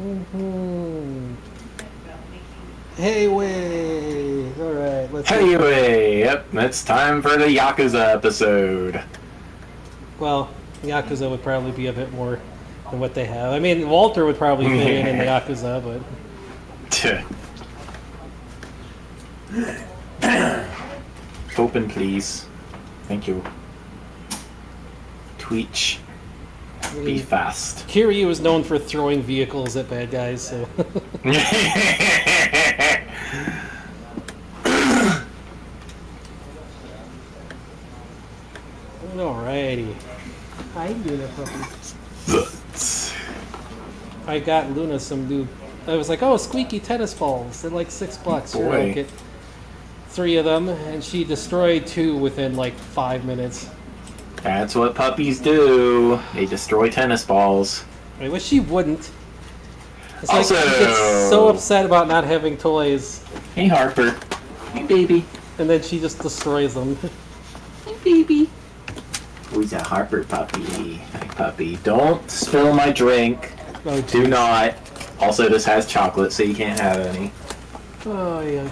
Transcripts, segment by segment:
Mm-hmm. Heiyue! Alright, let's Heiyue! Yep, it's time for the Yakuza episode. Well, Yakuza would probably be a bit more than what they have. I mean, Walter would probably fit in the Yakuza, but... Open, please. Thank you. Tweech. Be fast. Kiryu is known for throwing vehicles at bad guys, so... Alrighty. Hi, Luna puppy. I got Luna some new... I was like, oh, squeaky tennis balls. They're like $6. Sure, I'll get 3 of them, and she destroyed 2 within like 5 minutes. That's what puppies do. They destroy tennis balls. I wish she wouldn't. It's like she gets so upset about not having toys. Hey, Harper. Hey, baby. And then she just destroys them. Hey, baby. Who's a Harper puppy? Hi, puppy. Don't spill my drink. Oh, do not. Also, this has chocolate, so you can't have any. Oh, yeah.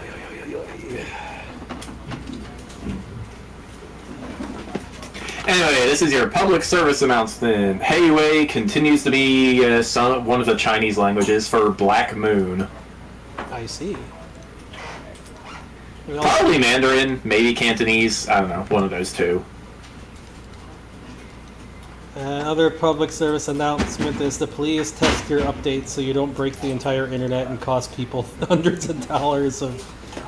Anyway, this is your public service announcement. Heiyue continues to be one of the Chinese languages for Black Moon. I see. Probably Mandarin, maybe Cantonese. I don't know, one of those two. Other public service announcement is to please test your updates so you don't break the entire internet and cost people hundreds of dollars of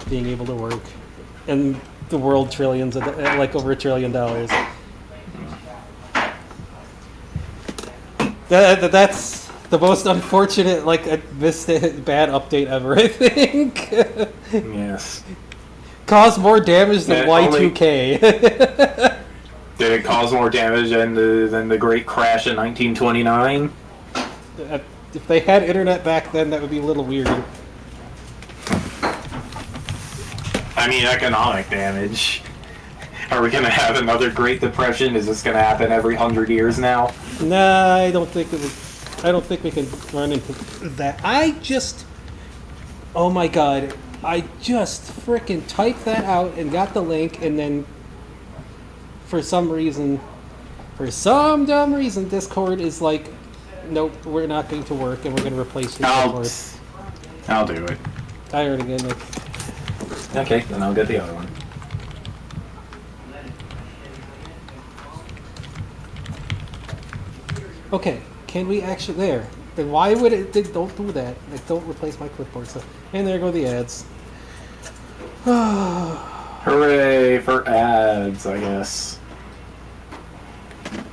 being able to work. And the world trillions, like over $1 trillion. That's the most unfortunate, like, bad update ever, I think. Yes. Caused more damage than Y2K. Did it cause more damage than the Great Crash in 1929? If they had internet back then, that would be a little weird. I mean, economic damage. Are we going to have another Great Depression? Is this going to happen every 100 years now? Nah, I don't think it would. I don't think we can run into that. Oh my god. I just frickin' typed that out and got the link, and then for some dumb reason, Discord is like, nope, we're not going to work, and we're going to replace your Discord. I'll do it. I already get it. Okay, then I'll get the other one. Okay, can we actually... There. Then why would it... Don't do that. Like, don't replace my clipboard. So, and there go the ads. Hooray for ads, I guess.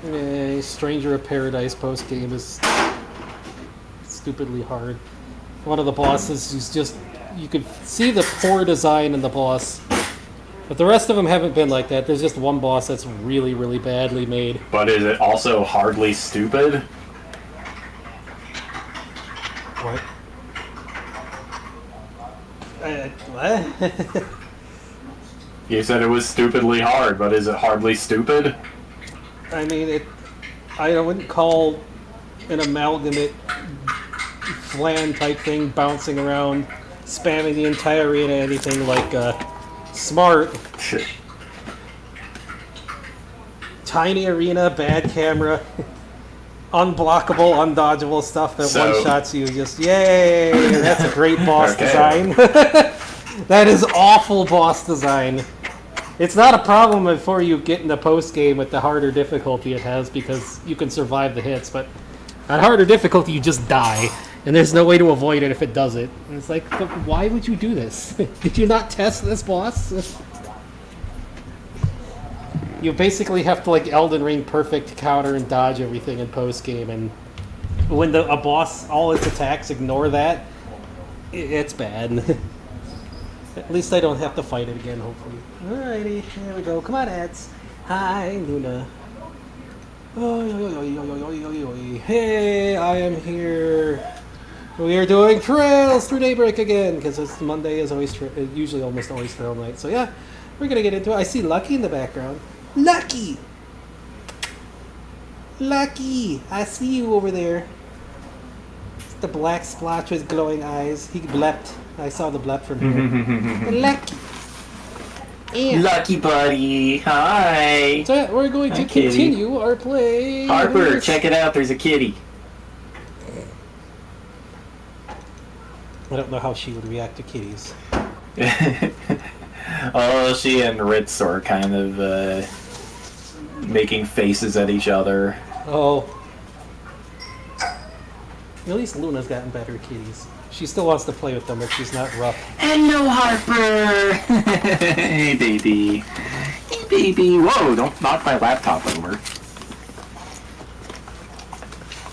Yay, Stranger of Paradise post-game is stupidly hard. One of the bosses is just... You could see the poor design in the boss. But the rest of them haven't been like that. There's just one boss that's really, really badly made. But is it also hardly stupid? What? What? You said it was stupidly hard, but is it hardly stupid? I mean, I wouldn't call an amalgamate flan type thing bouncing around, spamming the entire arena anything like smart. Tiny arena, bad camera, unblockable, undodgeable stuff that one-shots you. Just, yay! That's a great boss design. That is awful boss design. It's not a problem before you get in the post-game with the harder difficulty it has, because you can survive the hits, but on harder difficulty you just die, and there's no way to avoid it if it does it. And it's like, but why would you do this? Did you not test this boss? You basically have to, like, Elden Ring perfect counter and dodge everything in post-game, and when a boss, all its attacks ignore that, it's bad. At least I don't have to fight it again, hopefully. Alrighty, there we go. Come on, ads. Hi, Luna. Hey, I am here. We are doing trails through Daybreak again, because it's Monday is always usually almost always trail night. So yeah, we're gonna get into it. I see Lucky in the background. Lucky! Lucky! I see you over there. The black splotch with glowing eyes. He blepped. I saw the blep from here. Lucky. And Lucky buddy. Hi. so yeah, we're going to continue our play. Harper, check it out. There's a kitty. I don't know how she would react to kitties. Oh, she and Ritz are kind of making faces at each other. Oh. At least Luna's gotten better kitties. She still wants to play with them if she's not rough. Hello, Harper. Hey, baby. Hey, baby. Whoa, don't knock my laptop over.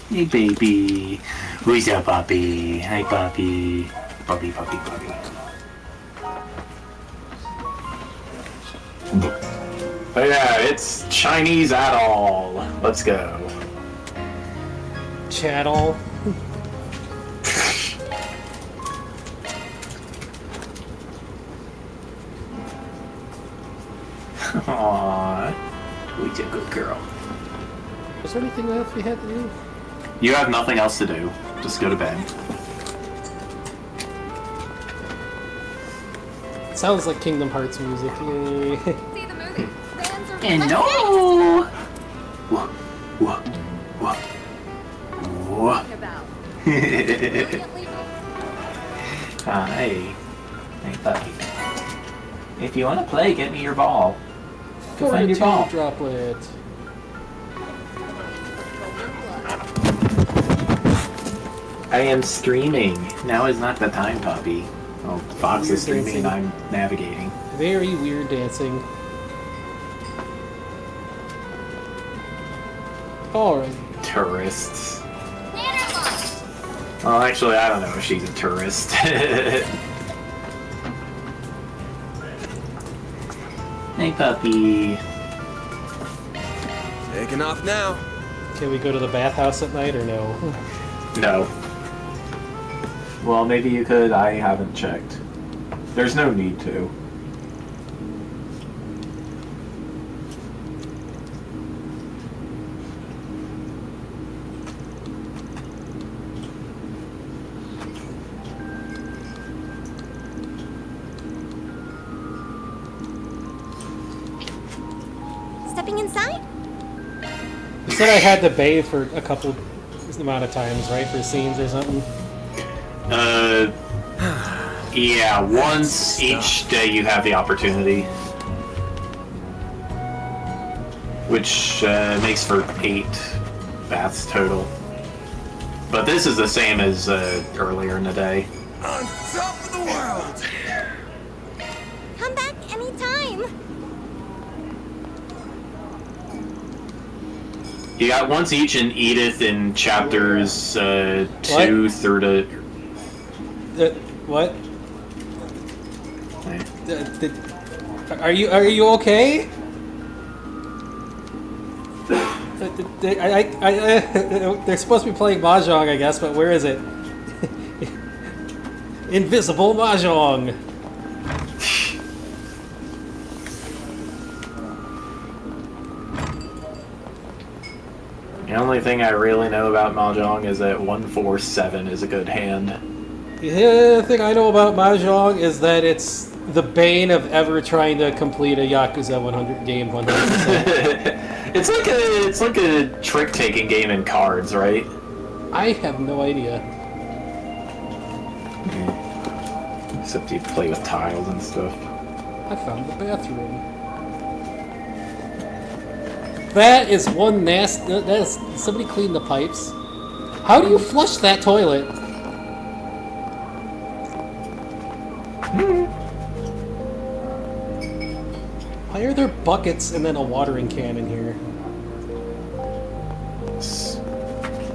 Hey, baby. Who's up, puppy? Hi, puppy. Puppy, puppy, puppy. But yeah, it's Chinese at all. Let's go. Chattel. Aww. Who's a good girl? Was there anything else we had to do? You have nothing else to do. Just go to bed. Sounds like Kingdom Hearts music. Yay. See the movie. Fans are And no! Whoa, whoa, whoa, whoa. talking about. Brilliantly made. Hi. Hey, puppy. If you want to play, get me your ball. Go find your ball. Droplet. I am streaming. Now is not the time, puppy. Oh, Fox is You're streaming and I'm navigating. Very weird dancing. Alright. Tourists. Well, actually, I don't know if she's a tourist. Hey, puppy. Taking off now. Can we go to the bathhouse at night or no? No. Well, maybe you could. I haven't checked. There's no need to. Stepping inside? You said I had to bathe for a couple amount of times, right? For scenes or something? Yeah, once each day you have the opportunity. Which makes for 8 baths total. But this is the same as earlier in the day. On top of the world. Come back anytime. You got once each in Edith in chapters 2 through to... What? Are you okay? They're supposed to be playing mahjong, I guess, but where is it? Invisible mahjong. The only thing I really know about mahjong is that 147 is a good hand. The thing I know about mahjong is that it's the bane of ever trying to complete a Yakuza 100 game 100%. It's like a trick-taking game in cards, right? I have no idea. Except you play with tiles and stuff. I found the bathroom. That is one nasty. That's somebody clean the pipes. How do you flush that toilet? Why are there buckets and then a watering can in here?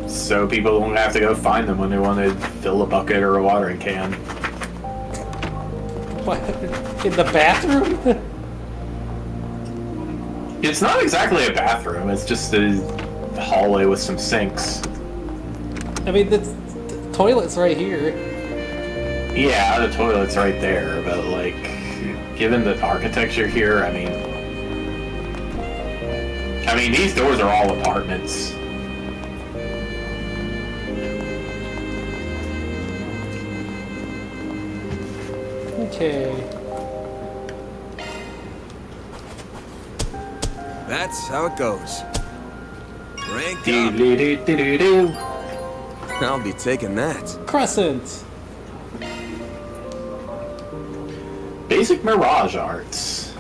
So people don't have to go find them when they want to fill a bucket or a watering can. What? In the bathroom? It's not exactly a bathroom, it's just a hallway with some sinks. I mean, the toilet's right here. Yeah, the toilet's right there, but like, given the architecture here, I mean, these doors are all apartments. Okay. That's how it goes. Rank Do up. do do do do do. I'll be taking that. Crescent. Basic Mirage Arts,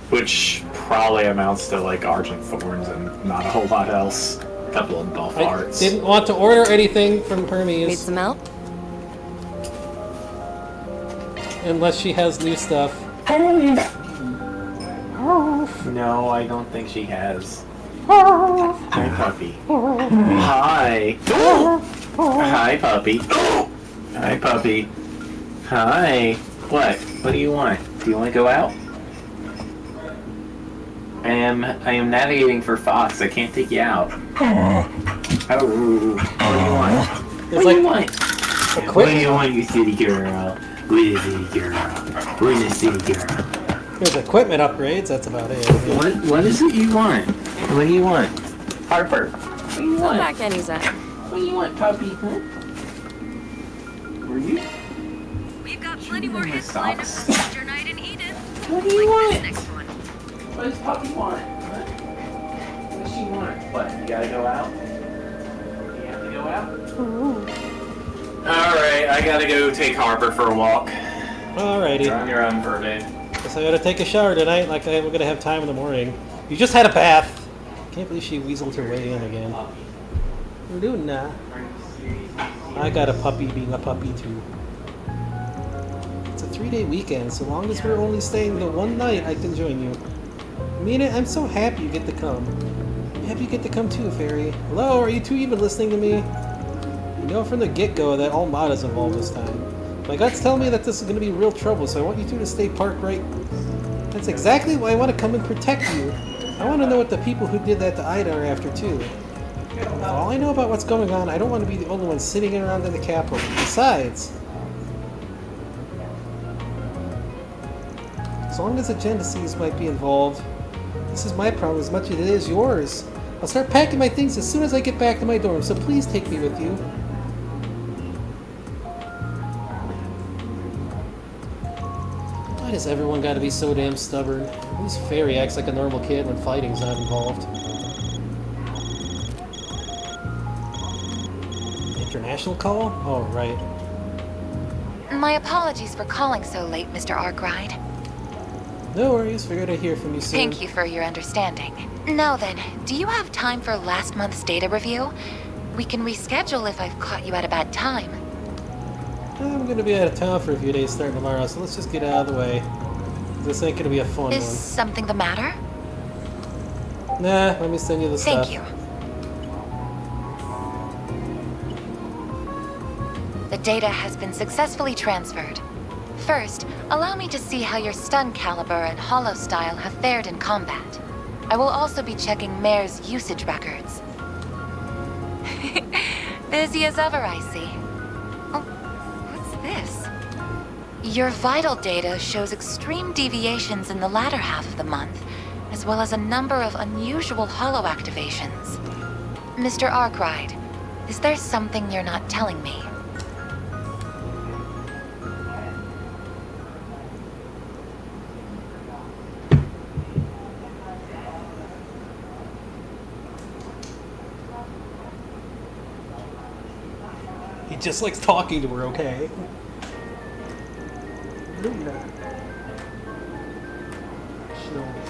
which probably amounts to like Argent Thorns and not a whole lot else. A couple of buff I arts. didn't want to order anything from Hermes Need some help? unless she has new stuff. No, I don't think she has. Hi, puppy. Hi. Hi, puppy. Hi, puppy. Hi. What? What do you want? Do you want to go out? I am navigating for Fox. I can't take you out. Oh. What do you want? It's What do you like want? What do equipment. you want, you city girl? We're the city girl. We're the city girl. There's equipment upgrades. That's about it. What is it you want? What do you want? Harper. What do you Come want? back anytime. What do you want, puppy? Huh? Were you? We've got plenty more my hits lined up socks? for Future Night in Eden. What do you want? Next one. What does puppy want? What does she want? What? You gotta go out? You have to go out? Alright, I gotta go take Harper for a walk. Alrighty. You're on your own for a bit. Guess I gotta take a shower tonight. Like I'm gonna have time in the morning. You just had a bath. Can't believe she weaseled her way in again. Luna. I got a puppy being a puppy too. It's a 3-day weekend. So long as we're only staying the one night, I can join you. Mina, I'm so happy you get to come. I'm happy you get to come too, Fairy. Hello, are you two even listening to me? You know from the get-go that all Mada's involved this time. My gut's telling me that this is going to be real trouble, so I want you two to stay parked right. That's exactly why I want to come and protect you. I want to know what the people who did that to Ida are after too. With all I know about what's going on, I don't want to be the only one sitting around in the Capitol. Besides, as long as the Genesees might be involved, this is my problem as much as it is yours. I'll start packing my things as soon as I get back to my dorm, so please take me with you. Why does everyone gotta be so damn stubborn? At least Fairy acts like a normal kid when fighting's not involved. International call? Oh, right. My apologies for calling so late, Mr. Arkwright. No worries, figured I'd hear from you soon. Thank you for your understanding. Now then, do you have time for last month's data review? We can reschedule if I've caught you at a bad time. I'm gonna be out of town for a few days starting tomorrow, so let's just get out of the way. This ain't gonna be a fun Is something the matter? one. Nah, let me send you the stuff. Thank you. The data has been successfully transferred. First, allow me to see how your stun caliber and hollow style have fared in combat. I will also be checking Mare's usage records. Busy as ever, I see. Oh, what's this? Your vital data shows extreme deviations in the latter half of the month, as well as a number of unusual hollow activations. Mr. Arkwright, is there something you're not telling me? He just likes talking to her, okay? Luna. Chills.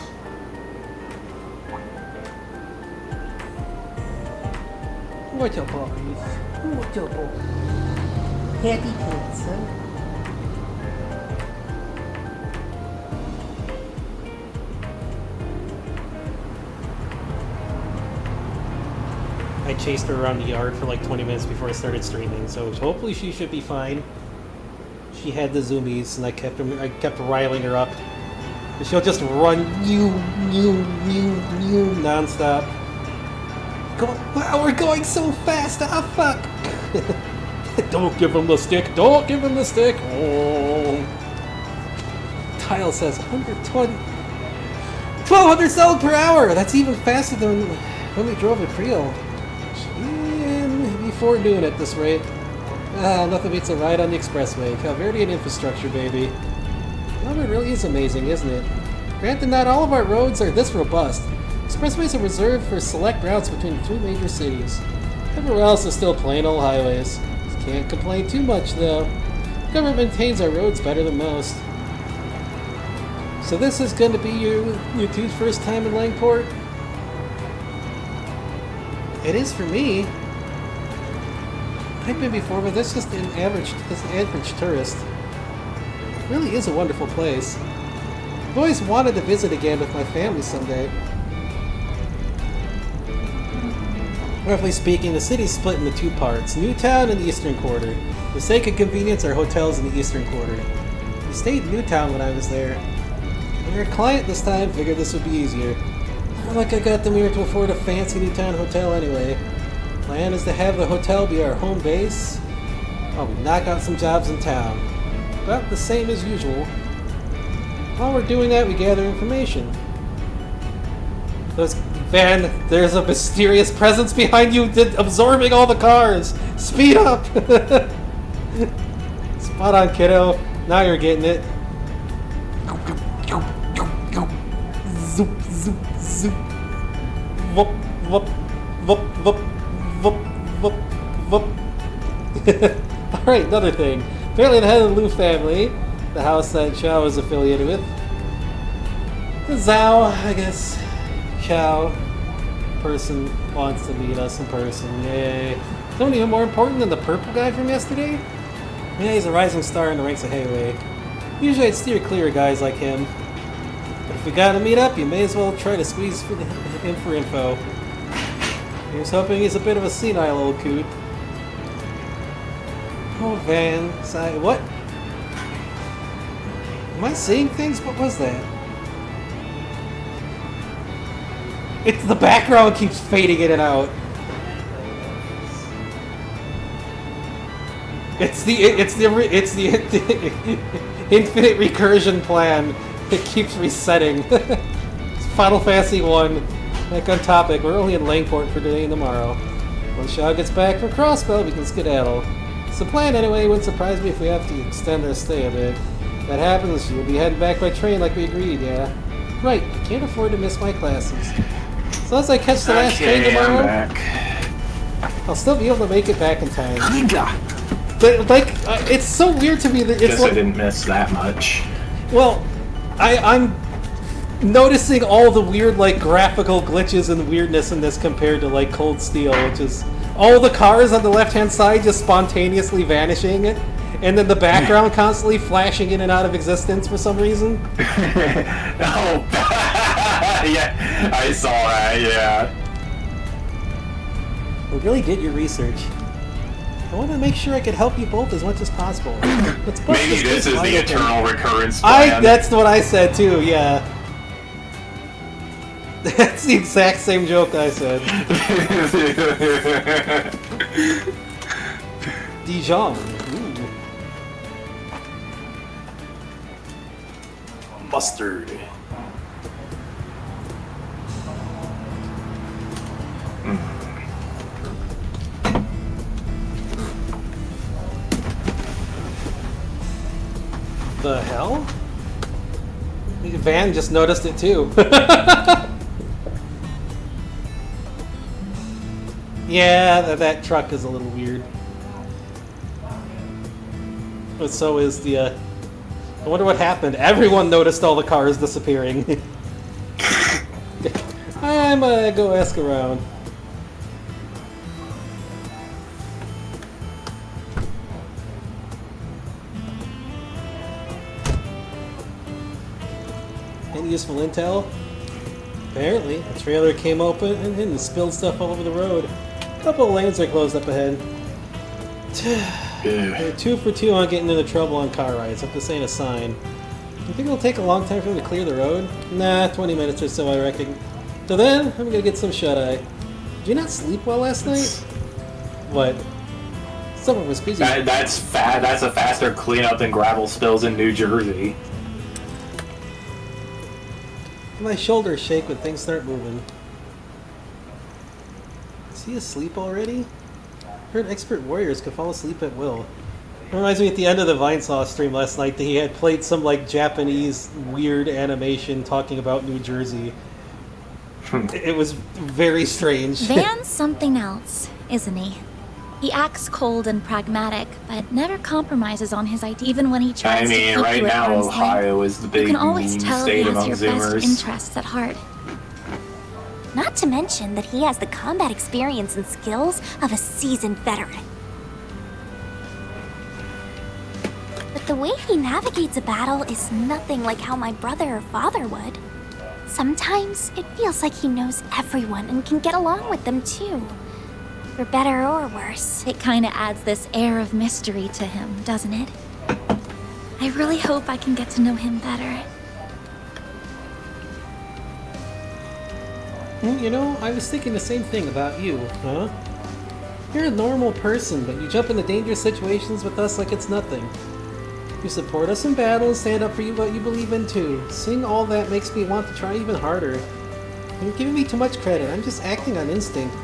What's up, boys? What's up, boys? Happy pants, huh? I chased her around the yard for like 20 minutes before I started streaming, so hopefully she should be fine. She had the zoomies, and I kept riling her up. And she'll just run nonstop. Wow, we're going so fast! Ah, fuck! Don't give him the stick! Don't give him the stick! Oh. Tile says 120. 1,200 cells per hour! That's even faster than when we drove at Creel. And before doing it this rate, nothing beats a ride on the expressway. Calverdian infrastructure, baby. Melbourne really is amazing, isn't it? Granted, not all of our roads are this robust. Expressways are reserved for select routes between the 3 major cities. Everywhere else is still plain old highways. Can't complain too much, though. Government maintains our roads better than most. So this is going to be you two's first time in Langport? It is for me. I've been before, but that's just an average tourist. It really is a wonderful place. I've always wanted to visit again with my family someday. Roughly speaking, the city's split into 2 parts, Newtown and the Eastern Quarter. For the sake of convenience, our hotel's in the Eastern Quarter. We stayed in Newtown when I was there. We were a client this time, figured this would be easier. Not like I got the means to afford a fancy Newtown hotel anyway. Plan is to have the hotel be our home base while we knock out some jobs in town. About the same as usual. While we're doing that, we gather information. Van, there's a mysterious presence behind you absorbing all the cars! Speed up! Spot on, kiddo. Now you're getting it. Zoop, zoop, zoop. Whoop, whoop, whoop, whoop, whoop, whoop, whoop. Alright, another thing. Apparently the head of the Liu family, the house that Xiao is affiliated with, the Zhao, I guess, Xiao person wants to meet us in person. Yay. Someone even more important than the purple guy from yesterday? Yeah, he's a rising star in the ranks of Heiyue. Usually I'd steer clear of guys like him. But if we gotta meet up, you may as well try to squeeze him for info. Here's hoping he's a bit of a senile old coot. Oh, Van. What? Am I seeing things? What was that? It's the background keeps fading in and out. It's the infinite recursion plan. It keeps resetting. It's Final Fantasy 1. Back on topic. We're only in Langport for today and tomorrow. When Xiao gets back from Crossbow, we can skedaddle. It's the plan anyway. Wouldn't surprise me if we have to extend our stay a bit. If that happens, you'll be heading back by train like we agreed, yeah? Right. I can't afford to miss my classes. As long as I catch the last train tomorrow, I'm back. I'll still be able to make it back in time. But, like, it's so weird to me that it's Guess like, I didn't miss that much. well, I'm noticing all the weird, like, graphical glitches and weirdness in this compared to, like, Cold Steel, which is all the cars on the left-hand side just spontaneously vanishing, and then the background constantly flashing in and out of existence for some reason. Oh, yeah, I saw that, yeah. We really did your research. I want to make sure I could help you both as much as possible. Let's bust Maybe this is wide the open. eternal recurrence plan. That's what I said too, yeah. That's the exact same joke I said. Dijon. Ooh. Mustard. The hell? Van just noticed it too. Yeah, that truck is a little weird. But so is the, I wonder what happened. Everyone noticed all the cars disappearing. I'm gonna go ask around. Any useful intel? Apparently, a trailer came open and spilled stuff all over the road. A couple of lanes are closed up ahead. They're 2 for 2 on getting into trouble on car rides. If this ain't a sign. You think it'll take a long time for them to clear the road? Nah, 20 minutes or so, I reckon. Till then, I'm gonna get some shut-eye. Did you not sleep well last night? What? Someone was busy. That's a faster cleanup than gravel spills in New Jersey. My shoulders shake when things start moving. Is he asleep already? Heard expert warriors can fall asleep at will. Reminds me at the end of the Vinesaw stream last night that he had played some like Japanese weird animation talking about New Jersey. It was very strange. Van's something else, isn't he? He acts cold and pragmatic, but never compromises on his idea. Even when he tries to keep right you at now arm's Ohio length, is the you big can always meme tell he state has among your best Zoomers. interests at heart. Not to mention that he has the combat experience and skills of a seasoned veteran. But the way he navigates a battle is nothing like how my brother or father would. Sometimes it feels like he knows everyone and can get along with them too. For better or worse. It kinda adds this air of mystery to him, doesn't it? I really hope I can get to know him better. You know, I was thinking the same thing about you, huh? You're a normal person, but you jump into dangerous situations with us like it's nothing. You support us in battle and stand up for what you believe in too. Seeing all that makes me want to try even harder. You're giving me too much credit. I'm just acting on instinct.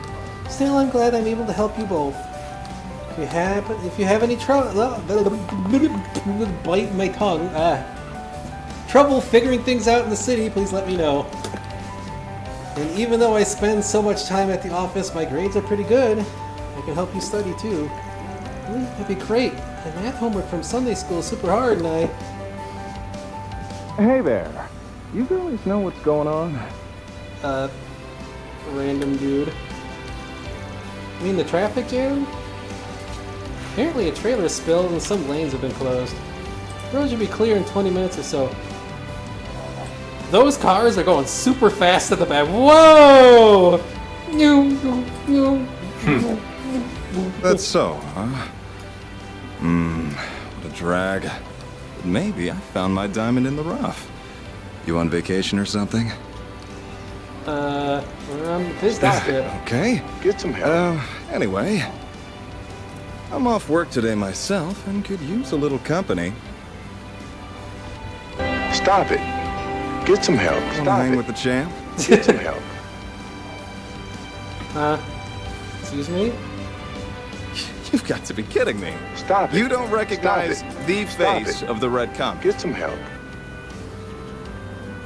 Still, I'm glad I'm able to help you both. If you have any trouble, bite my tongue. Trouble figuring things out in the city, please let me know. And even though I spend so much time at the office, my grades are pretty good. I can help you study too. That'd be great. My math homework from Sunday school is super hard, and I... Hey there. You girls know what's going on? Random dude. You mean the traffic jam? Apparently a trailer spilled and some lanes have been closed. Roads should be clear in 20 minutes or so. Those cars are going super fast at the back. Whoa! That's so, huh? What a drag. Maybe I found my diamond in the rough. You on vacation or something? I'm pissed off it. Okay. Get some help. Anyway. I'm off work today myself and could use a little company. Stop it. Get some help. Wanna Stop hang it. with the champ? Get some help. Excuse me? You've got to be kidding me. Stop it. You don't recognize Stop it. the Stop face it. of the Red Comet. Get some help.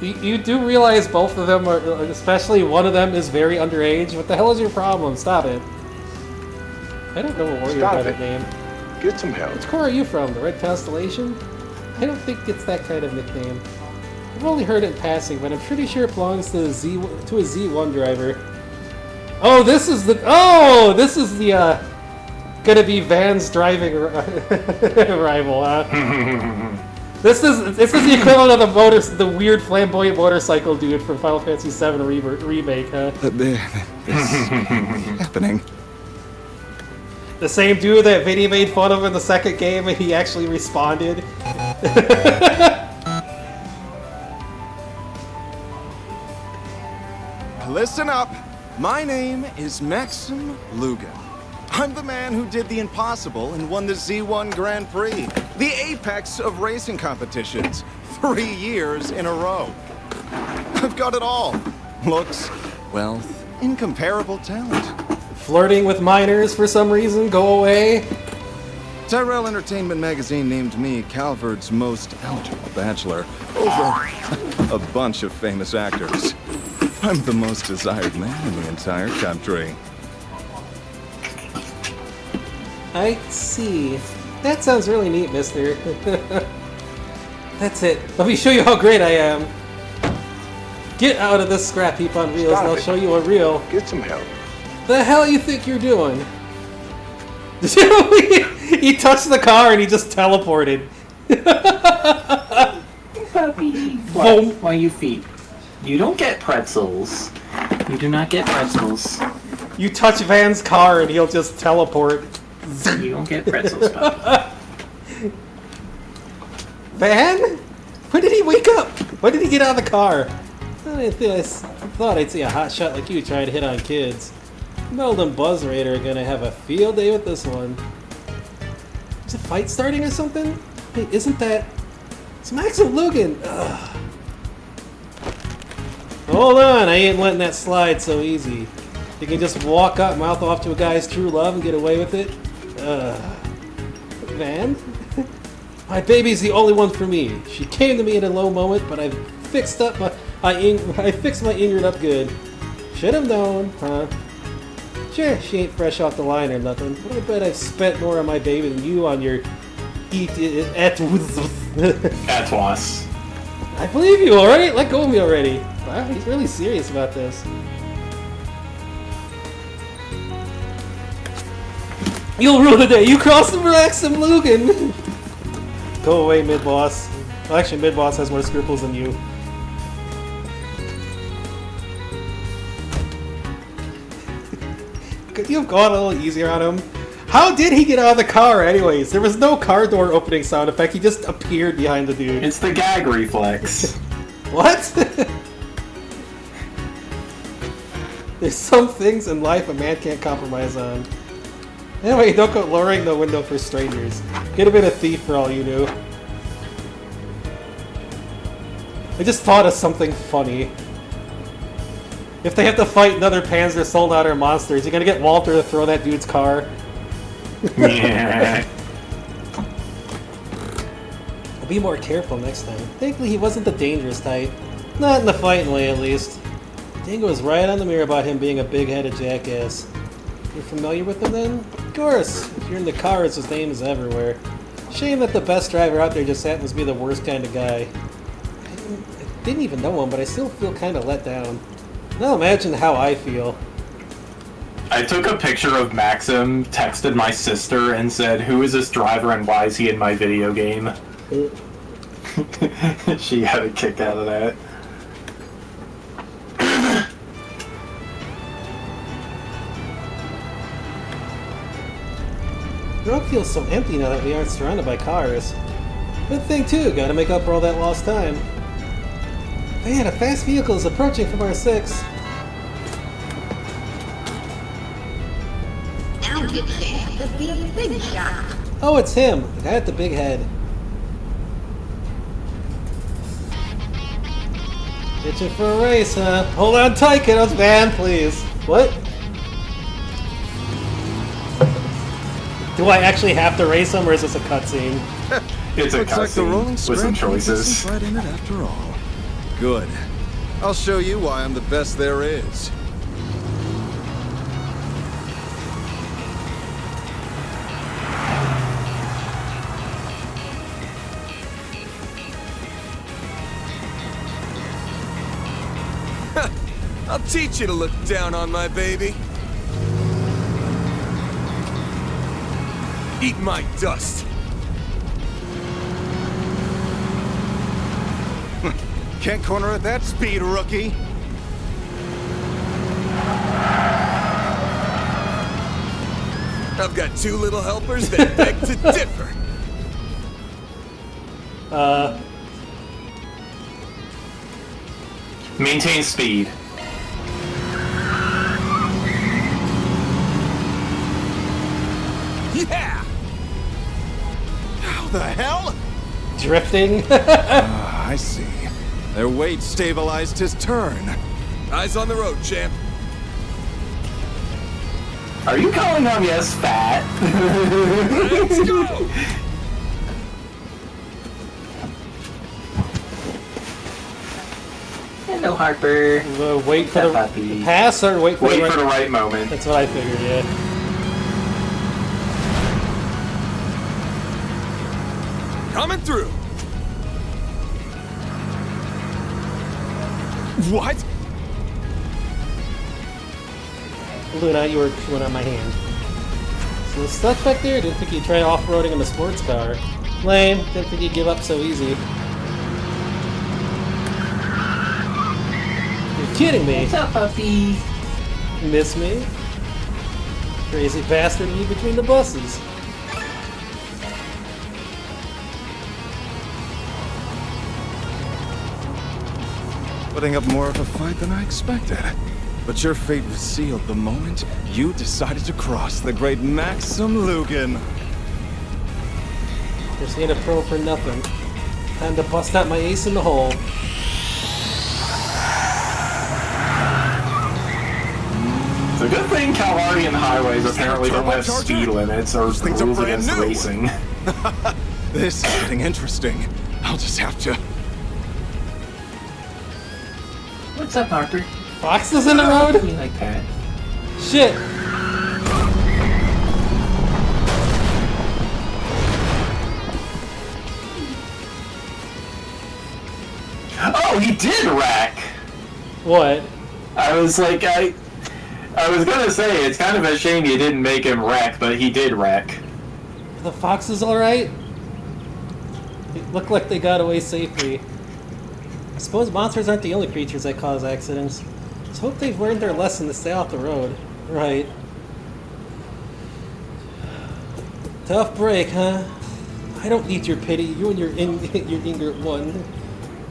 You do realize both of them are, especially one of them is very underage? What the hell is your problem? Stop it. I don't know a warrior by that name. Get some help. Which corps are you from? The Red Constellation? I don't think it's that kind of nickname. I've only heard it in passing, but I'm pretty sure it belongs to a Z1 driver. Oh, this is the gonna be Van's driving rival, huh? This is the equivalent of the weird flamboyant motorcycle dude from Final Fantasy VII remake, huh? This happening. The same dude that Vinny made fun of in the second game, and he actually responded. Listen up. My name is Maxim Lugan. I'm the man who did the impossible and won the Z1 Grand Prix, the apex of racing competitions, 3 years in a row. I've got it all. Looks, wealth, incomparable talent. Flirting with minors for some reason? Go away. Tyrell Entertainment Magazine named me Calvard's most eligible bachelor over a bunch of famous actors. I'm the most desired man in the entire country. I see. That sounds really neat, mister. That's it. Let me show you how great I am. Get out of this scrap heap on wheels and I'll show you a real. Get some help. The hell you think you're doing? He touched the car and he just teleported. Puppy. Boom. Why you feet? You don't get pretzels. You do not get pretzels. You touch Van's car and he'll just teleport. You don't get pretzels, puppy. Van? When did he wake up? When did he get out of the car? I thought I'd see a hotshot like you trying to hit on kids. Meld and Buzz Raider are gonna have a field day with this one. Is a fight starting or something? Hey, isn't that... It's Maxim Lugan! Ugh. Hold on, I ain't letting that slide so easy. You can just walk up, mouth off to a guy's true love and get away with it? Van? My baby's the only one for me. She came to me in a low moment, but I fixed up I fixed my injured up good. Should have known, huh? Sure, she ain't fresh off the line or nothing, but I bet I've spent more on my baby than you on your Atwas. I believe you, alright? Let go of me already. Wow, he's really serious about this. You'll rule the day. You cross the Maxim Lugan. Go away, mid-boss. Well, actually, mid-boss has more scruples than you. Could you have gone a little easier on him? How did he get out of the car anyways? There was no car door opening sound effect. He just appeared behind the dude. It's the gag reflex. What? There's some things in life a man can't compromise on. Anyway, don't go lowering the window for strangers. Could have been a thief for all you knew. I just thought of something funny. If they have to fight another Panzer Soldat or monsters, you're gonna get Walter to throw that dude's car. Yeah. I'll be more careful next time. Thankfully, he wasn't the dangerous type. Not in the fighting way, at least. Dingo was right on the mirror about him being a big-headed jackass. You're familiar with him then? Of course. If you're in the cars, his name is everywhere. Shame that the best driver out there just happens to be the worst kind of guy. I didn't even know him, but I still feel kind of let down. Now imagine how I feel. I took a picture of Maxim, texted my sister, and said, "Who is this driver and why is he in my video game?" She had a kick out of that. The road feels so empty now that we aren't surrounded by cars. Good thing too, gotta make up for all that lost time. Man, a fast vehicle is approaching from our 6. Now you chance to be a big shot. Oh, it's him, the guy with the big head. Itching for a race, huh? Hold on tight, kiddos. Man, please. What? Do I actually have to race him, or is this a cutscene? It's a Looks like the rolling cutscene with some scrap choices. right in it after all. Good. I'll show you why I'm the best there is. I'll teach you to look down on my baby. Eat my dust. Can't corner at that speed, rookie. I've got 2 little helpers that beg to differ. Maintain speed. Yeah! How the hell? Drifting? I see. Their weight stabilized his turn. Eyes on the road, champ. Are you calling on us fat? Let's go! Hello, Harper. Wait for the puppy. pass or wait for Wait the for the right moment. That's what I figured, yeah. Coming through. What? Luna, you were chewing on my hand. So stuck back there? Didn't think you'd try off-roading in a sports car. Lame. Didn't think you'd give up so easy. You're kidding me. What's up, puppy? Miss me? Crazy bastard me between the buses. Putting up more of a fight than I expected. But your fate was sealed the moment you decided to cross the great Maxim Lugan. Just ain't a pro for nothing. Time to bust out my ace in the hole. It's a good thing Calvarian highways apparently don't have speed limits or rules against racing. This is getting interesting. I'll just have to... What's up, Harper? Foxes in the How road? do you like that? Shit. Oh, he did rack! What? I was like, I was gonna say, it's kind of a shame you didn't make him rack, but he did rack. Are the foxes alright? They look like they got away safely. I suppose monsters aren't the only creatures that cause accidents. Let's hope they've learned their lesson to stay off the road. Right. Tough break, huh? I don't need your pity. You and your ignorant one.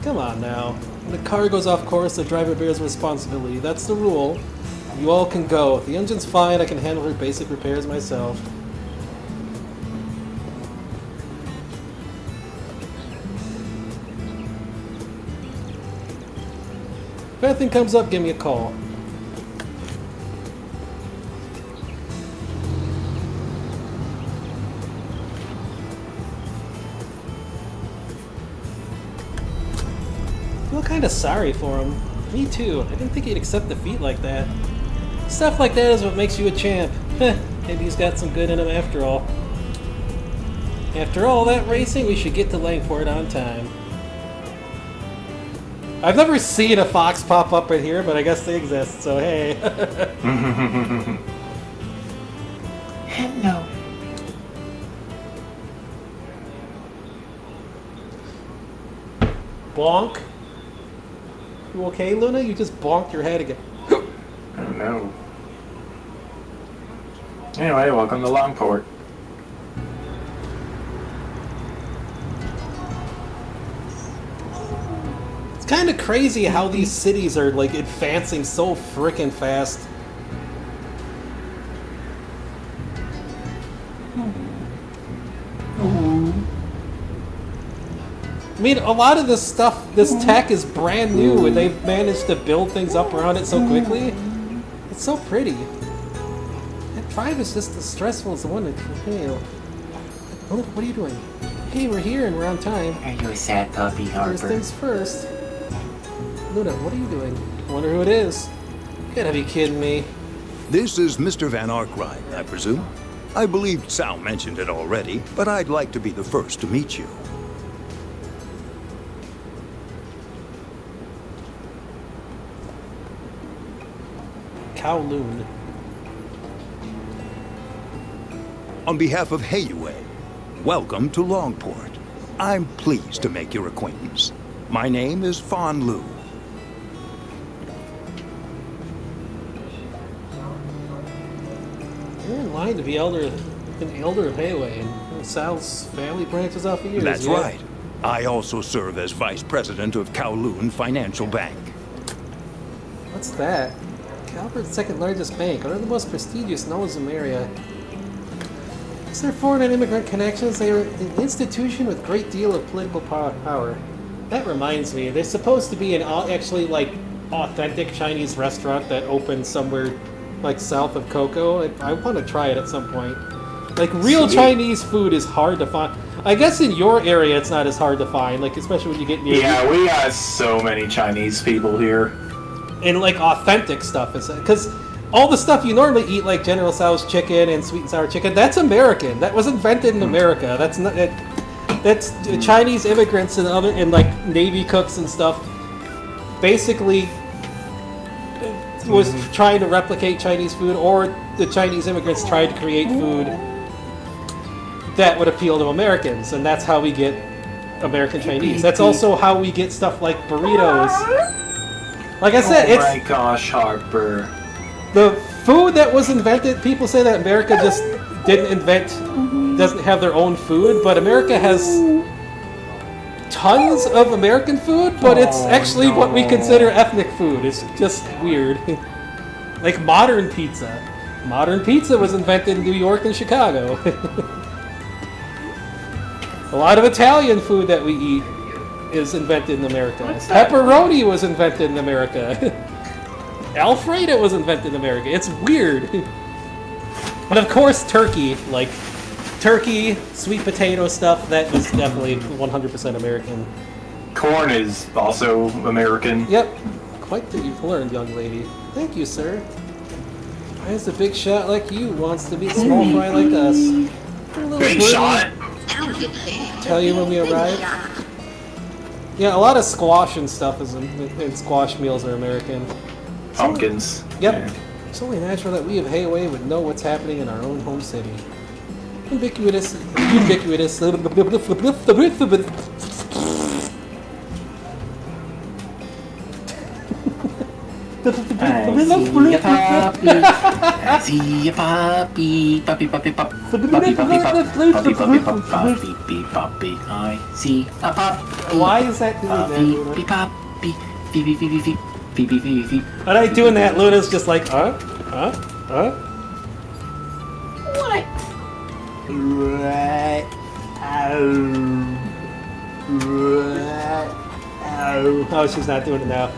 Come on now. When the car goes off course, the driver bears responsibility. That's the rule. You all can go. If the engine's fine, I can handle her basic repairs myself. If anything comes up, give me a call. I feel kind of sorry for him. Me too. I didn't think he'd accept defeat like that. Stuff like that is what makes you a champ. Maybe he's got some good in him after all. After all that racing, we should get to Langport on time. I've never seen a fox pop up in here, but I guess they exist, so hey. Hello. Bonk. You okay, Luna? You just bonked your head again. I don't know. Anyway, welcome to Longport. It's kind of crazy how these cities are like advancing so frickin' fast. I mean, a lot of this stuff, this tech is brand new, and they've managed to build things up around it so quickly. It's so pretty. That drive is just as stressful as the one that... Hey, what are you doing? Hey, we're here and we're on time. Are you a sad puppy, Harper? First things first. Luna, what are you doing? I wonder who it is. You gotta be kidding me. This is Mr. Van Arkwright, I presume. I believe Sal mentioned it already, but I'd like to be the first to meet you. Kowloon. On behalf of Heiyue, welcome to Longport. I'm pleased to make your acquaintance. My name is Fan Lu. You're in line to be an elder of Heiyue, and Sal's family branches off of yours. That's yeah? right. I also serve as vice president of Kowloon Financial Bank. What's that? Calvert's second largest bank, one of the most prestigious in all of Samaria. It's their foreign and immigrant connections. They are an institution with a great deal of political power. That reminds me, there's supposed to be an actually like authentic Chinese restaurant that opened somewhere like south of Cocoa. I want to try it at some point. Like real Chinese food is hard to find. I guess in your area it's not as hard to find, like especially when you get near. Yeah, we got so many Chinese people here. And like authentic stuff is because all the stuff you normally eat, like General Tso's chicken and sweet and sour chicken, that's American. That was invented in America. That's not that's Chinese immigrants and other and like Navy cooks and stuff. Basically, was trying to replicate Chinese food, or the Chinese immigrants tried to create food that would appeal to Americans, and that's how we get American Chinese. That's also how we get stuff like burritos. Like I said, oh my gosh, Harper. The food that was invented, people say that America just didn't invent, doesn't have their own food, but America has tons of American food, but it's actually what we consider ethnic food. It's just weird. Like modern pizza. Modern pizza was invented in New York and Chicago. A lot of Italian food that we eat is invented in America. Pepperoni was invented in America. Alfredo was invented in America. It's weird. And of course turkey, like turkey, sweet potato stuff, that was definitely 100% American. Corn is also American. Yep. Quite that you've learned, young lady. Thank you, sir. Why is a big shot like you wants to be small fry like us? You're a little Big birdie. shot. Tell you when we arrive? Yeah, a lot of squash and stuff and squash meals are American. Pumpkins. Yep. Yeah. It's only natural that we of Heiyue would know what's happening in our own home city. Ubiquitous. I see a puppy. Puppy, puppy, puppy. Puppy, puppy, puppy. Puppy, puppy, puppy, puppy. I see a puppy. Why is that doing Puppy, that? puppy. Beep, beep, beep, beep, beep. Beep, beep, beep, beep. Are they doing that? Luna's just like, huh? What? Right. Oh, she's not doing it now.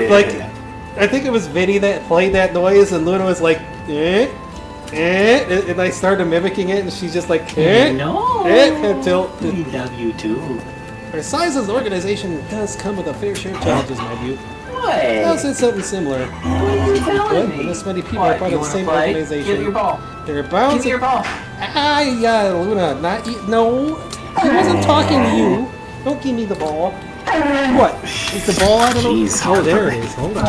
Like, I think it was Vinny that played that noise, and Luna was like, and I started mimicking it, and she's just like, until. We love you too. Our size as an organization does come with a fair share of challenges, my dude. What? I said something similar. What are you telling me? This many people What, are part you of the wanna same play? organization. Give me your ball. They're bound Give me your ball. Yeah, Luna, not you. No, I wasn't talking to you. Don't give me the ball. What? Is the ball? I don't know. Jeez, Oh, there it Harper. is. Hold on.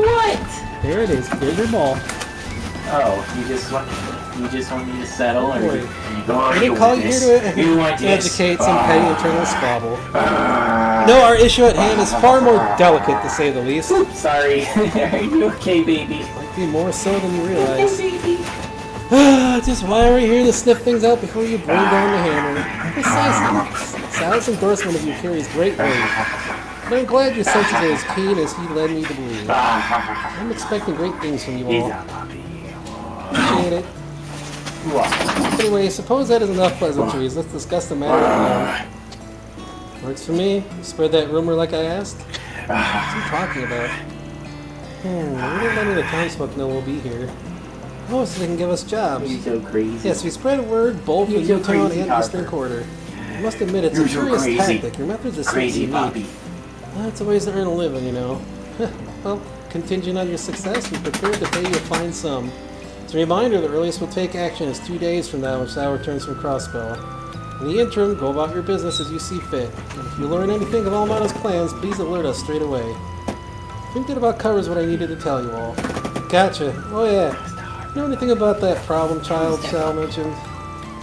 What? There it is. There's your ball. Oh, you just want me to settle, or Boy. you go? I didn't call you here to You want this? educate some petty internal squabble. No, our issue at hand is far more delicate, to say the least. Sorry. Are you okay, baby? Might be more so than you realize. baby. Just why are we here to sniff things out before you bring down the hammer? Precisely. Sal's endorsement of you carries great weight. But I'm glad your senses are as keen as he led me to believe. I'm expecting great things from you all. Appreciate it. Anyway, suppose that is enough pleasantries. Let's discuss the matter at hand. Works for me. You spread that rumor like I asked. What's he talking about? We didn't let any of the townsfolk know we'll be here. Oh, so they can give us jobs. You're so crazy. Yes, we spread word both in You're so Newtown crazy, and Harper. Eastern Quarter. I must admit, it's You're a so curious crazy. tactic. Your methods are Crazy certainly puppy. unique. Lots of ways to earn a living, you know. Well, contingent on your success, we're prepared to pay you a fine sum. As a reminder, the earliest we'll take action is 2 days from now, when Sal returns from Crossbow. In the interim, go about your business as you see fit. And if you learn anything of Almato's plans, please alert us straight away. I think that about covers what I needed to tell you all. Gotcha. Oh yeah. You know anything about that problem child Sal mentioned?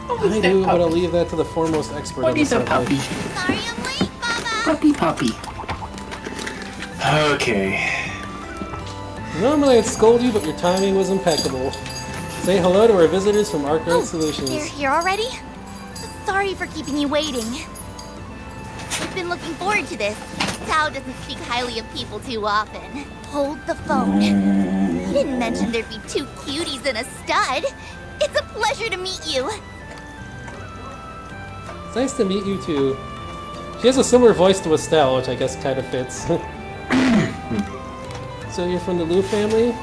I do, but I'll leave that to the foremost expert What on the is a subject. puppy? Sorry I'm late, Baba. Puppy. Okay. Normally I'd scold you, but your timing was impeccable. Say hello to our visitors from Arkwright You're Solutions. here already? Sorry for keeping you waiting. I've been looking forward to this. Tao doesn't speak highly of people too often. Hold the phone. You didn't mention there'd be 2 cuties and a stud. It's a pleasure to meet you. It's nice to meet you too. She has a similar voice to Estelle, which I guess kind of fits. So you're from the Liu family?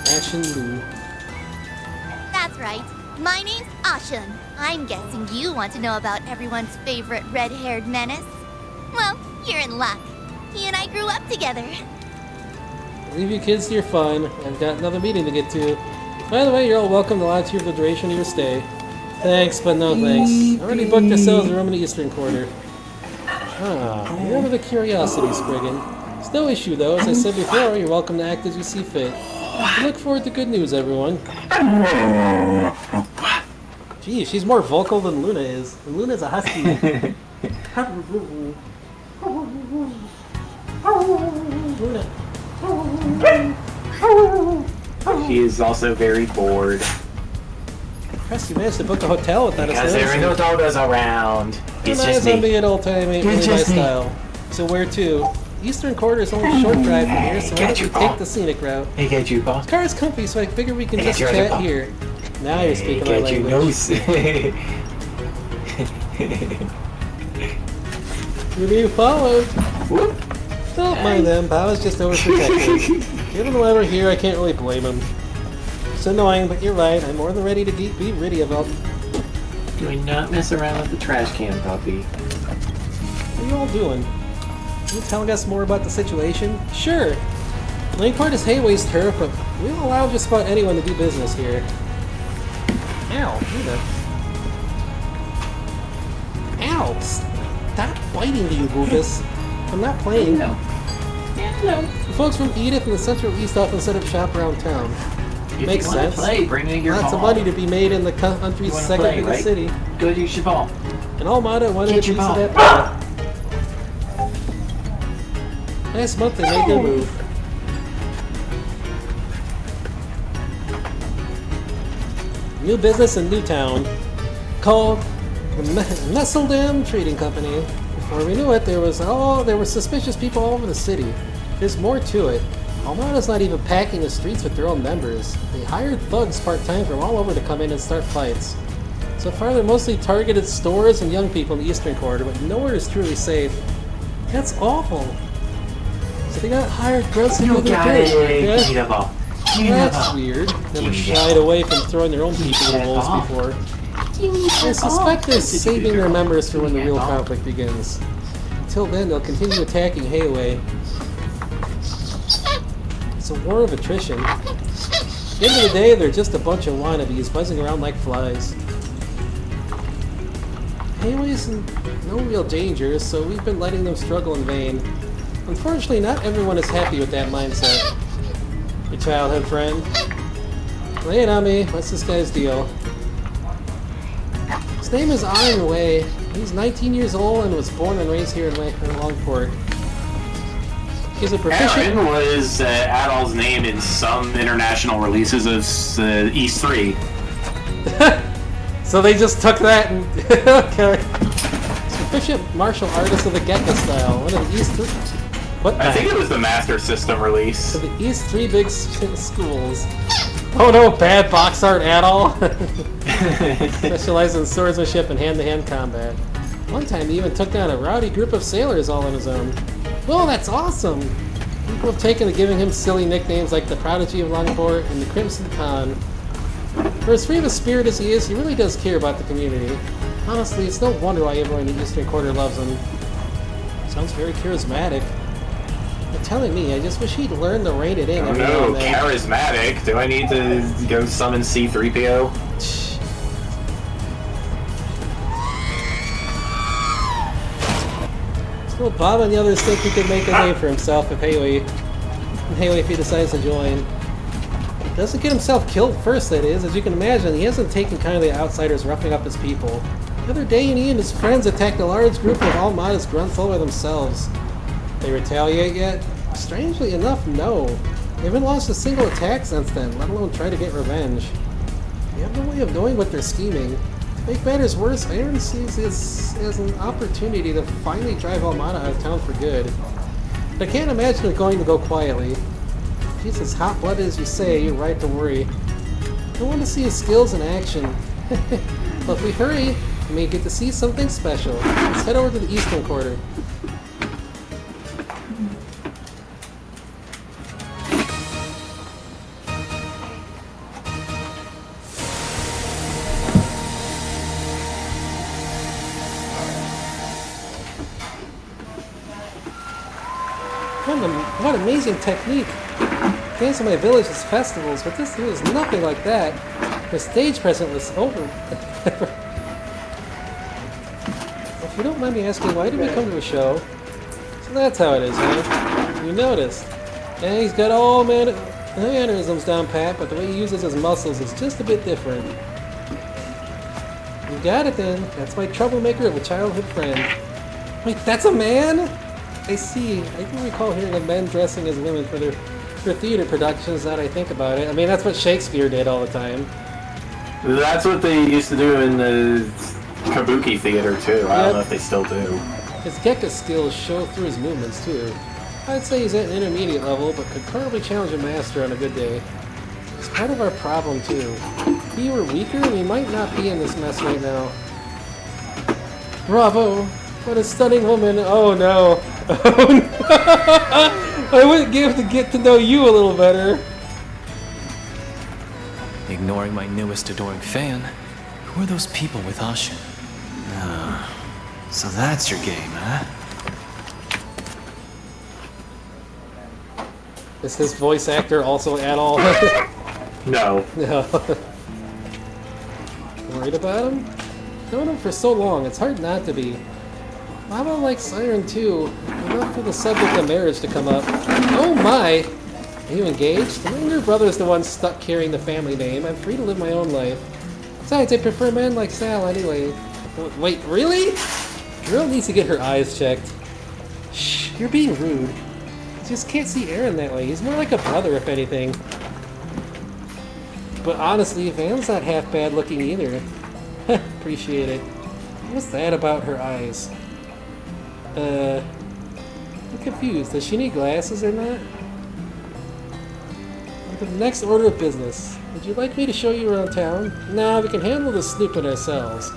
Ashen Liu. That's right. My name's Ashen. I'm guessing you want to know about everyone's favorite red-haired menace. Well, you're in luck. He and I grew up together. Leave you kids to your fun. I've got another meeting to get to. By the way, you're all welcome to volunteer for the duration of your stay. Thanks, but no thanks. I already booked ourselves a room in the Eastern Quarter. Ah, you're under the curiosity, Spriggan. It's no issue, though. As I said before, you're welcome to act as you see fit. I look forward to good news, everyone. Gee, she's more vocal than Luna is. And Luna's a husky. Luna. She is also very bored. Impressed you managed to book a hotel without us Because there are no noticing. dogs around. It's Nice just on me. being old-time ain't really It's my just me. style. So where to? Eastern Quarter is only a short drive from here, so why Get don't you, we Paul. take the scenic route? Hey, get you, boss. The car is comfy, so I figure we can Hey, just get you, chat Paul. here. Now you're speaking my Get you, language. You're being followed. Don't mind them. Papa's just overprotective. Given the weather here, I can't really blame him. It's annoying, but you're right. I'm more than ready to be rid of them. Do not mess around with the trash can, puppy. What are you all doing? Are you telling us more about the situation? Sure. Langport is Heiyue's turf, but we don't allow just about anyone to do business here. Ow, Ow! Stop biting me, you goofus. I'm not playing. No. The folks from Edith and the Central East often set up shop around town. If Makes you wanna sense. play, bring in your Lots ball. of money to be made in the country's second play, biggest right? city. Go use your ball. And Almada wanted a Get piece your of ball. that ball. Last month they made their move. New business in Newtown called the Messeldam Trading Company. Before we knew it, there were suspicious people all over the city. There's more to it. Almada's not even packing the streets with their own members. They hired thugs part-time from all over to come in and start fights. So far, they're mostly targeted stores and young people in the Eastern Quarter, but nowhere is truly safe. That's awful. So they got hired grunts to do their bit. Give me the ball. Give me the That's ball. weird. Give Never me shied that away from throwing their own people in that wolves ball. before. Give me I that suspect they're ball. saving their members for when the Give me real that ball. conflict begins. Until then, they'll continue attacking Heiyue. It's a war of attrition. At the end of the day, they're just a bunch of wannabes buzzing around like flies. Heiyue's in no real danger, so we've been letting them struggle in vain. Unfortunately, not everyone is happy with that mindset. Your childhood friend? Lay it on me. What's this guy's deal? His name is Iron Wei. He's 19 years old and was born and raised here in Longport. He's a proficient... Aaron was Adol's name in some international releases of East 3. So they just took that and... okay. He's a proficient martial artist of the Gekka style. One of the East 3... What the I think heck? it was the Master System release. Of the East 3 big schools. Oh no, bad box art at all. Specialized in swordsmanship and hand-to-hand combat. One time he even took down a rowdy group of sailors all on his own. Whoa, that's awesome! People have taken to giving him silly nicknames like the Prodigy of Longport and the Crimson Khan. For as free of a spirit as he is, he really does care about the community. Honestly, it's no wonder why everyone in the Eastern Quarter loves him. Sounds very charismatic. You're telling me, I just wish he'd learn to rein it in Oh every now no, and then. charismatic. Do I need to go summon C-3PO? Still, Bob and the others think he could make a name for himself if if he decides to join. Doesn't get himself killed first, that is. As you can imagine, he hasn't taken kindly to outsiders roughing up his people. The other day, he and his friends attacked a large group of Almada's grunts all by themselves. They retaliate yet? Strangely enough, no. They haven't launched a single attack since then, let alone try to get revenge. We have no way of knowing what they're scheming. To make matters worse, Aaron sees this as an opportunity to finally drive Almada out of town for good. But I can't imagine it going to go quietly. If he's as hot-blooded as you say, you're right to worry. I want to see his skills in action. But if we hurry, we may get to see something special. Let's head over to the Eastern Quarter. What amazing technique! Dance in my village is festivals, but this here is nothing like that. The stage present was over. If you don't mind me asking, why did we come to a show? So that's how it is, huh? You noticed. And he's got all mannerisms down pat, but the way he uses his muscles is just a bit different. You got it then. That's my troublemaker of a childhood friend. Wait, that's a man? I see. I do recall hearing of men dressing as women for theater productions, now that I think about it. I mean, that's what Shakespeare did all the time. That's what they used to do in the Kabuki theater, too. I don't know if they still do. His Gekka skills show through his movements, too. I'd say he's at an intermediate level, but could probably challenge a master on a good day. It's part of our problem, too. If he were weaker, we might not be in this mess right now. Bravo! What a stunning woman! Oh no! Oh no! I would give to get to know you a little better. ignoring my newest adoring fan. Who are those people with Ashin? So that's your game, huh? Is his voice actor also at all? No. No. Worried about him? Known him for so long, it's hard not to be. Mama likes Siren too. Enough for the subject of marriage to come up. Oh my! Are you engaged? The younger brother's the one stuck carrying the family name. I'm free to live my own life. Besides, I prefer men like Sal anyway. Wait, really? Girl needs to get her eyes checked. Shh, you're being rude. I just can't see Aaron that way. He's more like a brother, if anything. But honestly, Van's not half bad looking either. Appreciate it. What's that about her eyes? I'm confused. Does she need glasses or not? For the next order of business, would you like me to show you around town? Nah, we can handle the snooping ourselves.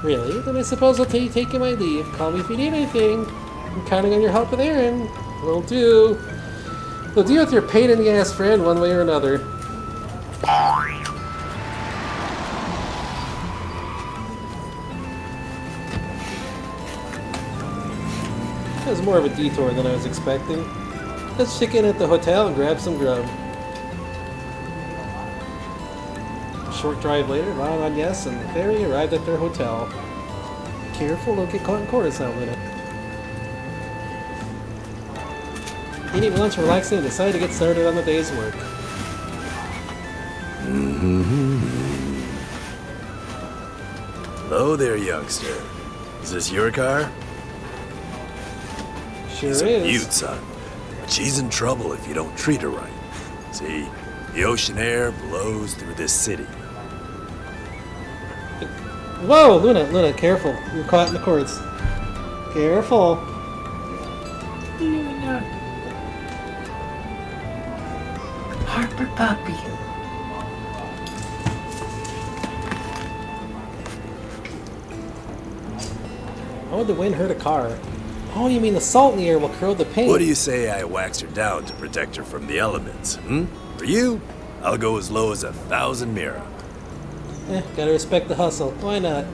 Really? Then I suppose I'll take my leave. Call me if you need anything. I'm counting on your help with Aaron. Will do. We'll deal with your pain in the ass friend one way or another. That was more of a detour than I was expecting. Let's check in at the hotel and grab some grub. A short drive later, Ron, Agnes, and the ferry arrived at their hotel. Careful, don't get caught in Coruscant, Luna. Eating lunch, relaxing, and decided to get started on the day's work. Hello there, youngster. Is this your car? Sure She's is. a beaut, son. But she's in trouble if you don't treat her right. See, the ocean air blows through this city. Whoa, Luna, careful. You're caught in the cords. Careful. Luna. Harper puppy. Oh, the wind hurt a car. Oh, you mean the salt in the air will curl the paint? What do you say I wax her down to protect her from the elements, For you, I'll go as low as 1,000 mira. Gotta respect the hustle. Why not?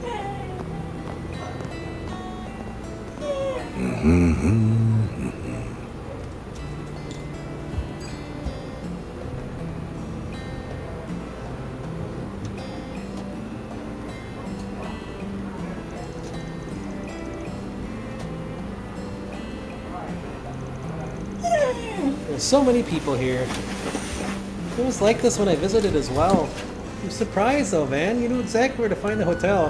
There's so many people here. It was like this when I visited as well. I'm surprised though, Van. You knew exactly where to find the hotel.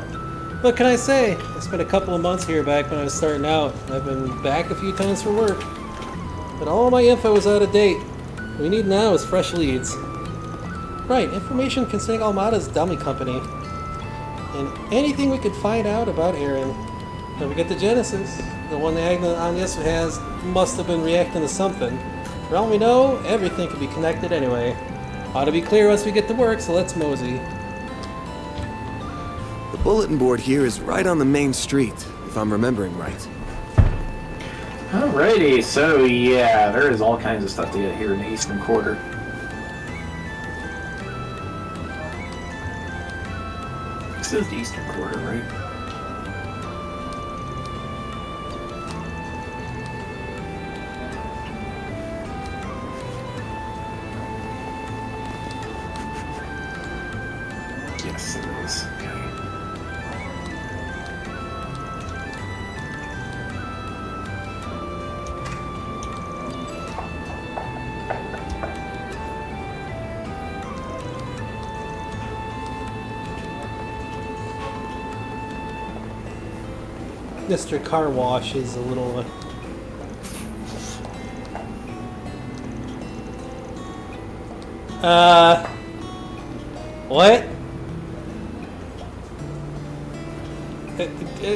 What can I say? I spent a couple of months here back when I was starting out. I've been back a few times for work. But all my info was out of date. What we need now is fresh leads. Right, information concerning Almada's dummy company. And anything we could find out about Aaron. Don't forget the Genesis. The one that Agnes has must have been reacting to something. For all we know, everything could be connected anyway. Ought to be clear once we get to work, so let's mosey. The bulletin board here is right on the main street, if I'm remembering right. Alrighty, so yeah, there is all kinds of stuff to get here in the Eastern Quarter. This is the Eastern Quarter, right? Yes, it is. Okay. Mr. Car Wash is a little... What?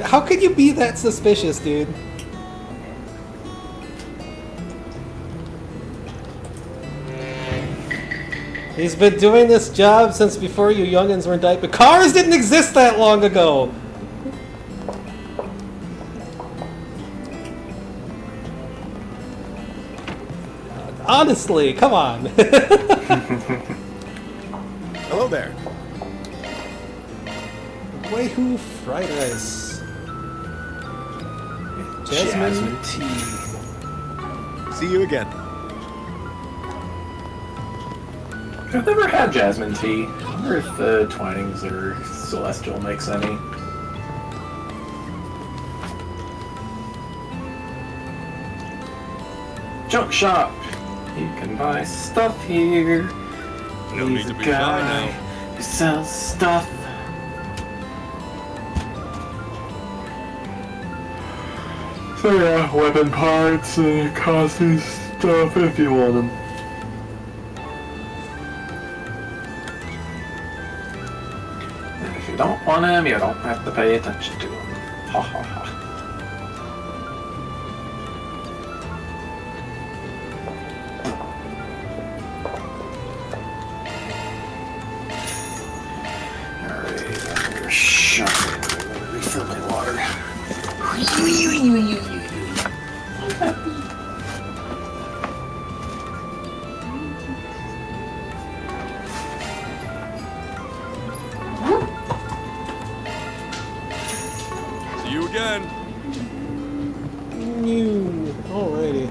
How could you be that suspicious, dude? He's been doing this job since before you youngins were in diaper. Cars didn't exist that long ago! Honestly, come on. Hello there. Waifu fried rice. Jasmine tea. See you again. I've never had jasmine tea. I wonder if Twinings or Celestial makes any. Junk shop. You can buy stuff here. No He's need to a be shy guy now. who sells stuff. So yeah, weapon parts, costume stuff if you want them. And if you don't want them, you don't have to pay attention to them. Ha ha ha. Alright, I'm shopping. I'm gonna refill my water. See you again. new. Alrighty.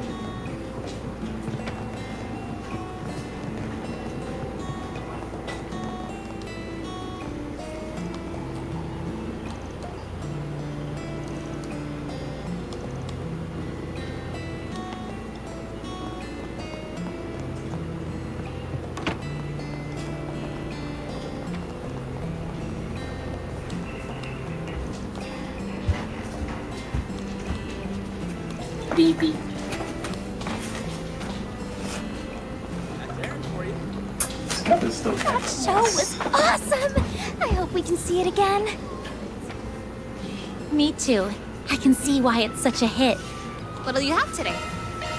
Baby. That show was awesome! I hope we can see it again. Me too. I can see why it's such a hit. What'll you have today?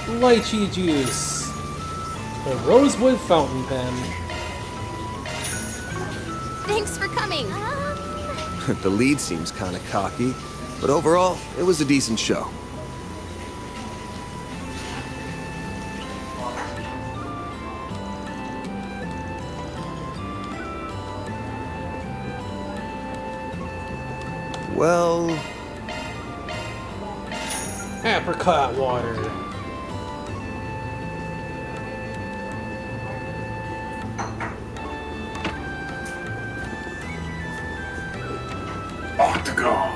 Lychee juice. A rosewood fountain pen. Thanks for coming. The lead seems kind of cocky, but overall, it was a decent show. Well... Apricot water. Octagon.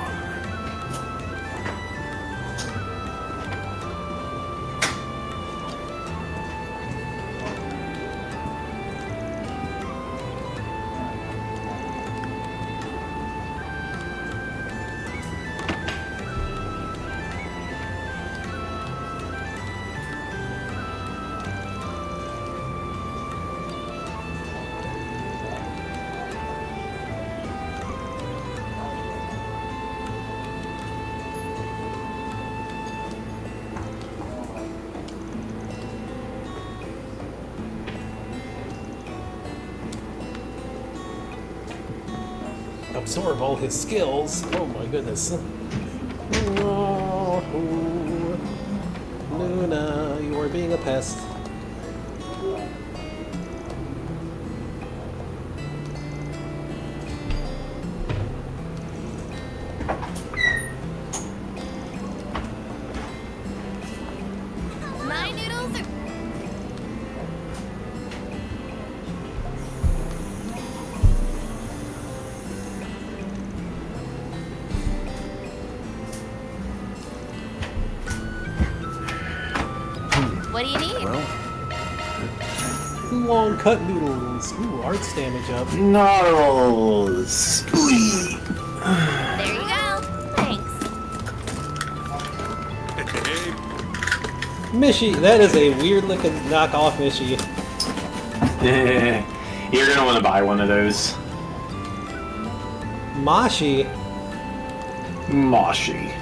Absorb all his skills. Oh my goodness. Luna, you are being a pest. My noodles are... What do you need? Well, Long cut noodles. Ooh, arts damage up. Noodles. There you go. Thanks. Mishy, that is a weird looking knockoff Mishy. You're gonna want to buy one of those. Mashi. Moshi.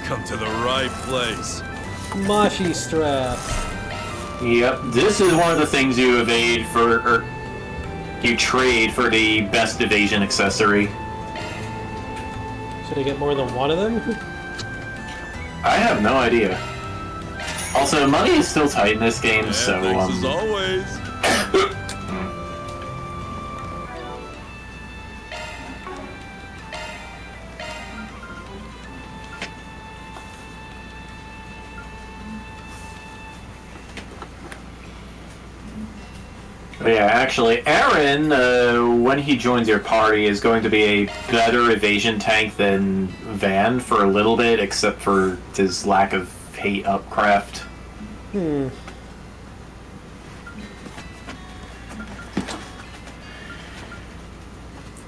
Come to the right place. Mashi strap. Yep, this is one of the things you evade for, You trade for the best evasion accessory. Should I get more than one of them? I have no idea. Also, money is still tight in this game, so Thanks as always. Yeah, actually, Aaron, when he joins your party, is going to be a better evasion tank than Van for a little bit, except for his lack of hate upcraft.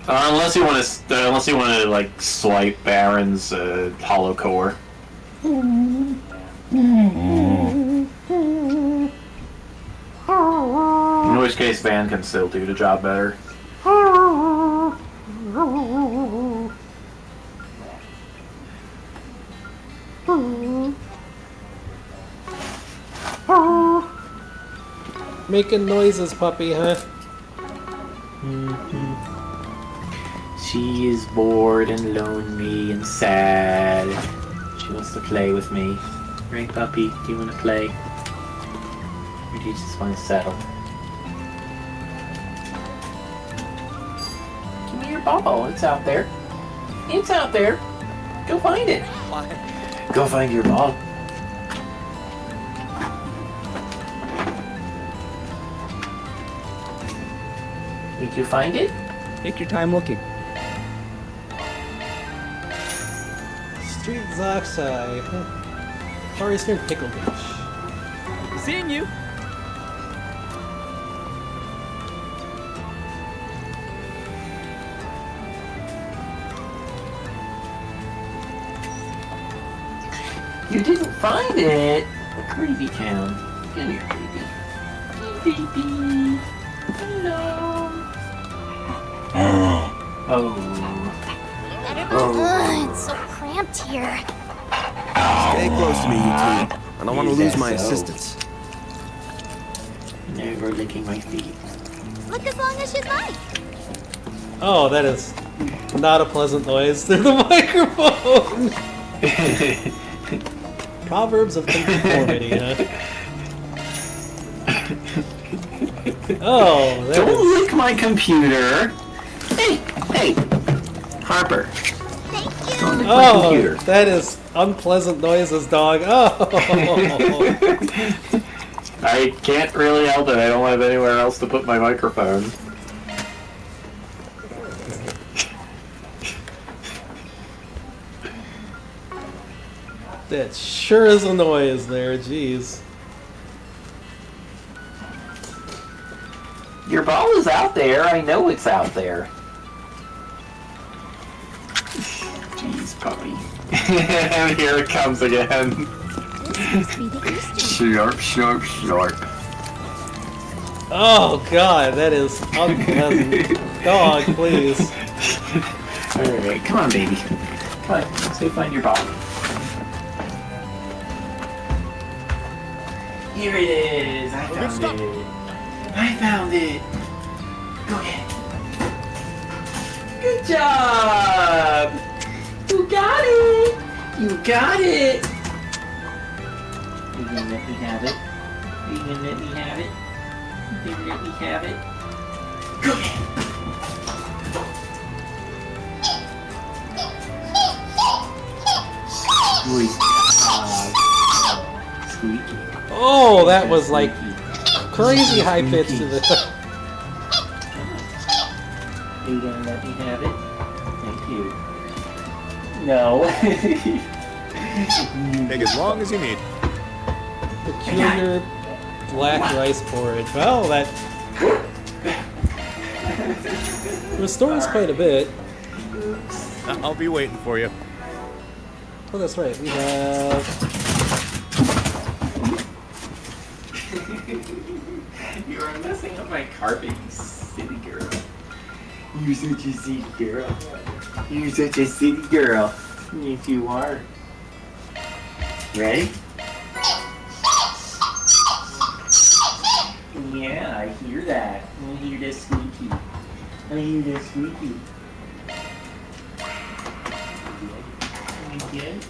Unless you want to, like, swipe Aaron's hollow core. In which case, Van can still do the job better. Making noises, puppy, huh? She is bored and lonely and sad. She wants to play with me. Right, puppy? Do you want to play? Or do you just want to settle? Give me your ball. It's out there. It's out there. Go find it. Go find your ball. Did you find it? Take your time looking. Street Zoxai. Far Eastern Pickle Beach. Seeing you. You didn't find it. Crazy town. Come here, baby. Baby. Hello. Oh. It's so cramped here. Stay close to me, you two. I don't want to lose my assistance. Never licking my feet. Look as long as you'd like. Oh, that is not a pleasant noise through the microphone. Proverbs of conformity, huh? Oh, that Don't is... lick my computer. Hey, Harper. Thank you. Don't lick my Oh, computer. that is unpleasant noises, dog. Oh. I can't really help it. I don't have anywhere else to put my microphone. That sure is a noise there, jeez. Your ball is out there. I know it's out there. Jeez, puppy. And here it comes again. Sharp, sharp, sharp. Oh god, that is unpleasant. Dog, please. Alright, come on, baby. Come on, let's go find your ball. Here it is. I found it. I found it. Go get it. Good job. You got it. You got it. You gonna let me have it? You gonna let me have it? You gonna let me have it? Go get it. Squeaky. Oh, that was like crazy high pitch to the... You gonna let me have it? Thank you. No. Take as long as you need. Peculiar black rice porridge. Well, that restores quite a bit. I'll be waiting for you. Oh, that's right. We have... You are messing up my carpet, you silly girl. You're such a silly girl. You're such a silly girl. Yes, you are. Ready? Yeah, I hear that. I hear that squeaky. Are you just squeaky? Good?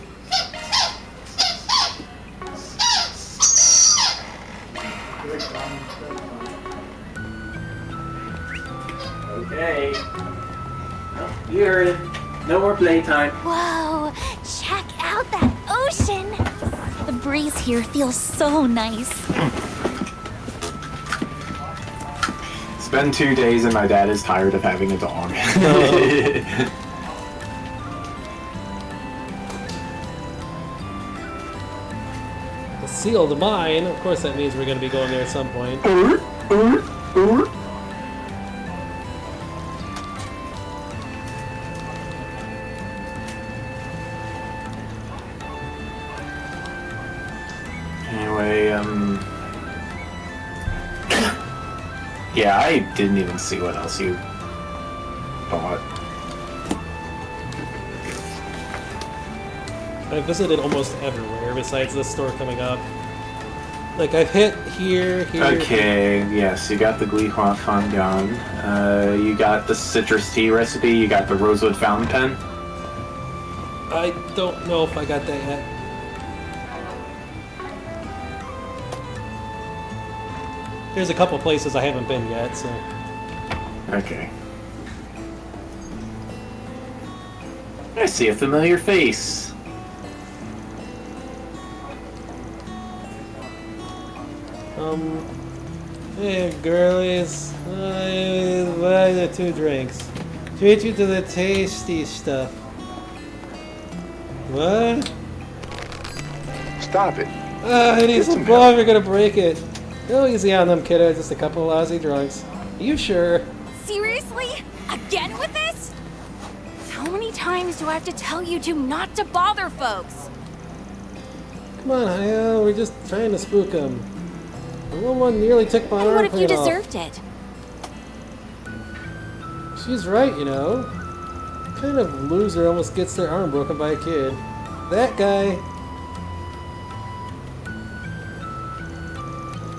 Okay. Oh, you heard it. No more playtime. Whoa, check out that ocean. The breeze here feels so nice. Spend 2 days and my dad is tired of having a dog. The seal to mine. Of course, that means we're going to be going there at some point. Anyway, yeah, I didn't even see what else you bought. I visited almost everywhere besides this store coming up. Like, I've hit here. Okay, yes, you got the Guihua Fangan, you got the citrus tea recipe, you got the rosewood fountain pen. I don't know if I got that yet. There's a couple places I haven't been yet, so... Okay. I see a familiar face. Hey, girlies. I buy the 2 drinks. Treat you to the tasty stuff. What? Stop it. I need some balls, you're gonna break it. Go easy on them, kiddo. Just a couple of lousy drunks. Are you sure? Seriously? Again with this? How many times do I have to tell you two not to bother folks? Come on, Hayo. We're just trying to spook them. The one nearly took my arm. What if you clean off. deserved it? She's right, you know. Kind of loser almost gets their arm broken by a kid. That guy.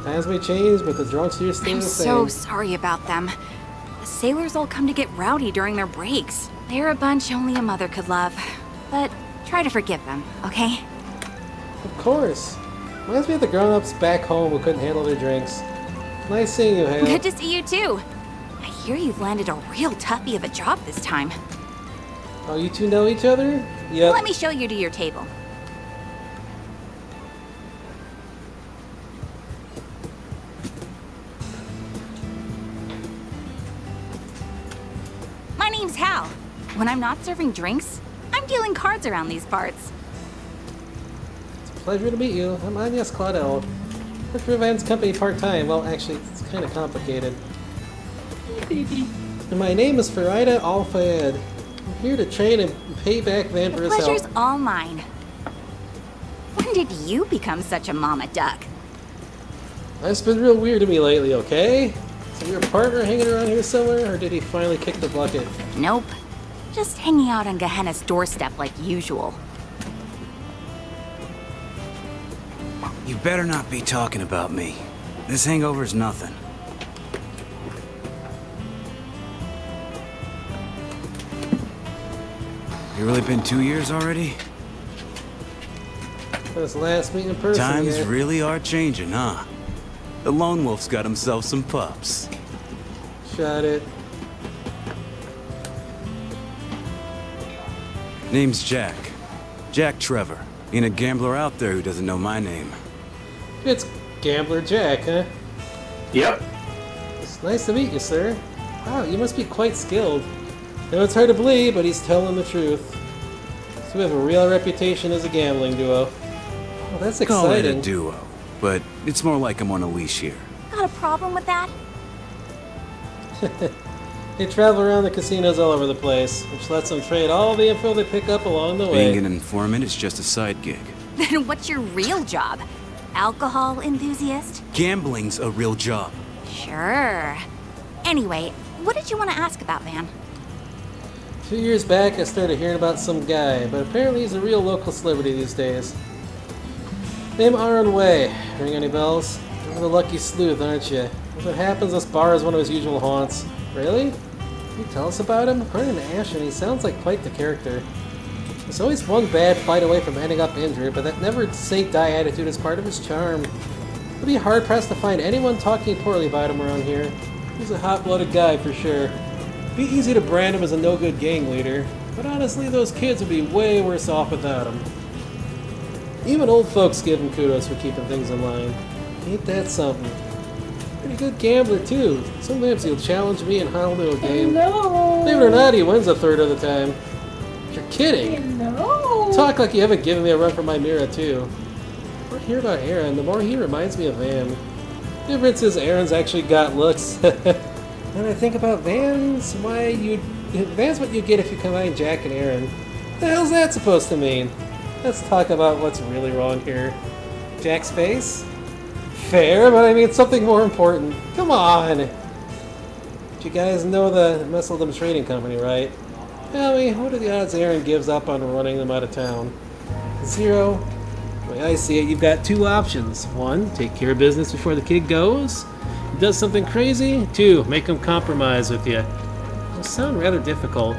Times may change, but the drunks here stay I'm the same. so sorry about them. The sailors all come to get rowdy during their breaks. They're a bunch only a mother could love. But try to forgive them, okay? Of course. Reminds me of the grown-ups back home who couldn't handle their drinks. Nice seeing you, Hale. Good to see you too. I hear you've landed a real toughie of a job this time. Oh, you two know each other? Yep. Let me show you to your table. My name's Hal. When I'm not serving drinks, I'm dealing cards around these parts. Pleasure to meet you. I'm Agnes Claudel. Work for Van's company part-time. Well, actually, it's kind of complicated. And my name is Farida Al-Fayed. I'm here to train and pay back Van for his help. Pleasure's all mine. When did you become such a mama duck? That's been real weird to me lately, okay? So your partner hanging around here somewhere, or did he finally kick the bucket? Nope. Just hanging out on Gehenna's doorstep like usual. You better not be talking about me. This hangover's nothing. You really been 2 years already? This last meeting in person. Times yet. really are changing, huh? The lone wolf's got himself some pups. Shut it. Name's Jack. Jack Trevor. Ain't a gambler out there who doesn't know my name. It's Gambler Jack, huh? Yep. It's nice to meet you, sir. Wow, you must be quite skilled. I know it's hard to believe, but he's telling the truth. So we have a real reputation as a gambling duo. Oh, that's exciting. Call it a duo, but it's more like I'm on a leash here. Got a problem with that? They travel around the casinos all over the place, which lets them trade all the info they pick up along the way. Being an informant is just a side gig. Then what's your real job? Alcohol enthusiast? Gambling's a real job. Sure. Anyway, what did you want to ask about, Van? 2 years back, I started hearing about some guy, but apparently he's a real local celebrity these days. Name Aaron Way. Ring any bells? You're the lucky sleuth, aren't you? As it happens, this bar is one of his usual haunts. Really? Can you tell us about him? According to Ashen, he sounds like quite the character. There's always one bad fight away from ending up injured, but that never-say-die attitude is part of his charm. It'll be hard-pressed to find anyone talking poorly about him around here. He's a hot-blooded guy, for sure. It'd be easy to brand him as a no-good gang leader, but honestly, those kids would be way worse off without him. Even old folks give him kudos for keeping things in line. Ain't that something? Pretty good gambler, too. Sometimes he'll challenge me and Hal to a game. Believe it or not, he wins a third of the time. You're kidding! Talk like you haven't given me a run for my Mira, too. The more I hear about Aaron, the more he reminds me of Van. The difference is Aaron's actually got looks. When I think about Van's, Van's what you get if you combine Jack and Aaron. What the hell's that supposed to mean? Let's talk about what's really wrong here. Jack's face? Fair, but I mean something more important. Come on! You guys know the Messeldom Trading Company, right? Tell me, what are the odds Aaron gives up on running them out of town? 0. The way I see it, you've got 2 options. 1, take care of business before the kid goes. He does something crazy. 2, make him compromise with you. It'll sound rather difficult.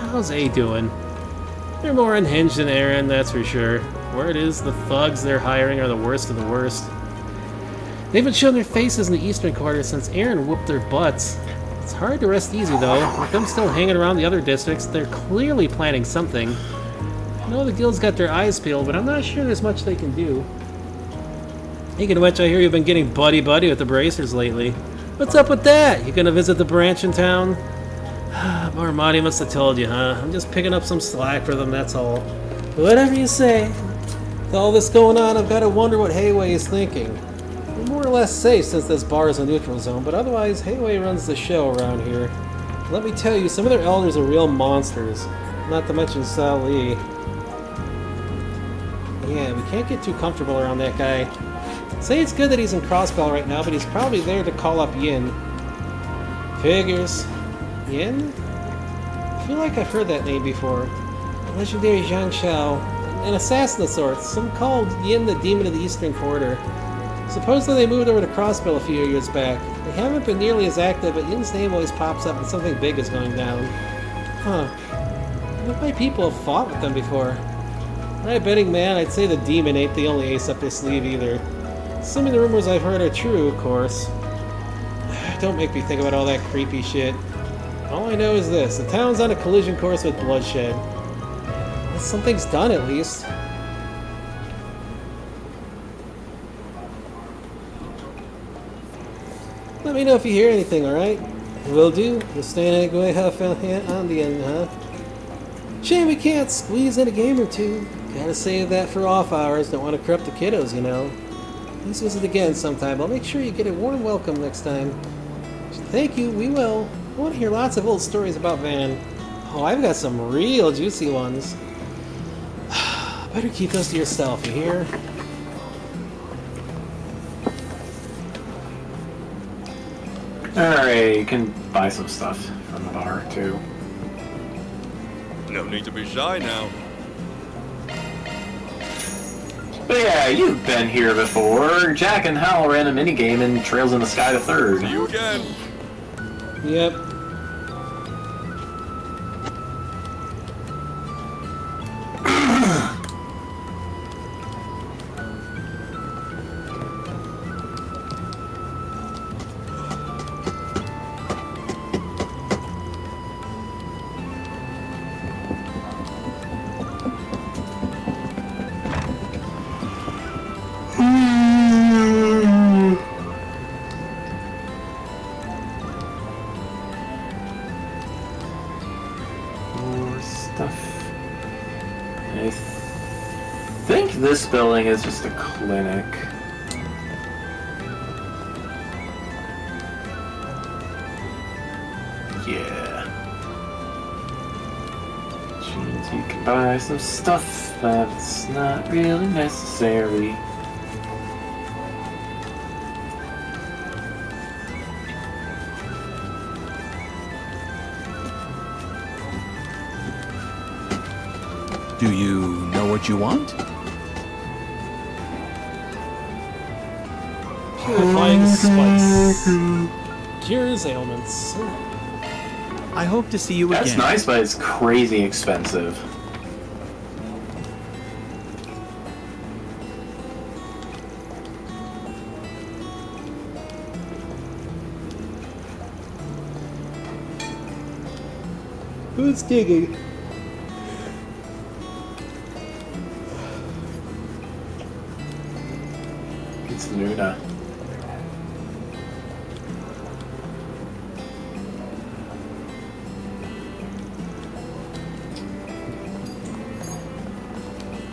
How's A doing? They're more unhinged than Aaron, that's for sure. Word is, the thugs they're hiring are the worst of the worst. They haven't shown their faces in the Eastern Quarter since Aaron whooped their butts. It's hard to rest easy, though. With them still hanging around the other districts, they're clearly planning something. I know the guild's got their eyes peeled, but I'm not sure there's much they can do. Speaking of which, I hear you've been getting buddy-buddy with the Bracers lately. What's up with that? You gonna visit the branch in town? Marmotti must have told you, huh? I'm just picking up some slack for them, that's all. Whatever you say. With all this going on, I've got to wonder what Heiyue is thinking. We're more or less safe since this bar is a neutral zone, but otherwise, Heiyue runs the show around here. Let me tell you, some of their elders are real monsters. Not to mention Sali. Yeah, we can't get too comfortable around that guy. Say it's good that he's in Crossbell right now, but he's probably there to call up Yin. Figures. Yin? I feel like I've heard that name before. A legendary Zhang Shao. An assassin of sorts. Some called Yin the Demon of the Eastern Quarter. Supposedly they moved over to Crossbell a few years back. They haven't been nearly as active, but Yin's name always pops up when something big is going down. Huh. What if my people have fought with them before? Alright, betting man, I'd say the demon ain't the only ace up their sleeve either. Some of the rumors I've heard are true, of course. Don't make me think about all that creepy shit. All I know is this, the town's on a collision course with bloodshed. Something's done, at least. Let me know if you hear anything, alright? Will do. You'll stay in on the end, huh? Shame we can't squeeze in a game or two. Gotta save that for off hours. Don't want to corrupt the kiddos, you know. Please visit again sometime. I'll make sure you get a warm welcome next time. Thank you, we will. I want to hear lots of old stories about Van. Oh, I've got some real juicy ones. Better keep those to yourself, you hear? Alright, you can buy some stuff from the bar, too. No need to be shy now. But yeah, you've been here before. Jack and Hal ran a minigame in Trails in the Sky the Third. See you again. Yep. This building is just a clinic. Yeah. Jeez, you can buy some stuff that's not really necessary. Do you know what you want? Purifying spice. Cures ailments. I hope to see you That's again. nice, but it's crazy expensive. Who's digging? It's Luna.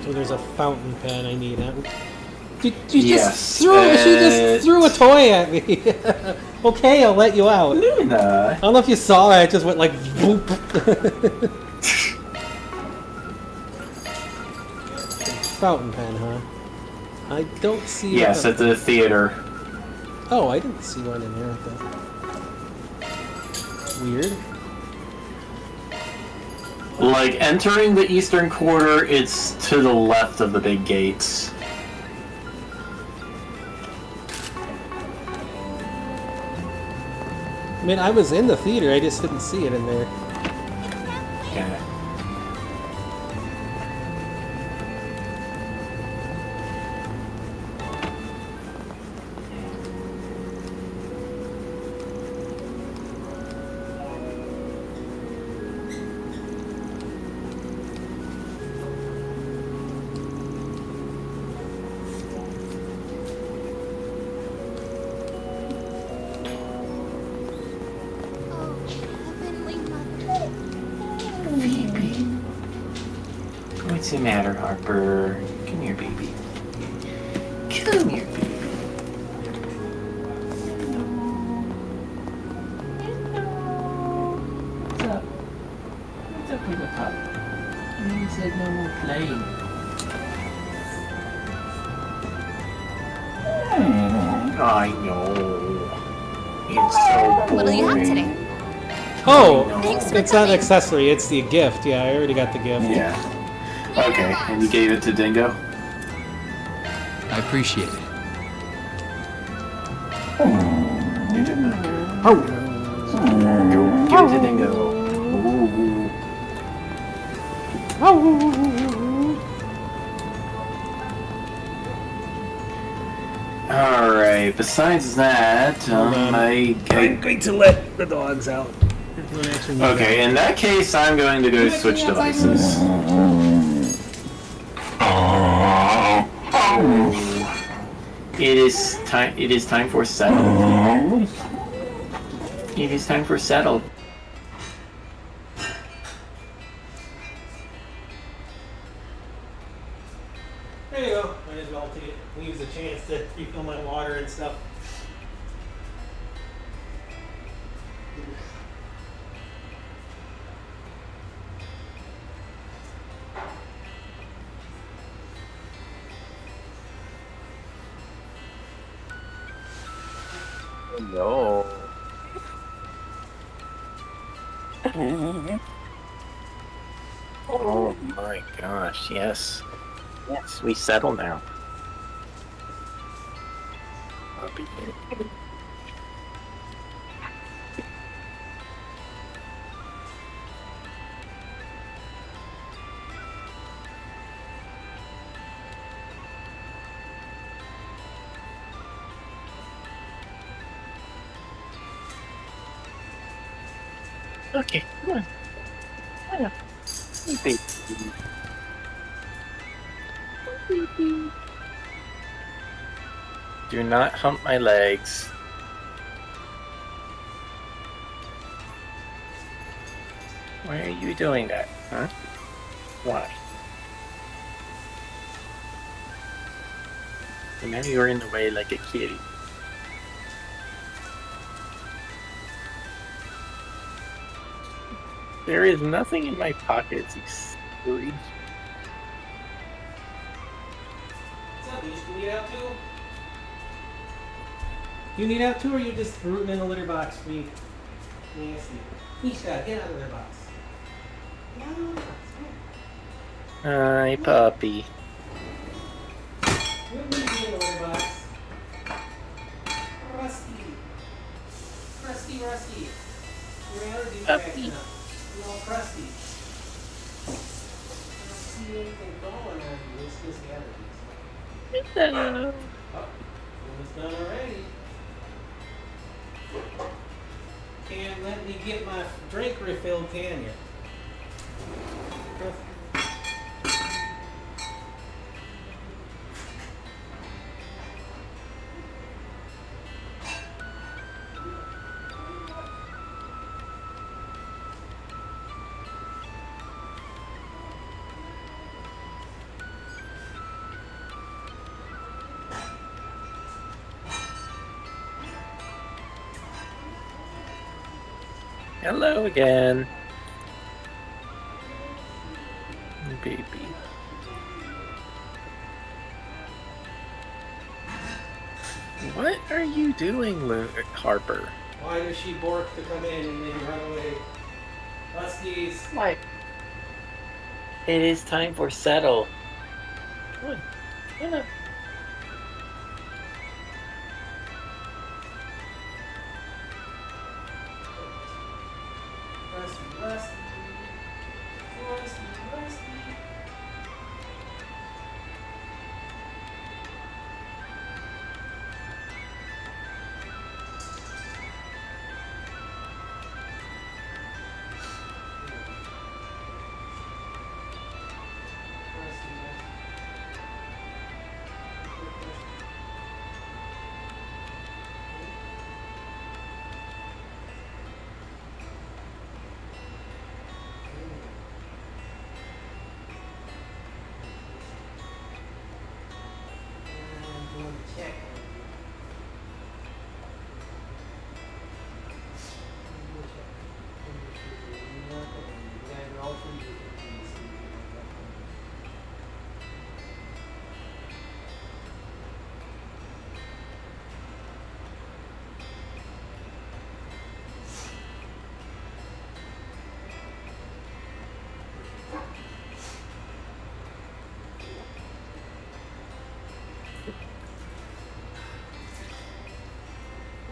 So there's a fountain pen I need. She Yes, just threw a toy at me. Okay, I'll let you out. Luna. I don't know if you saw it. I just went like whoop. Fountain pen, huh? I don't see. Yes, at the theater. Oh, I didn't see one in there. Weird. Like, entering the eastern quarter, it's to the left of the big gates. I mean, I was in the theater. I just didn't see it in there. Yeah. What's the matter, Harper? Come here, baby. Come here, baby. What's up? What's up, little pup? You said no more playing. I know. It's so boring. What do you have today? Oh, Thanks for it's not an coming. accessory. It's the gift. Yeah, I already got the gift. Yeah. Okay, and you gave it to Dingo? I appreciate it. You did not. Go give it to Dingo. Alright, besides that, I'm going to let the dogs out. Okay, in that case, I'm going to go switch devices. It is time. It is time for settle. It is time for settle. There you go. Might as well take it. Use a chance to refill my water and stuff. No. Oh my gosh, yes. Yes, we settle now. Puppy. Okay, come on. Come on. Baby. Do not hump my legs. Why are you doing that, huh? Why? So now you're in the way like a kitty. There is nothing in my pockets, you silly. What's up, Leash? Do you need out too? You need out too, or you just rooting in the litter box for me? Nasty. Leisha, get out of the litter box. Get out of the litter box. Hi, puppy. You don't need to be in the litter box. Rusty. Rusty. Your allergies Puppy. acting up. You're all crusty. I don't see anything crawling on you. It's just allergies. Hello. Oh, almost done already. Can't let me get my drink refilled, can you? Hello again. Baby. What are you doing, Harper? Why does she bork to come in and then run away? Huskies. Why? It is time for settle. Come on. Come on. Rusty, Rusty. Rusty, Rusty.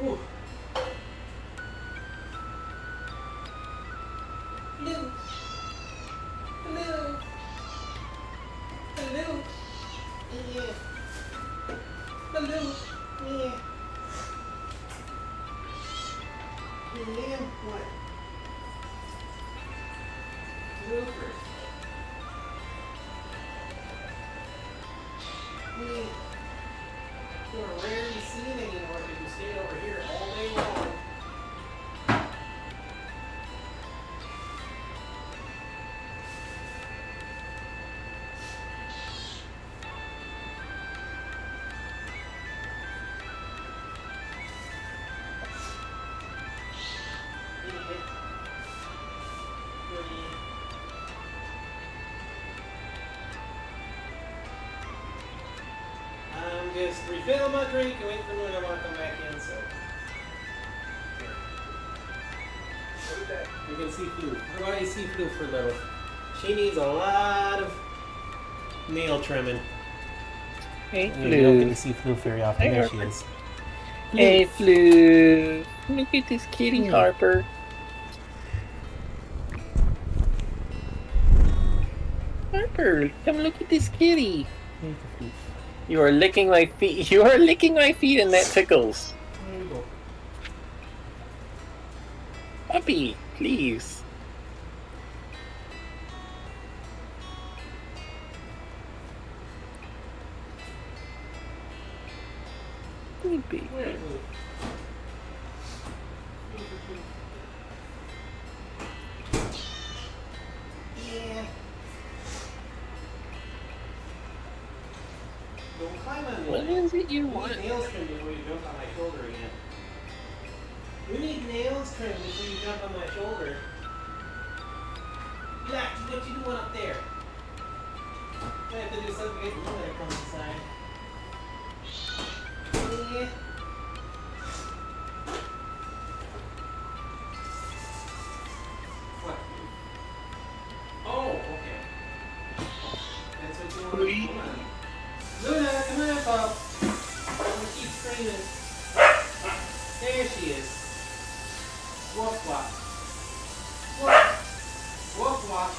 Ooh. Hello. Hello. Hello. Yeah. Hello. Yeah. Yeah. What? Loopers. Yeah. You're rarely seen anymore because you stayed over here all day long. I'm just refilling my drink and waiting for Luna to come back in, so. Here. You can see Flu. How about I see Flu for little? She needs a lot of nail trimming. Hey, You don't get to see Flu very often. There she is. Hey, Flu. Look at this kitty, Harper. Harper, come look at this kitty. You are licking my feet. You are licking my feet, and that tickles. There you go. Puppy, please. Baby. Yeah. Don't climb on me. What is it you need want? nails trimmed before you jump on my shoulder again. You need nails trimmed before you jump on my shoulder. Relax, what you doing up there? I have to do something to get Luna to come inside. Yeah. What? Oh, okay. That's what you want to do. Come on. Luna, come on, Bob. I'm gonna keep screaming. There she is. Woof wop. walk.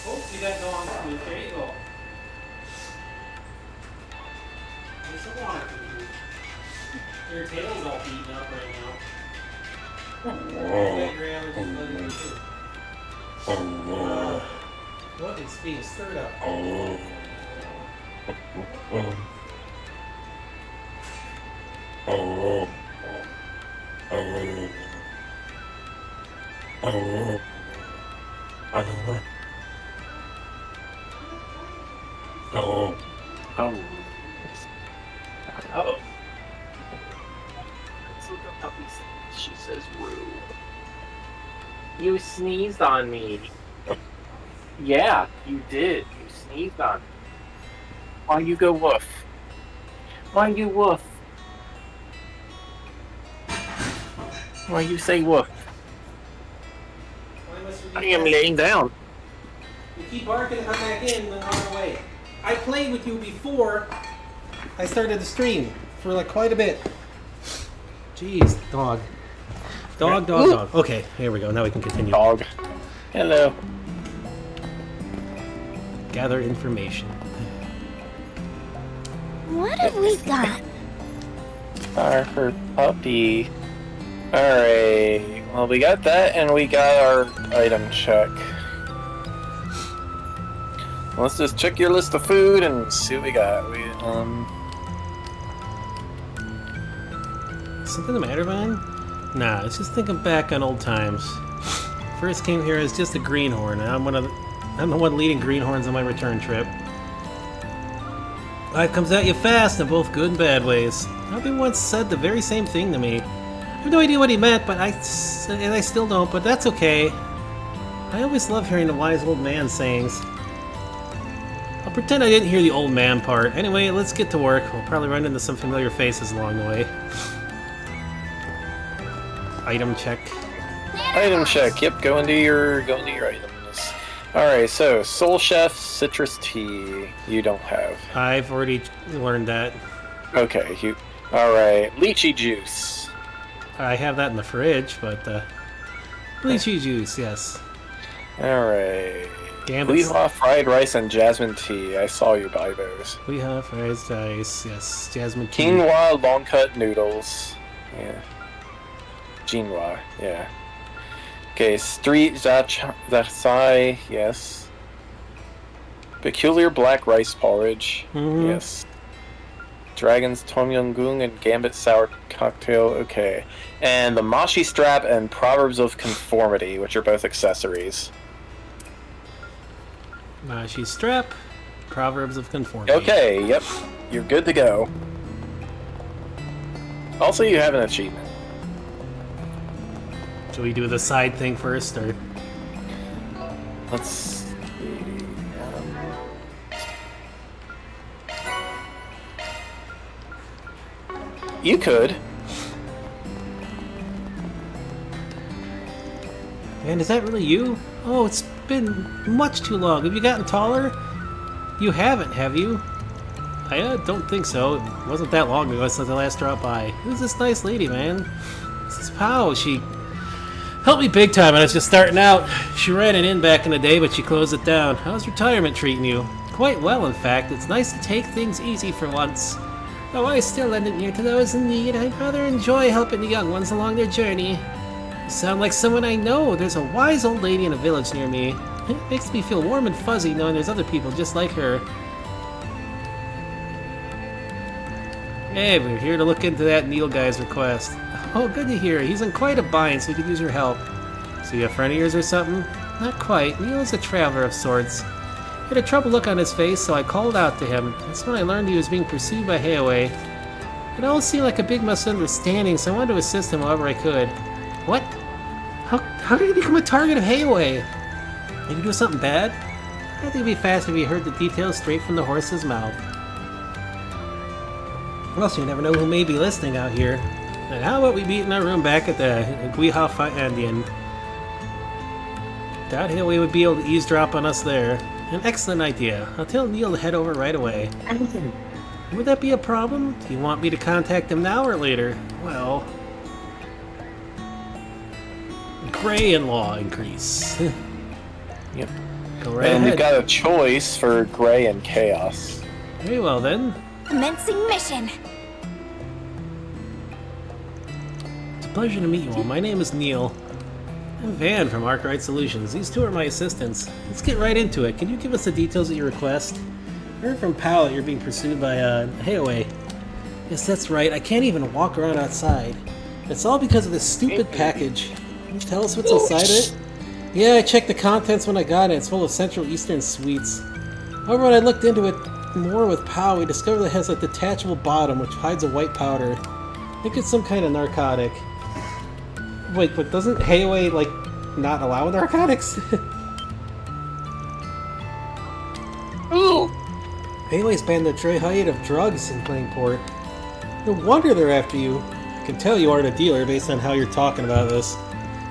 Oh, you got dog food. There you go. There's some water for you. Your tail's all beaten up right now. You got your allergies bloody too. What is being stirred up? Oh. She says rude. You sneezed on me. Yeah, you did. You sneezed on me. Why you go woof? Why you woof? Why you say woof? I am laying down. You keep barking and come back in and then run away. I played with you before I started the stream for like quite a bit. Jeez, dog. Dog. Okay, here we go. Now we can continue. Dog. Hello. Gather information. What have we got? Our puppy. Alright. Well, we got that, and we got our item check. Let's just check your list of food and see what we got. Something the matter, Vine? Nah, it's just thinking back on old times. First came here as just a greenhorn, and I'm the one leading greenhorns on my return trip. Life comes at you fast in both good and bad ways. Hubby once said the very same thing to me. I have no idea what he meant, but I still don't, but that's okay. I always love hearing the wise old man sayings. I'll pretend I didn't hear the old man part. Anyway, let's get to work. We'll probably run into some familiar faces along the way. Item check. Item check. Yep, go into your items. Alright, so Soul Chef Citrus Tea. You don't have. I've already learned that. Okay, alright. Lychee Juice. I have that in the fridge, but lychee juice, yes. Alright. Weehua Fried Rice and Jasmine Tea. I saw you buy those. Weehua Fried Rice, yes. Jasmine Tea. Quinoa Long Cut Noodles. Yeah. Quinoa, yeah. Okay, Street Zachai, yes. Peculiar Black Rice Porridge, yes. Dragon's Tom Yum Goong and Gambit Sour Cocktail, okay. And the Mashi Strap and Proverbs of Conformity, which are both accessories. Mashi Strap, Proverbs of Conformity. Okay, yep. You're good to go. Also, you have an achievement. Should we do the side thing first, or? Let's see. You could. And is that really you? Oh, it's been much too long. Have you gotten taller? You haven't, have you? I don't think so. It wasn't that long ago since I last dropped by. Who's this nice lady, man? This is Pow. She helped me big time when I was just starting out. She ran an inn back in the day, but she closed it down. How's retirement treating you? Quite well, in fact. It's nice to take things easy for once. Though I still lend an ear to those in need, I'd rather enjoy helping the young ones along their journey. You sound like someone I know. There's a wise old lady in a village near me. It makes me feel warm and fuzzy knowing there's other people just like her. Hey, we're here to look into that Neil guy's request. Oh, good to hear. He's in quite a bind, so we could use your help. So you a friend of yours or something? Not quite. Neil's a traveler of sorts. He had a troubled look on his face, so I called out to him. That's when I learned he was being pursued by Heiyue. It all seemed like a big misunderstanding, so I wanted to assist him however I could. What? How did he become a target of Heiyue? Did he do something bad? I think it'd be fast if he heard the details straight from the horse's mouth. Well, you never know who may be listening out here. And how about we meet in our room back at the Guiha Indian? Doubt Heiyue would be able to eavesdrop on us there. An excellent idea. I'll tell Neil to head over right away. Would that be a problem? Do you want me to contact him now or later? Well... Gray-in-law increase. Yep. Go right And ahead. you've got a choice for Gray and Chaos. Very well then. Commencing mission. It's a pleasure to meet you all. My name is Neil. I'm Van from Arkwright Solutions. These two are my assistants. Let's get right into it. Can you give us the details of your request? I heard from Pal that you're being pursued by Heiyue. Yes, that's right. I can't even walk around outside. It's all because of this stupid package. Can you tell us what's inside it? Yeah, I checked the contents when I got it. It's full of Central Eastern sweets. However, when I looked into it more with Pal, we discovered it has a detachable bottom which hides a white powder. I think it's some kind of narcotic. Wait, but doesn't Heiyue, like, not allow narcotics? Ooh! Heiyue's banned the trade of drugs in Plainport. No wonder they're after you. I can tell you aren't a dealer based on how you're talking about this.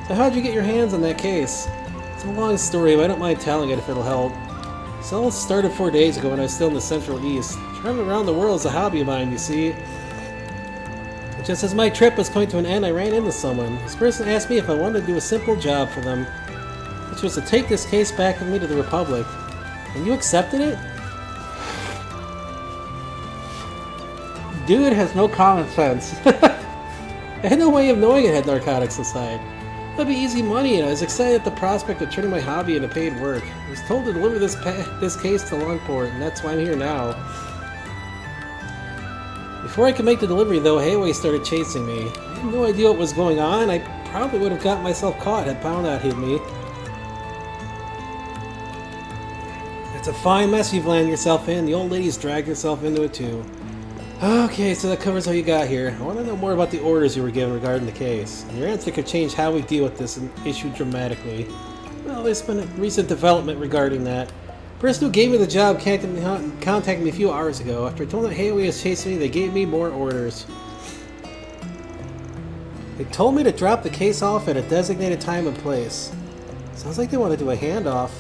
So how'd you get your hands on that case? It's a long story, but I don't mind telling it if it'll help. This all started 4 days ago when I was still in the Central East. Traveling around the world is a hobby of mine, you see. Just as my trip was coming to an end, I ran into someone. This person asked me if I wanted to do a simple job for them, which was to take this case back with me to the Republic. And you accepted it? Dude has no common sense. I had no way of knowing it had narcotics inside. That'd be easy money, and I was excited at the prospect of turning my hobby into paid work. I was told to deliver this case to Longport, and that's why I'm here now. Before I could make the delivery, though, Heiyue started chasing me. I had no idea what was going on. I probably would have gotten myself caught had Pound not hit me. It's a fine mess you've landed yourself in. The old lady's dragged herself into it, too. Okay, so that covers how you got here. I want to know more about the orders you were given regarding the case. And your answer could change how we deal with this issue dramatically. Well, there's been a recent development regarding that. The person who gave me the job contacted me a few hours ago. After I told them Heiyue was chasing me, they gave me more orders. They told me to drop the case off at a designated time and place. Sounds like they want to do a handoff.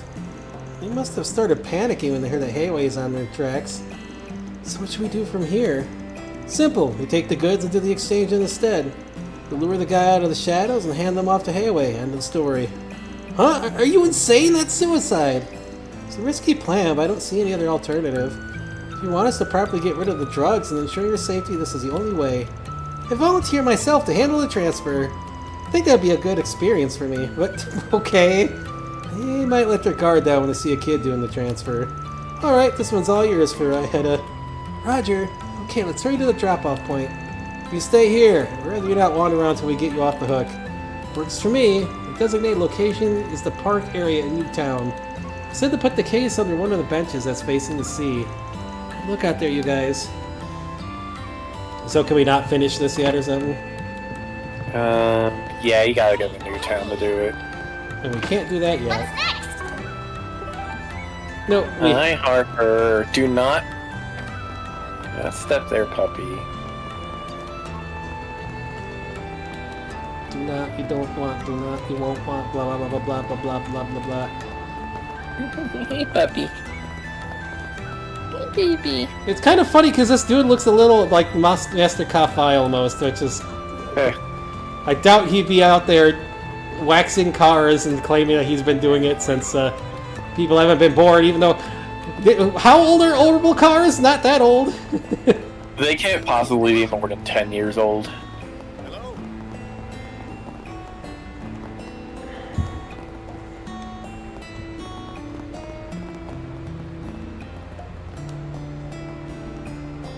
They must have started panicking when they heard that Heiyue is on their tracks. So what should we do from here? Simple. We take the goods and do the exchange instead. We lure the guy out of the shadows and hand them off to Heiyue. End of story. Huh? Are you insane? That's suicide. It's a risky plan, but I don't see any other alternative. If you want us to properly get rid of the drugs and ensure your safety, this is the only way. I volunteer myself to handle the transfer. I think that'd be a good experience for me. But, okay. They might let their guard down when they see a kid doing the transfer. Alright, this one's all yours for Hedda. Roger. Okay, let's hurry to the drop-off point. You stay here. I'd rather you not wander around until we get you off the hook. Works for me. The designated location is the park area in Newtown. I said to put the case under one of the benches that's facing the sea. Look out there, you guys. So can we not finish this yet or something? Yeah, you gotta go to Newtown to do it. And we can't do that yet. What's next? No, we... Hi, Harper. Do not... step there, puppy. Do not, you don't want, do not, you won't want, blah, blah, blah, blah, blah, blah, blah, blah, blah. Hey, puppy. Hey, baby. It's kind of funny because this dude looks a little like Master Kafai almost, which is... I doubt he'd be out there waxing cars and claiming that he's been doing it since people haven't been born, even though... How old are oldable cars? Not that old. They can't possibly be more than 10 years old.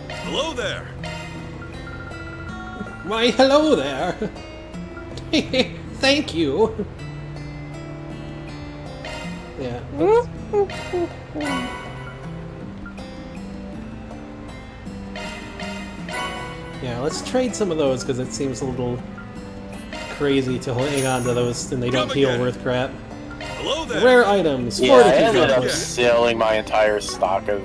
Hello there. Why, hello there. Thank you. Yeah. Yeah, let's trade some of those because it seems a little crazy to hang on to those and they don't heal worth crap. Hello there. Rare items. Yeah, I fortitude ended up output. selling my entire stock of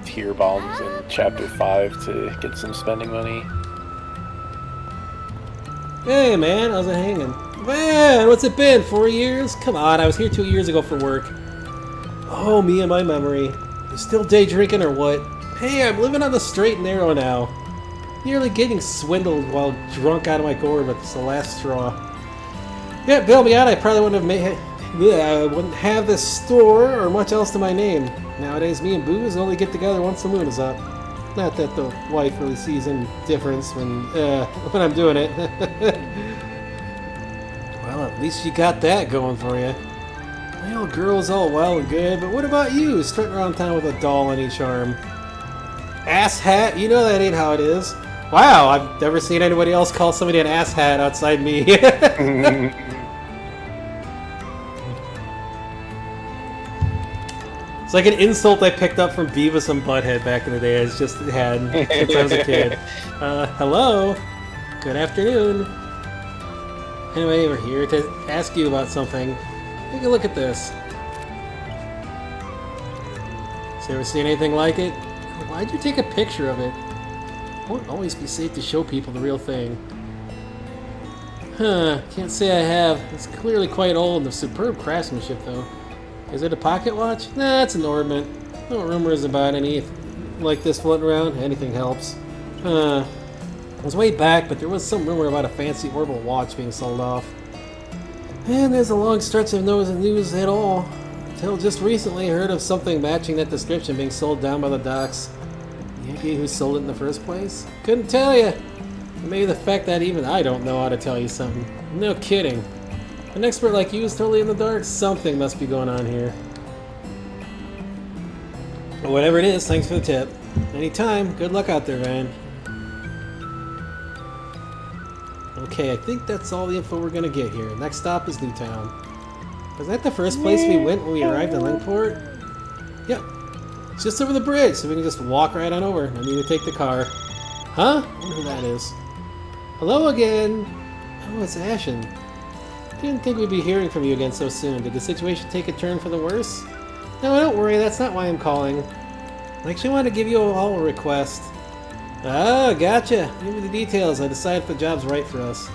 tier bombs in Chapter 5 to get some spending money. Hey man, how's it hanging? Man, what's it been? 4 years? Come on, I was here 2 years ago for work. Oh, me and my memory. You still day drinking or what? Hey, I'm living on the straight and narrow now. Nearly getting swindled while drunk out of my gourd, but it's the last straw. Yeah, bail me out. I probably wouldn't have this store or much else to my name. Nowadays, me and Booze only get together once the moon is up. Not that the wife really sees any difference when I'm doing it. Well, at least you got that going for you. Well, girls all well and good, but what about you, strutting around town with a doll in each arm? Ass hat? You know that ain't how it is. Wow, I've never seen anybody else call somebody an ass hat outside me. It's like an insult I picked up from Beavis and Butthead back in the day. I just had since I was a kid. Hello. Good afternoon. Anyway, we're here to ask you about something. Take a look at this. Has you ever seen anything like it? Why'd you take a picture of it? It won't always be safe to show people the real thing. Huh, can't say I have. It's clearly quite old and of superb craftsmanship, though. Is it a pocket watch? Nah, it's an ornament. No rumors about any like this floating around. Anything helps. It was way back, but there was some rumor about a fancy orbital watch being sold off. And there's a long stretch of no news at all. Until just recently I heard of something matching that description being sold down by the docks. The Yankee who sold it in the first place? Couldn't tell you. Maybe the fact that even I don't know how to tell you something. No kidding. An expert like you is totally in the dark. Something must be going on here. But whatever it is, thanks for the tip. Anytime. Good luck out there, Van. Okay, I think that's all the info we're gonna get here. Next stop is Newtown. Was that the first place we went when we arrived in Linkport? Yep. It's just over the bridge, so we can just walk right on over. No need to take the car. Huh? I wonder who that is. Hello again! Oh, it's Ashen. Didn't think we'd be hearing from you again so soon. Did the situation take a turn for the worse? No, don't worry, that's not why I'm calling. I actually wanted to give you all a request. Ah, gotcha. Give me the details. I decide if the job's right for us.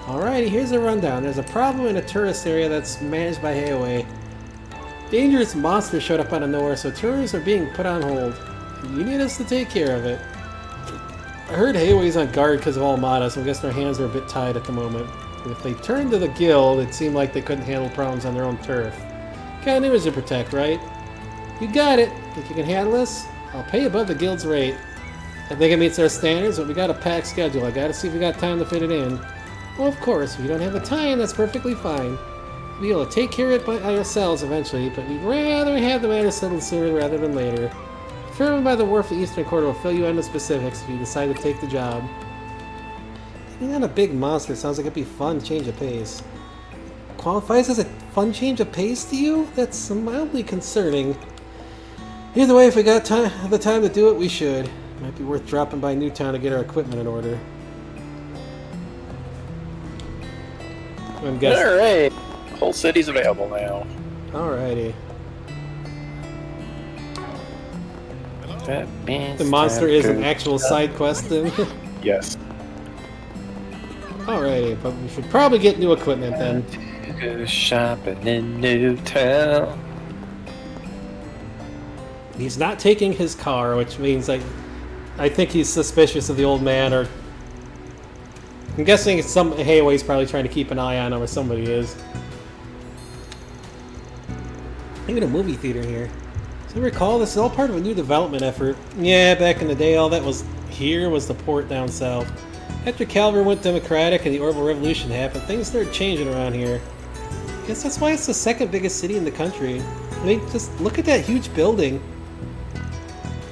Alrighty, here's a rundown. There's a problem in a tourist area that's managed by Heiyue. Dangerous monster showed up out of nowhere, so tourists are being put on hold. You need us to take care of it. I heard Heiyue's on guard because of Almada, so I guess their hands are a bit tied at the moment. If they turned to the guild, it seemed like they couldn't handle problems on their own turf. Got an image to protect, right? You got it. If you can handle this, I'll pay above the guild's rate. I think it meets our standards, but we got a packed schedule. I gotta see if we got time to fit it in. Well, of course, if you don't have the time, that's perfectly fine. We'll be able to take care of it by ourselves eventually, but we'd rather have the matter settled sooner rather than later. Determined by the wharf, the Eastern Quarter will fill you in the specifics if you decide to take the job. Being on a big monster sounds like it'd be fun change of pace. Qualifies as a fun change of pace to you? That's mildly concerning. Either way, if we got the time to do it, we should. Might be worth dropping by Newtown to get our equipment in order. I'm guessing. Alright. Whole city's available now. Alrighty. That means the monster is an actual side quest then? Yes. Alrighty, but we should probably get new equipment then. Go shopping in Newtown. He's not taking his car, which means I think he's suspicious of the old man, or I'm guessing it's some Heiyue's probably trying to keep an eye on him, or somebody is. Even a movie theater here. So I recall this is all part of a new development effort. Yeah, back in the day, all that was here was the port down south. After Calvert went democratic and the Orbital Revolution happened, things started changing around here. I guess that's why it's the second biggest city in the country. I mean, just look at that huge building.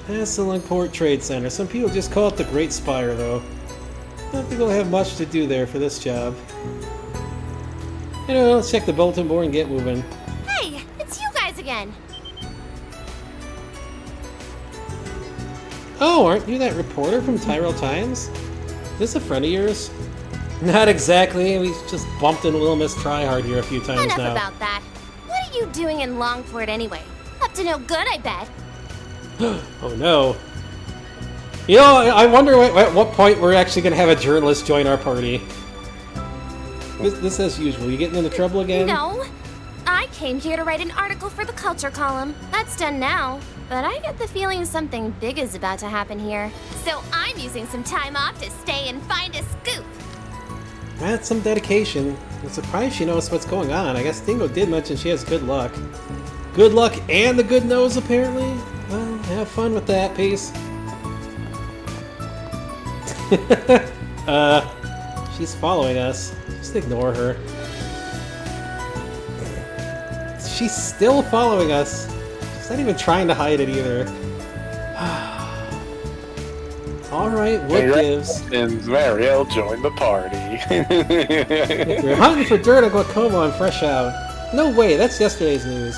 That's the Linkport Trade Center. Some people just call it the Great Spire, though. I don't think we'll have much to do there for this job. Anyway, let's check the bulletin board and get moving. Hey, it's you guys again. Oh, aren't you that reporter from Tyrell Times? Is this a friend of yours? Not exactly. We just bumped into Little Miss Tryhard here a few times Enough now. about that. What are you doing in Longport anyway? Up to no good, I bet. Oh no. You know, I wonder at what point we're actually going to have a journalist join our party. This as usual. You getting into trouble again? No. I came here to write an article for the culture column. That's done now. But I get the feeling something big is about to happen here. So I'm using some time off to stay and find a scoop. That's some dedication. I'm surprised she knows what's going on. I guess Dingo did mention she has good luck. Good luck and the good nose, apparently? Well, have fun with that, peace. She's following us. Just ignore her. She's still following us. She's not even trying to hide it either. Alright, what gives? And Mario joined the party. If you're hunting for dirt on Guacamo, I'm fresh out. No way, that's yesterday's news.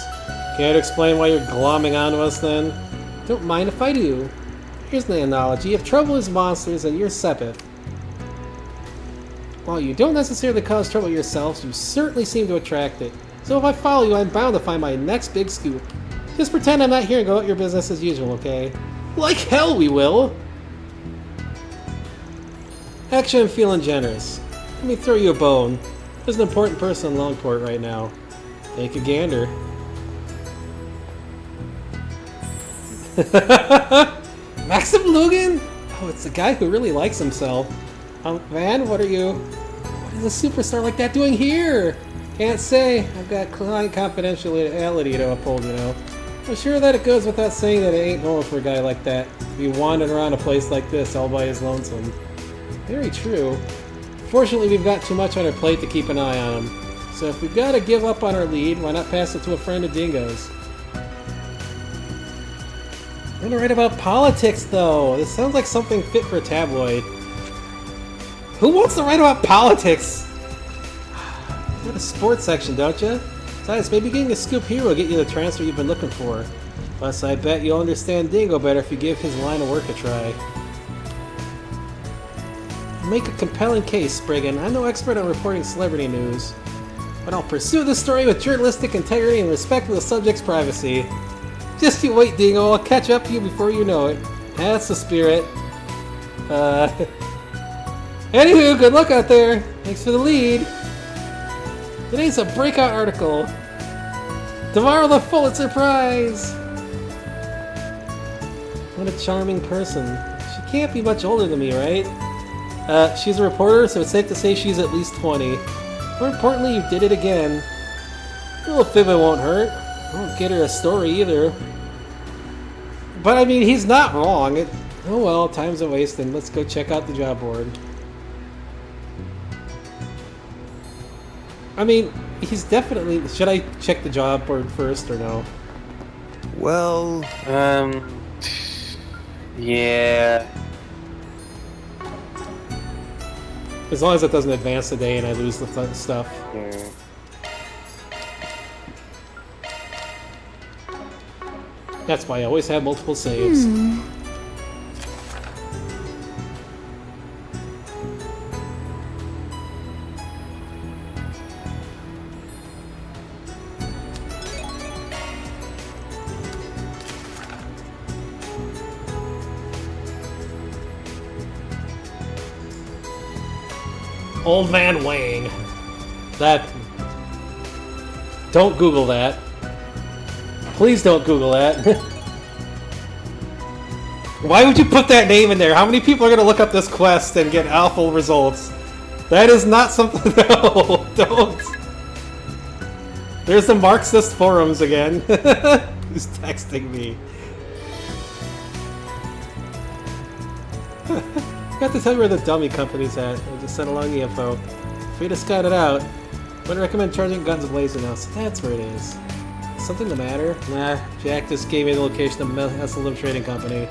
Care to explain why you're glomming onto us then? Don't mind if I do. Here's the analogy. If trouble is monsters, then you're Sepith. While you don't necessarily cause trouble yourselves, you certainly seem to attract it. So if I follow you, I'm bound to find my next big scoop. Just pretend I'm not here and go about your business as usual, okay? Like hell we will! Actually, I'm feeling generous. Let me throw you a bone. There's an important person in Longport right now. Take a gander. Maxim Lugan? Oh, it's the guy who really likes himself. Van, what is a superstar like that doing here? Can't say. I've got client confidentiality to uphold, you know. I'm sure that it goes without saying that it ain't normal for a guy like that to be wandering around a place like this all by his lonesome. Very true. Fortunately, we've got too much on our plate to keep an eye on him. So if we've got to give up on our lead, why not pass it to a friend of Dingo's? I'm gonna write about politics, though. This sounds like something fit for a tabloid. Who wants to write about politics? You got a sports section, don't you? Besides, maybe getting a scoop here will get you the transfer you've been looking for. Plus, I bet you'll understand Dingo better if you give his line of work a try. Make a compelling case, Spriggan. I'm no expert on reporting celebrity news, but I'll pursue this story with journalistic integrity and respect for the subject's privacy. Just you wait, Dingo. I'll catch up to you before you know it. That's the spirit. Anywho, good luck out there. Thanks for the lead. Today's a breakout article. Tomorrow the Pulitzer Prize. What a charming person. She can't be much older than me, right? She's a reporter, so it's safe to say she's at least 20. More importantly, you did it again. A little fib won't hurt. Won't get her a story either. But I mean, he's not wrong. Oh well, time's a waste, and let's go check out the job board. I mean, he's definitely... Should I check the job board first or no? Well, yeah. As long as it doesn't advance the day and I lose the stuff. That's why I always have multiple saves. Old Man Wang. That... Don't Google that. Please don't Google that. Why would you put that name in there? How many people are going to look up this quest and get awful results? That is not something... No, don't. There's the Marxist forums again. Who's texting me? Got to tell you where the dummy company's at. I just sent along the info. Free to scout it out. Would recommend charging guns blazing now. So that's where it is. Something the matter? Nah, Jack just gave me the location of Messelim Trading Company.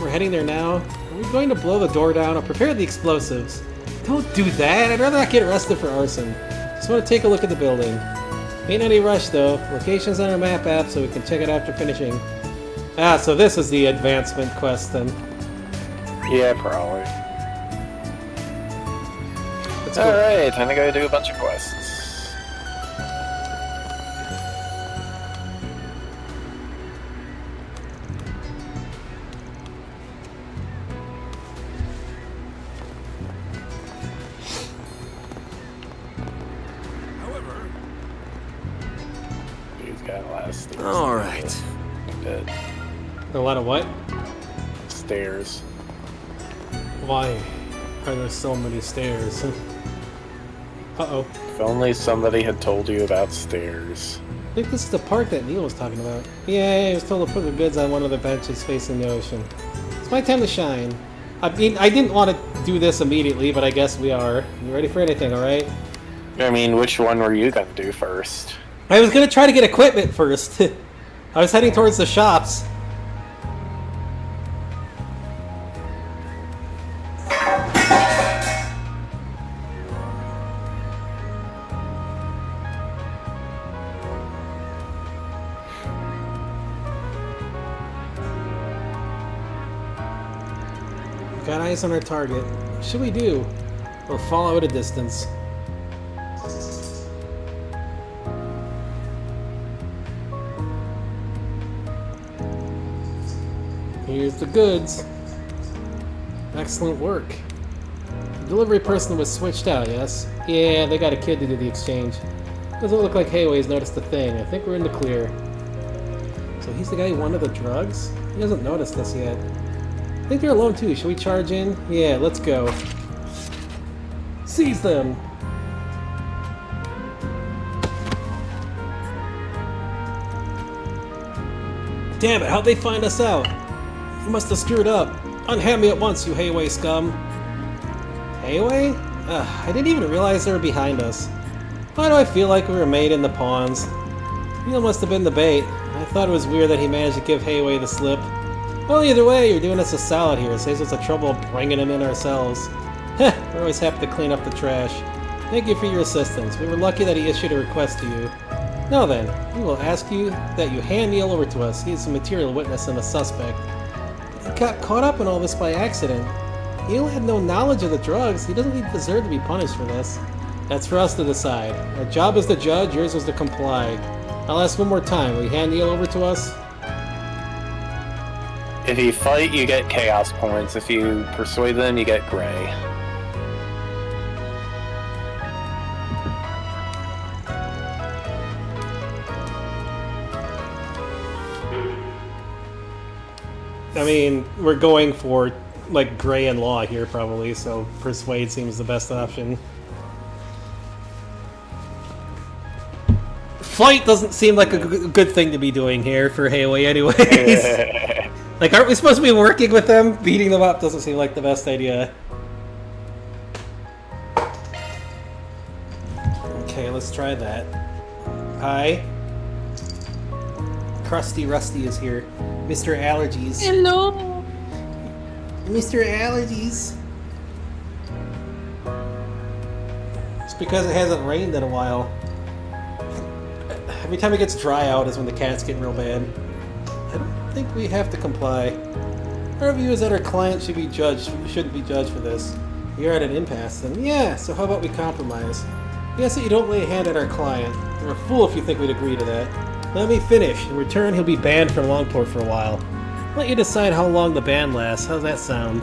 We're heading there now. Are we going to blow the door down or prepare the explosives? Don't do that. I'd rather not get arrested for arson. Just want to take a look at the building. Ain't any rush though. Location's on our map app so we can check it after finishing. Ah, so this is the advancement quest then. Yeah, probably. Alright, time to go do a bunch of quests. However... He's got a lot of stairs. Alright. Good. A lot of what? Stairs. Why are there so many stairs? Uh-oh. If only somebody had told you about stairs. I think this is the park that Neil was talking about. Yeah, he was told to put the goods on one of the benches facing the ocean. It's my time to shine. I mean, I didn't want to do this immediately, but I guess we are. You ready for anything, alright? I mean, which one were you gonna do first? I was gonna try to get equipment first. I was heading towards the shops. Got eyes on our target. What should we do? Or follow at a distance? Here's the goods. Excellent work. The delivery person was switched out, yes? Yeah, they got a kid to do the exchange. Doesn't look like Heiyue's noticed a thing. I think we're in the clear. So he's the guy who wanted the drugs? He hasn't noticed us yet. I think they're alone too. Should we charge in? Yeah, let's go. Seize them! Damn it, how'd they find us out? You must have screwed up. Unhand me at once, you Heiyue scum. Heiyue? I didn't even realize they were behind us. Why do I feel like we were made in the pawns? Neil must have been the bait. I thought it was weird that he managed to give Heiyue the slip. Well, either way, you're doing us a solid here. Saves us the trouble of bringing him in ourselves. Heh, we're always happy to clean up the trash. Thank you for your assistance. We were lucky that he issued a request to you. Now then, we will ask you that you hand Neil over to us. He is a material witness and a suspect. He got caught up in all this by accident. Neil had no knowledge of the drugs. He doesn't even deserve to be punished for this. That's for us to decide. Our job is to judge, yours is to comply. I'll ask one more time. Will you hand Neil over to us? If you fight, you get chaos points. If you persuade them, you get gray. I mean, we're going for, like, gray and law here, probably, so persuade seems the best option. Fight doesn't seem like a good thing to be doing here for Heiyue anyways. Like, aren't we supposed to be working with them? Beating them up doesn't seem like the best idea. Okay, let's try that. Hi. Krusty Rusty is here. Mr. Allergies. Hello. Mr. Allergies. It's because it hasn't rained in a while. Every time it gets dry out is when the cats get real bad. I don't think we have to comply. Our view is that our client should be judged. We shouldn't be judged for this. You're at an impasse then. Yeah, so how about we compromise? We ask that you don't lay a hand at our client. You're a fool if you think we'd agree to that. Let me finish. In return, he'll be banned from Longport for a while. I'll let you decide how long the ban lasts. How's that sound?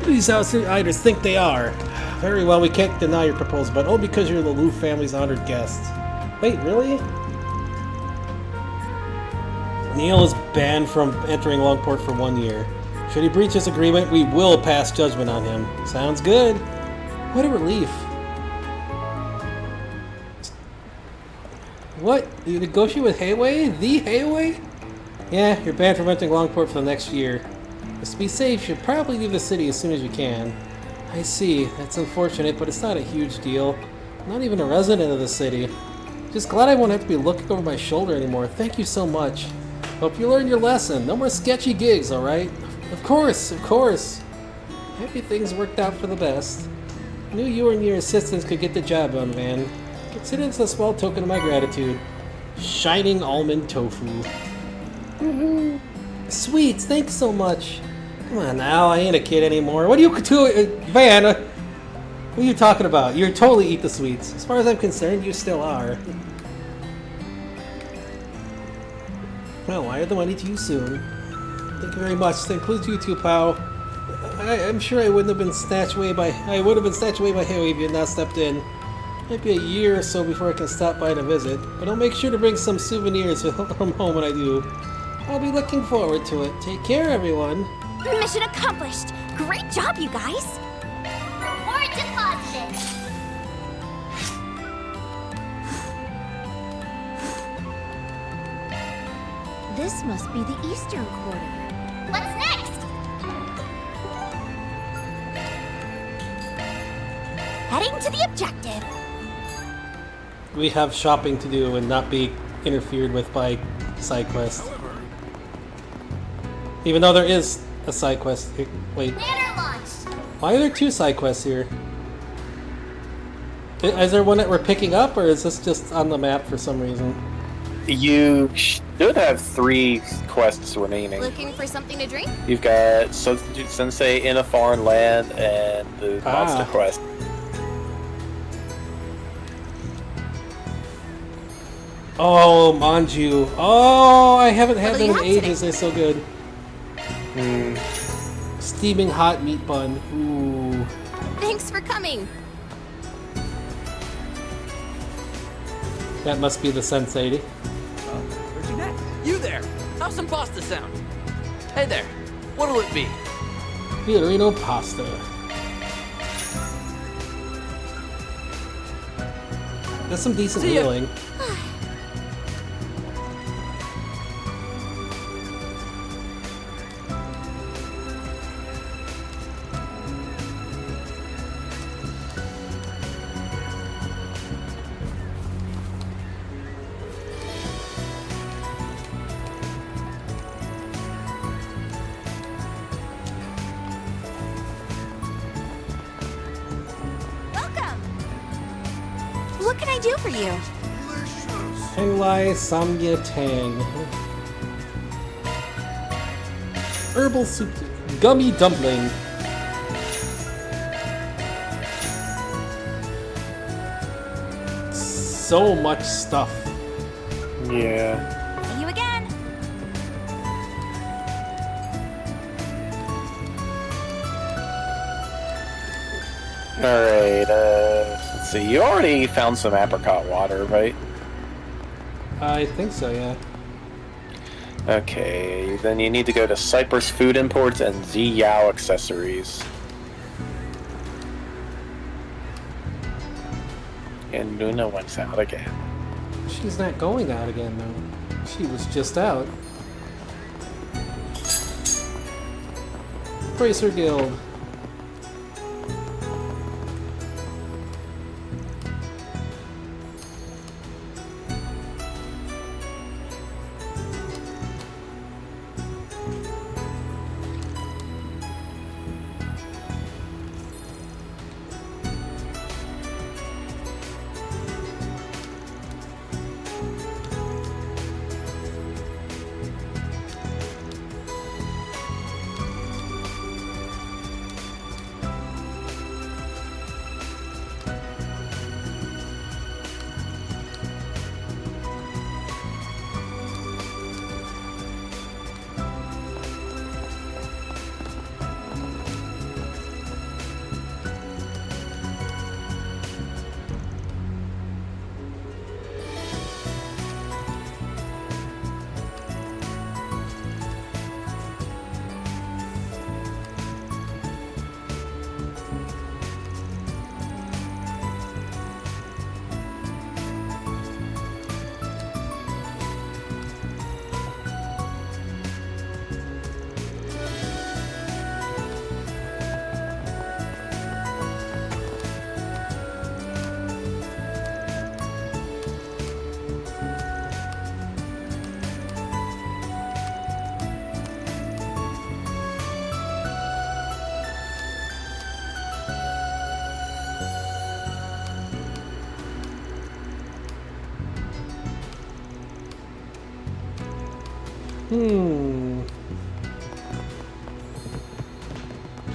These outsiders think they are. Very well, we can't deny your proposal, but only because you're the Liu family's honored guests. Wait, really? Neil is banned from entering Longport for 1 year. Should he breach this agreement, we will pass judgment on him. Sounds good. What a relief. What? You negotiate with Heiyue? The Heiyue? Yeah, you're banned from entering Longport for the next year. Just to be safe, you should probably leave the city as soon as you can. I see. That's unfortunate, but it's not a huge deal. I'm not even a resident of the city. Just glad I won't have to be looking over my shoulder anymore. Thank you so much. Hope you learned your lesson. No more sketchy gigs, alright? Of course, of course. Happy things worked out for the best. I knew you and your assistants could get the job done, man. Consider this a small token of my gratitude. Shining almond tofu. Sweets, thanks so much. Come on now, I ain't a kid anymore. What are you doing, Van? What are you talking about? You totally eat the sweets. As far as I'm concerned, you still are. Well, I owe the money to you soon. Thank you very much. That includes you too, pal. I'm sure I wouldn't have been snatched away by Heiyue if you had not stepped in. Might be a year or so before I can stop by to visit, but I'll make sure to bring some souvenirs from home when I do. I'll be looking forward to it. Take care, everyone. Mission accomplished. Great job, you guys. Reward deposited. This must be the eastern quarter. What's next? Heading to the objective. We have shopping to do and not be interfered with by side quests. Even though there is a side quest here. Wait. Why are there 2 side quests here? Is there one that we're picking up, or is this just on the map for some reason? You should have 3 quests remaining. Looking for something to drink? You've got Substitute Sensei in a Foreign Land and the Monster Quest. Oh, Manju. Oh, I haven't had them in ages. They're so good. Steaming hot meat bun. Ooh. Thanks for coming. That must be the sensei. You there! How's some pasta sound? Hey there, what'll it be? Fiorino pasta. That's some decent healing. What can I do for you? Henglai Samgye Tang. Herbal soup. Gummy dumpling. So much stuff. Yeah. See you again. Alright, let's see. You already found some apricot water, right? I think so, yeah. Okay, then you need to go to Cyprus Food Imports and Ziyao Accessories. And Luna went out again. She's not going out again, though. She was just out. Bracer Guild.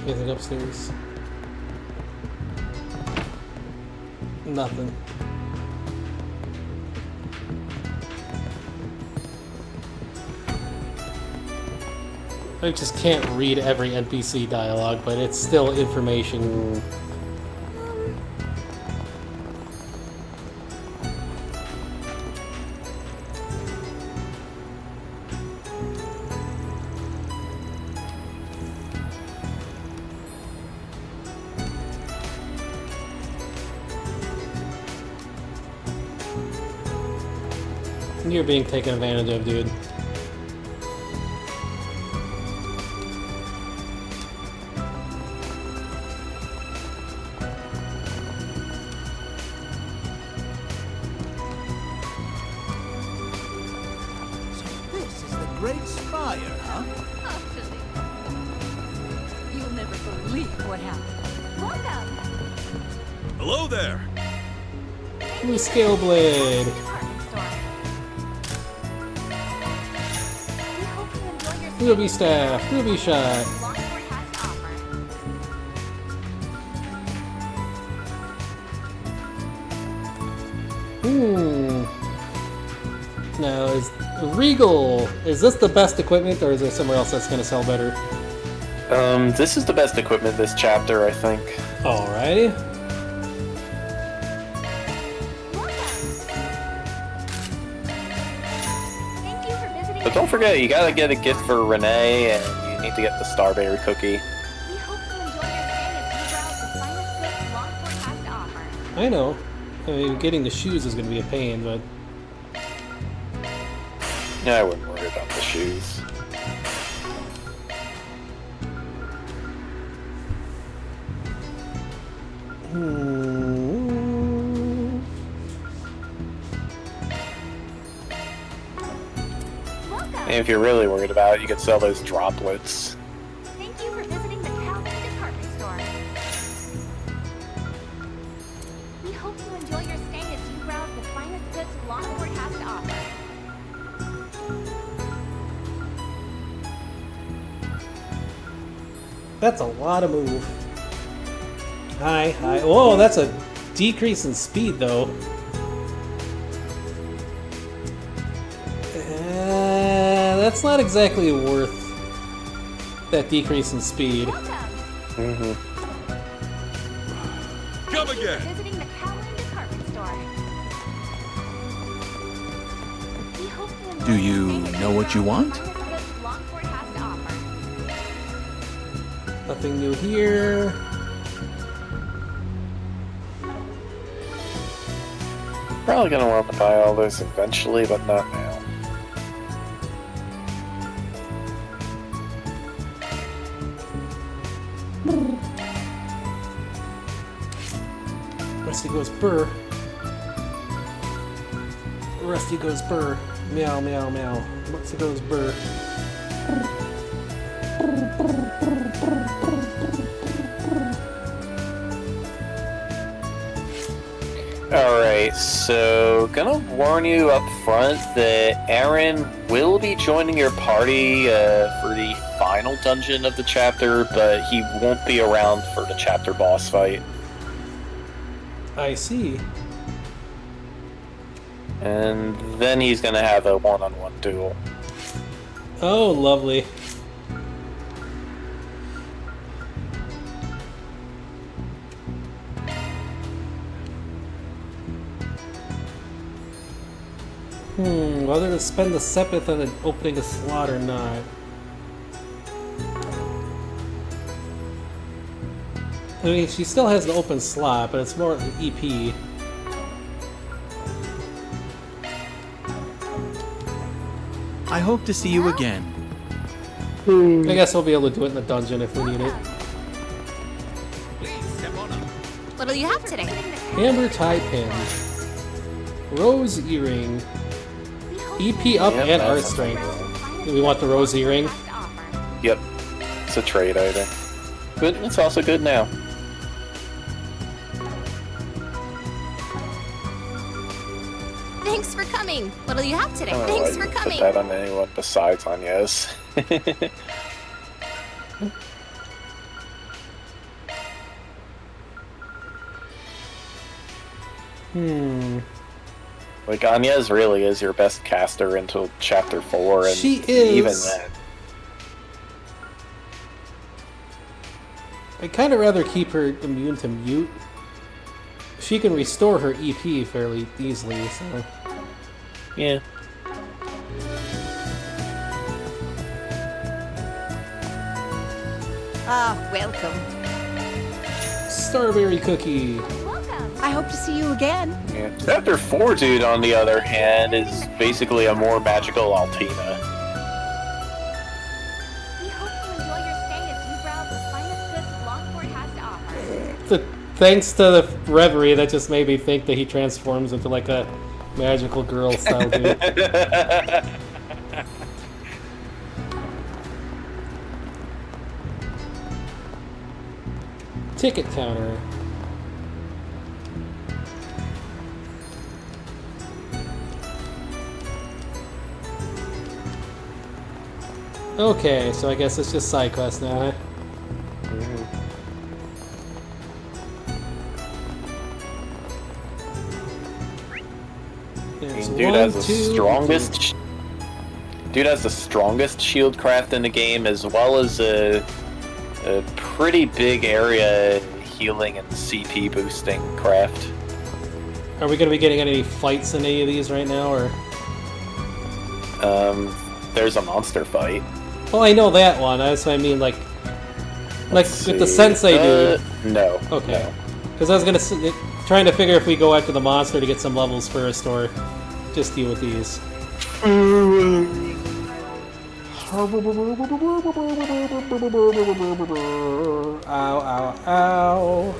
Anything upstairs? Nothing. I just can't read every NPC dialogue, but it's still information. You're being taken advantage of, dude. great spire, huh? You'll never believe what happened. Welcome. Hello there. Blue scale blade. Ruby staff. Ruby shot. Now, is Regal, is this the best equipment, or is there somewhere else that's going to sell better? This is the best equipment this chapter, I think. Alrighty. But don't forget, you gotta get a gift for Renee, and you need to get the Starberry cookie. I know. I mean, getting the shoes is going to be a pain, but... Yeah, I wouldn't worry about the shoes. And if you're really worried about it, you could sell those droplets. Thank you for visiting the Calvin department store. We hope you enjoy your stay as you browse the finest goods Longport has to offer. That's a lot of move. Hi. Whoa, that's a decrease in speed, though. That's not exactly worth that decrease in speed. Mm-hmm. Come again. Visiting the Calvin department store. We hope you enjoy Do you know what you want? Longport has to offer. Nothing new here. Probably gonna want to buy all those eventually, but not now. Rusty goes burr. Rusty goes burr. Meow, meow, meow. Rusty goes burr. Alright, so gonna warn you up front that Aaron will be joining your party for the final dungeon of the chapter, but he won't be around for the chapter boss fight. I see. And then he's gonna have a one-on-one duel. Oh, lovely. Whether to spend the Sepith on opening a slot or not. I mean, she still has an open slot, but it's more EP. I hope to see you again. I guess we'll be able to do it in the dungeon if we need it. What'll you have today? Amber tie pin. Rose earring. EP up Yep, and art that's strength. Do we want the rose earring? Yep, it's a trade item. But it's also good now. Thanks for coming. What'll you have today? I don't know Thanks why for you would coming. put that on anyone besides Anya's. Like, Anya's really is your best caster until Chapter 4, and She is. even then. I'd kind of rather keep her immune to mute. She can restore her EP fairly easily, so... Yeah. Ah, welcome. Starberry cookie. I hope to see you again. Yeah. Chapter 4, dude, on the other hand, is basically a more magical Altina. We hope you enjoy your stay as you browse the finest goods Longport has to offer. Thanks to the reverie, that just made me think that he transforms into like a magical girl style dude. ticket counter. Okay, so I guess it's just side quest now, huh? Dude has the strongest. Dude has the strongest shield craft in the game, as well as a pretty big area healing and CP boosting craft. Are we going to be getting any fights in any of these right now, or? There's a monster fight. Oh, I know that one. That's what I mean, like with the sensei dude. No. Okay. Because I was gonna trying to figure if we go after the monster to get some levels first, or just deal with these. Ow! Ow! Ow!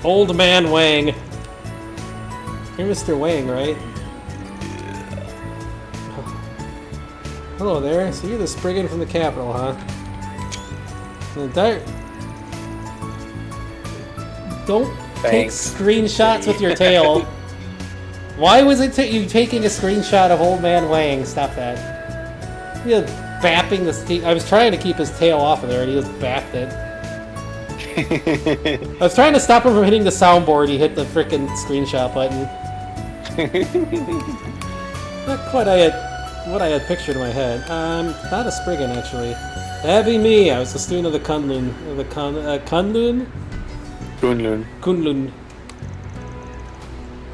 Old man Wang. You're Mr. Wang, right? Hello there. So you're the Spriggan from the capital, huh? Don't take screenshots with your tail. Why was it you taking a screenshot of Old Man Wang? Stop that. He was bapping the... I was trying to keep his tail off of there, and he just bapped it. I was trying to stop him from hitting the soundboard. He hit the frickin' screenshot button. Not quite what I had pictured in my head. Not a Spriggan, actually. That'd be me. I was a student of the Kunlun. Kunlun? Kunlun.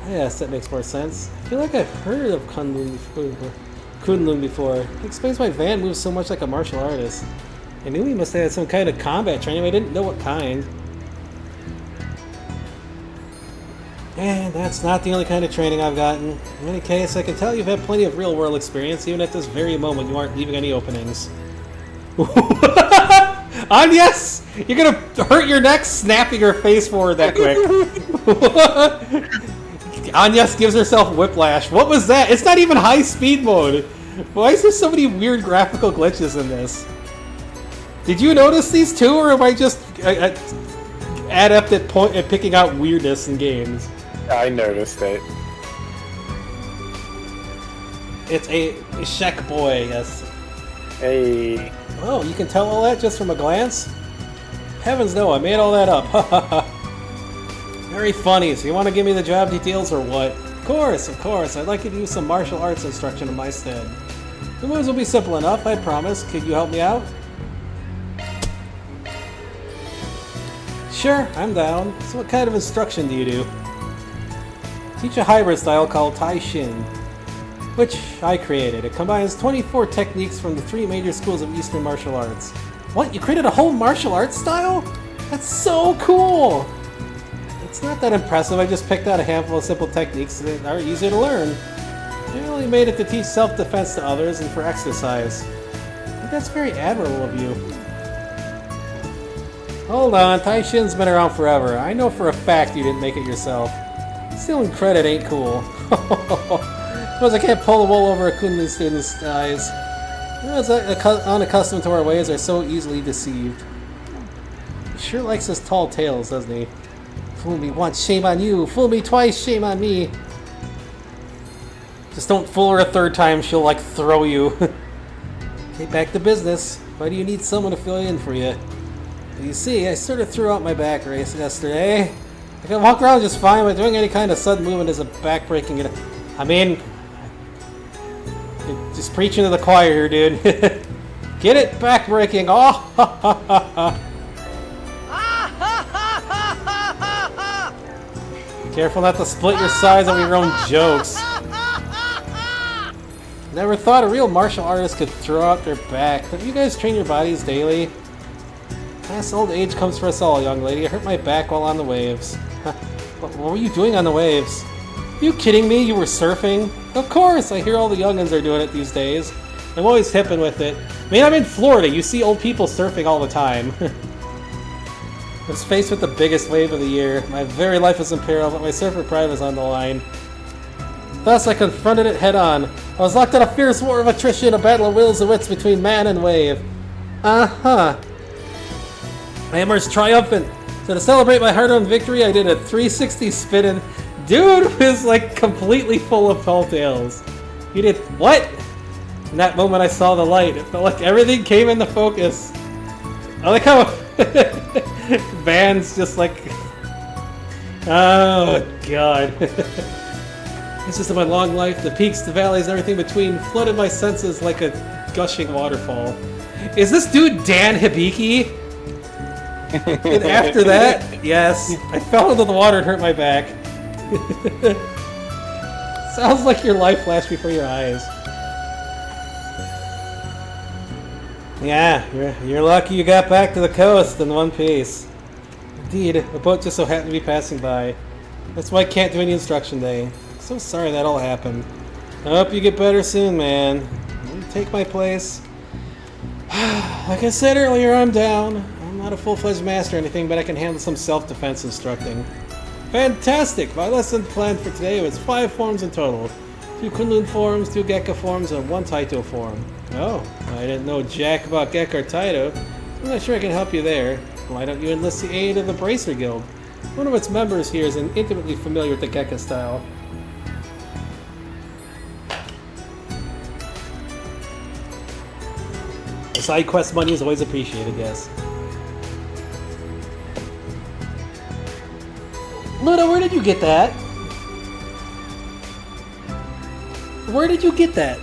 Yes, that makes more sense. I feel like I've heard of Kunlun before. It explains why Van moves so much like a martial artist. I knew he must have had some kind of combat training, but I didn't know what kind. And that's not the only kind of training I've gotten. In any case, I can tell you've had plenty of real-world experience, even at this very moment you aren't leaving any openings. Yes! You're gonna hurt your neck snapping her face forward that quick. Agnes gives herself whiplash. What was that? It's not even high speed mode. Why is there so many weird graphical glitches in this? Did you notice these too, or am I just adept at picking out weirdness in games? I noticed it. It's a Shek boy, yes. Hey. Oh, you can tell all that just from a glance? Heavens no, I made all that up. Very funny. So you want to give me the job details or what? Of course. I'd like you to use some martial arts instruction in my stead. The moves will be simple enough, I promise. Could you help me out? Sure, I'm down. So what kind of instruction do you do? Teach a hybrid style called Tai Shin, which I created. It combines 24 techniques from the 3 major schools of Eastern martial arts. What? You created a whole martial arts style? That's so cool! It's not that impressive. I just picked out a handful of simple techniques that are easy to learn. I only made it to teach self-defense to others and for exercise. I think that's very admirable of you. Hold on, Tai Shin's been around forever. I know for a fact you didn't make it yourself. Stealing credit ain't cool. Suppose I can't pull the wool over a Kunlun student's eyes. Those unaccustomed to our ways are so easily deceived. He sure likes his tall tales, doesn't he? Fool me once, shame on you. Fool me twice, shame on me. Just don't fool her a third time, she'll like throw you. Okay, back to business. Why do you need someone to fill in for you? You see, I sort of threw out my back race yesterday. I can walk around just fine, but doing any kind of sudden movement is a back-breaking... I mean... Just preaching to the choir here, dude. Get it? Back-breaking. Oh, ha, ha, ha, ha. Careful not to split your sides over your own jokes. Never thought a real martial artist could throw out their back. Don't you guys train your bodies daily? Last old age comes for us all, young lady. I hurt my back while on the waves. What were you doing on the waves? Are you kidding me? You were surfing? Of course! I hear all the youngins are doing it these days. I'm always hipping with it. I mean, I'm in Florida. You see old people surfing all the time. I was faced with the biggest wave of the year. My very life was in peril, but my surfer pride was on the line. Thus, I confronted it head-on. I was locked in a fierce war of attrition, a battle of wills and wits between man and wave. Uh-huh. Hammer's triumphant. So to celebrate my hard-earned victory, I did a 360 spin, and dude was like completely full of tall tales. He did what? In that moment, I saw the light. It felt like everything came into focus. I like how Van's just like, oh god. It's just in my long life, the peaks, the valleys, and everything between flooded my senses like a gushing waterfall. Is this dude Dan Hibiki? And after that, yes, I fell into the water and hurt my back. Sounds like your life flashed before your eyes. Yeah, you're lucky you got back to the coast in one piece. Indeed, the boat just so happened to be passing by. That's why I can't do any instruction day. So sorry that all happened. I hope you get better soon, man. You take my place. Like I said earlier, I'm down. I'm not a full-fledged master or anything, but I can handle some self-defense instructing. Fantastic! My lesson planned for today was 5 forms in total. 2 Kunlun forms, 2 Gekka forms, and 1 Taito form. Oh, I didn't know jack about Gekka or Taito. I'm not sure I can help you there. Why don't you enlist the aid of the Bracer Guild? One of its members here is intimately familiar with the Gekka style. Side quest money is always appreciated, yes. Luna, where did you get that? Where did you get that?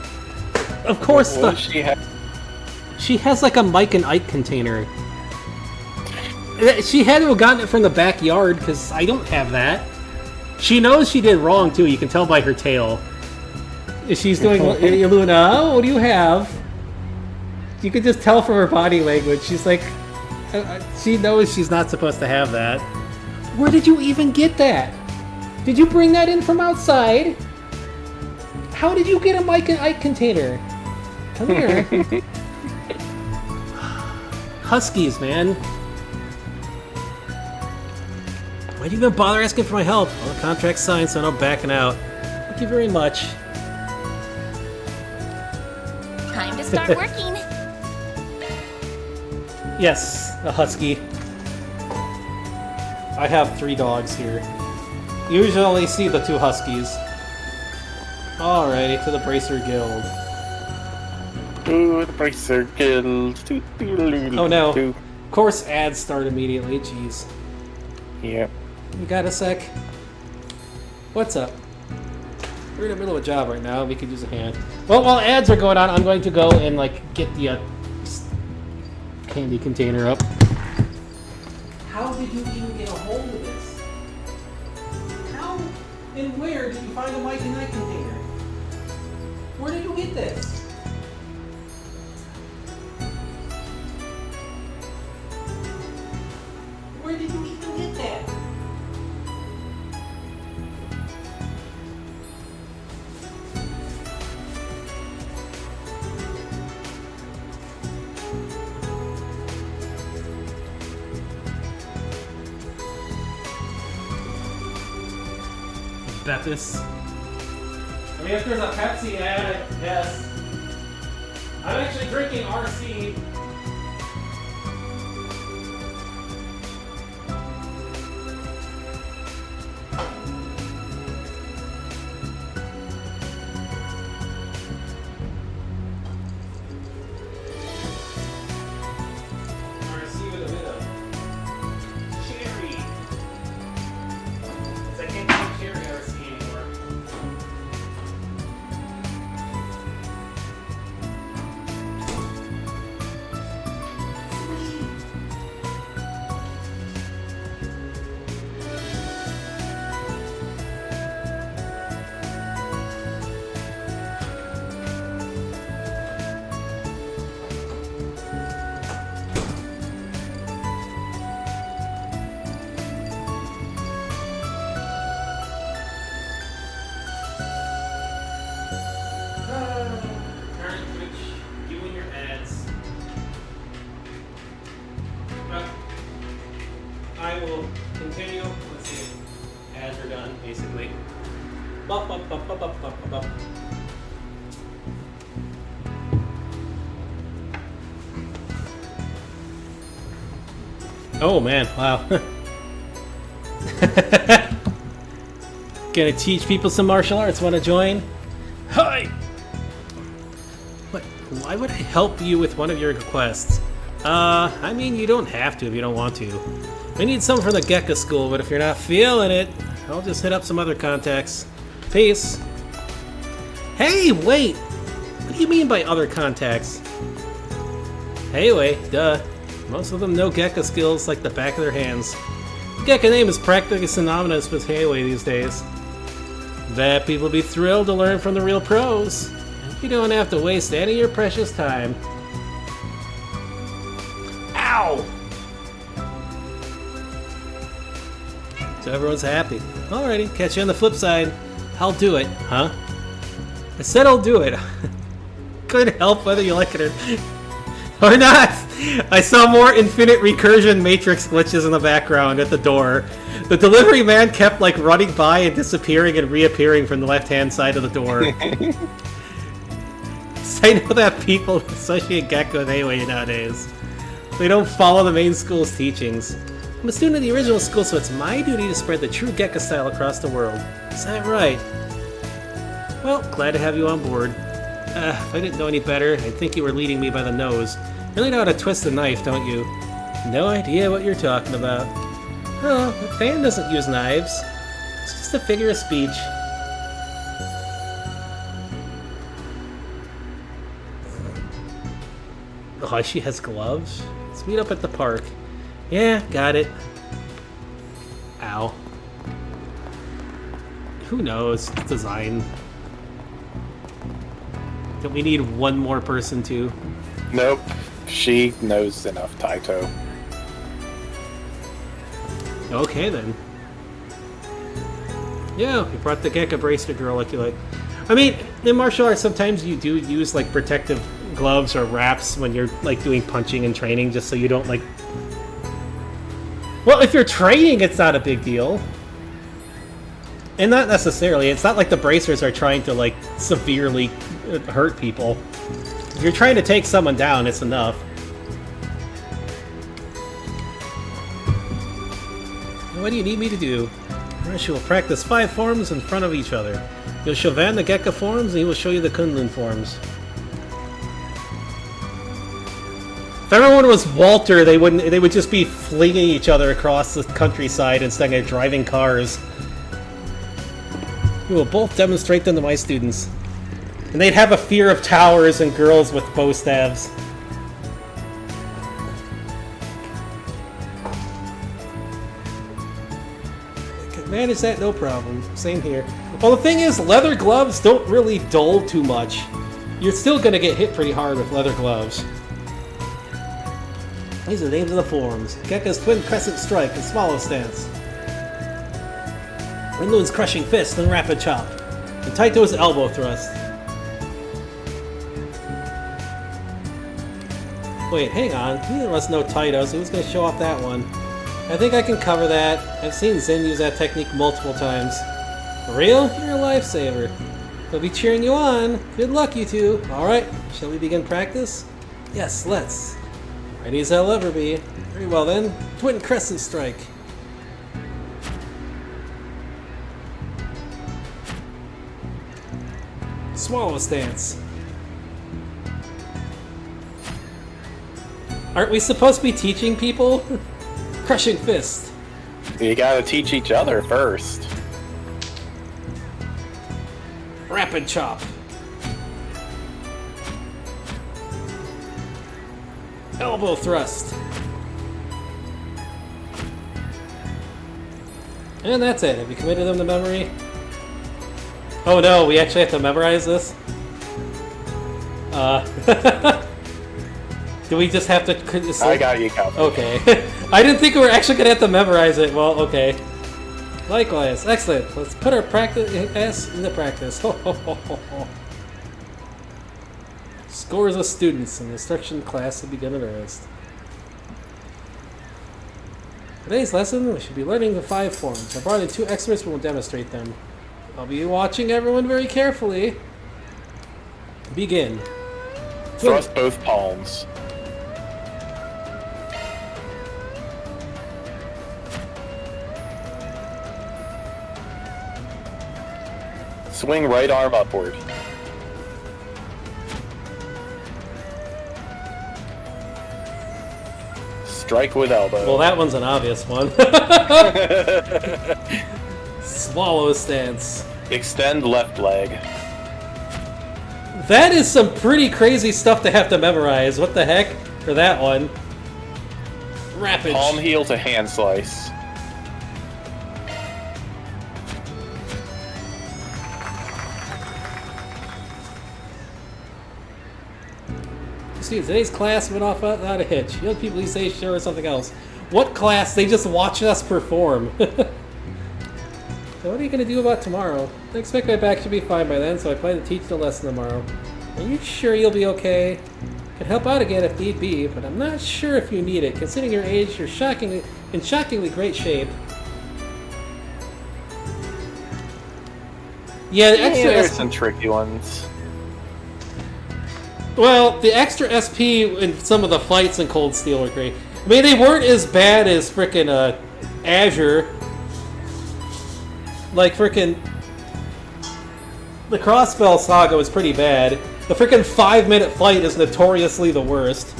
Of course, she has like a Mike and Ike container. She had to have gotten it from the backyard because I don't have that. She knows she did wrong too. You can tell by her tail. She's doing Luna. What do you have? You could just tell from her body language. She's like, she knows she's not supposed to have that. Where did you even get that? Did you bring that in from outside? How did you get a Mike and Ike container? Come here. Huskies, man. Why'd you even bother asking for my help? Well, the contract's signed, so I'm backing out. Thank you very much. Time to start working. Yes, a husky. I have 3 dogs here. Usually only see the 2 huskies. Alrighty, to the Bracer Guild. Ooh, the Bracer Guild. Oh no. Of course ads start immediately, jeez. Yep. You got a sec? What's up? We're in the middle of a job right now, we could use a hand. Well, while ads are going on, I'm going to go and like get the candy container up. How did you even get a hold of this? How and where did you find a Mike and Ike container? Where did you get this? Where did you even get that? Beppis. I mean, if there's a Pepsi ad, yes. I'm actually drinking RC. RC with a bit of cherry. Because I can't drink cherry RC anymore. I will continue. Let's see. Ads are done, basically. Bop, bop, bop, bop, bop, bop, bop. Oh man, wow. Gonna teach people some martial arts. Want to join? Hi! What? Why would I help you with one of your requests? I mean, you don't have to if you don't want to. I need some for the Gekka school, but if you're not feeling it, I'll just hit up some other contacts. Peace. Hey, wait! What do you mean by other contacts? Heiyue, duh. Most of them know Gekka skills like the back of their hands. The Gekka name is practically synonymous with Heiyue these days. Bet people be thrilled to learn from the real pros. You don't have to waste any of your precious time. Ow! So everyone's happy. Alrighty, catch you on the flip side. I'll do it, huh? I said I'll do it. Couldn't help whether you like it or not. I saw more infinite recursion matrix glitches in the background at the door. The delivery man kept like running by and disappearing and reappearing from the left-hand side of the door. So I know that people associate Gekko with Heiyue nowadays. They don't follow the main school's teachings. I'm a student of the original school, so it's my duty to spread the true Gekka style across the world. Is that right? Well, glad to have you on board. If I didn't know any better, I'd think you were leading me by the nose. You really know how to twist a knife, don't you? No idea what you're talking about. Oh, a fan doesn't use knives. It's just a figure of speech. Oh, she has gloves? Let's meet up at the park. Yeah, got it. Ow. Who knows? It's design. Don't we need one more person too? Nope. She knows enough Taito. Okay then. Yeah, you brought the Gekka bracelet girl like you like. I mean, in martial arts sometimes you do use like protective gloves or wraps when you're like doing punching and training just so you don't like... Well, if you're training it's not a big deal. And not necessarily. It's not like the bracers are trying to like severely hurt people. If you're trying to take someone down, it's enough. What do you need me to do? First, you will practice 5 forms in front of each other. You'll show Van the Gekka forms, and he will show you the Kunlun forms. If everyone was Walter, they would just be flinging each other across the countryside instead of driving cars. We will both demonstrate them to my students. And they'd have a fear of towers and girls with bow staves. I can manage that, no problem. Same here. Well, the thing is, leather gloves don't really dull too much. You're still going to get hit pretty hard with leather gloves. These are the names of the forms. Gekka's Twin Crescent Strike and Swallow Stance. Rinlu's Crushing Fist and Rapid Chop. And Taito's Elbow Thrust. Wait, hang on. Neither of us know Taito, so who's going to show off that one? I think I can cover that. I've seen Zen use that technique multiple times. For real? You're a lifesaver. I'll be cheering you on. Good luck, you two. Alright, shall we begin practice? Yes, let's. Ready as I'll ever be. Very well then. Twin Crescent Strike. Swallow Stance. Aren't we supposed to be teaching people? Crushing Fist. You gotta teach each other first. Rapid Chop. Elbow Thrust. And that's it. Have you committed them to memory? Oh no, we actually have to memorize this? Do we just have to... I got you covered. Okay. I didn't think we were actually going to have to memorize it. Well, okay. Likewise. Excellent. Let's put our practice into practice. Scores of students in the instruction class have begun in earnest. Today's lesson, we should be learning the 5 forms. I brought in 2 experts who will demonstrate them. I'll be watching everyone very carefully. Begin. Thrust both palms. Swing right arm upward. Strike with elbow. Well, that one's an obvious one. Swallow stance. Extend left leg. That is some pretty crazy stuff to have to memorize. What the heck? For that one. Rapid. Palm heel to hand slice. See, today's class went off without a hitch. Young people these days sure is something else. What class? They just watch us perform. So what are you going to do about tomorrow? I expect my back should be fine by then, so I plan to teach the lesson tomorrow. Are you sure you'll be okay? Can help out again if need be, but I'm not sure if you need it. Considering your age, you're in shockingly great shape. Yeah, the extra there's some tricky ones. Well, the extra SP in some of the fights in Cold Steel were great. I mean, they weren't as bad as frickin' Azure. Like frickin' the Crossbell Saga was pretty bad. The frickin' 5-minute fight is notoriously the worst.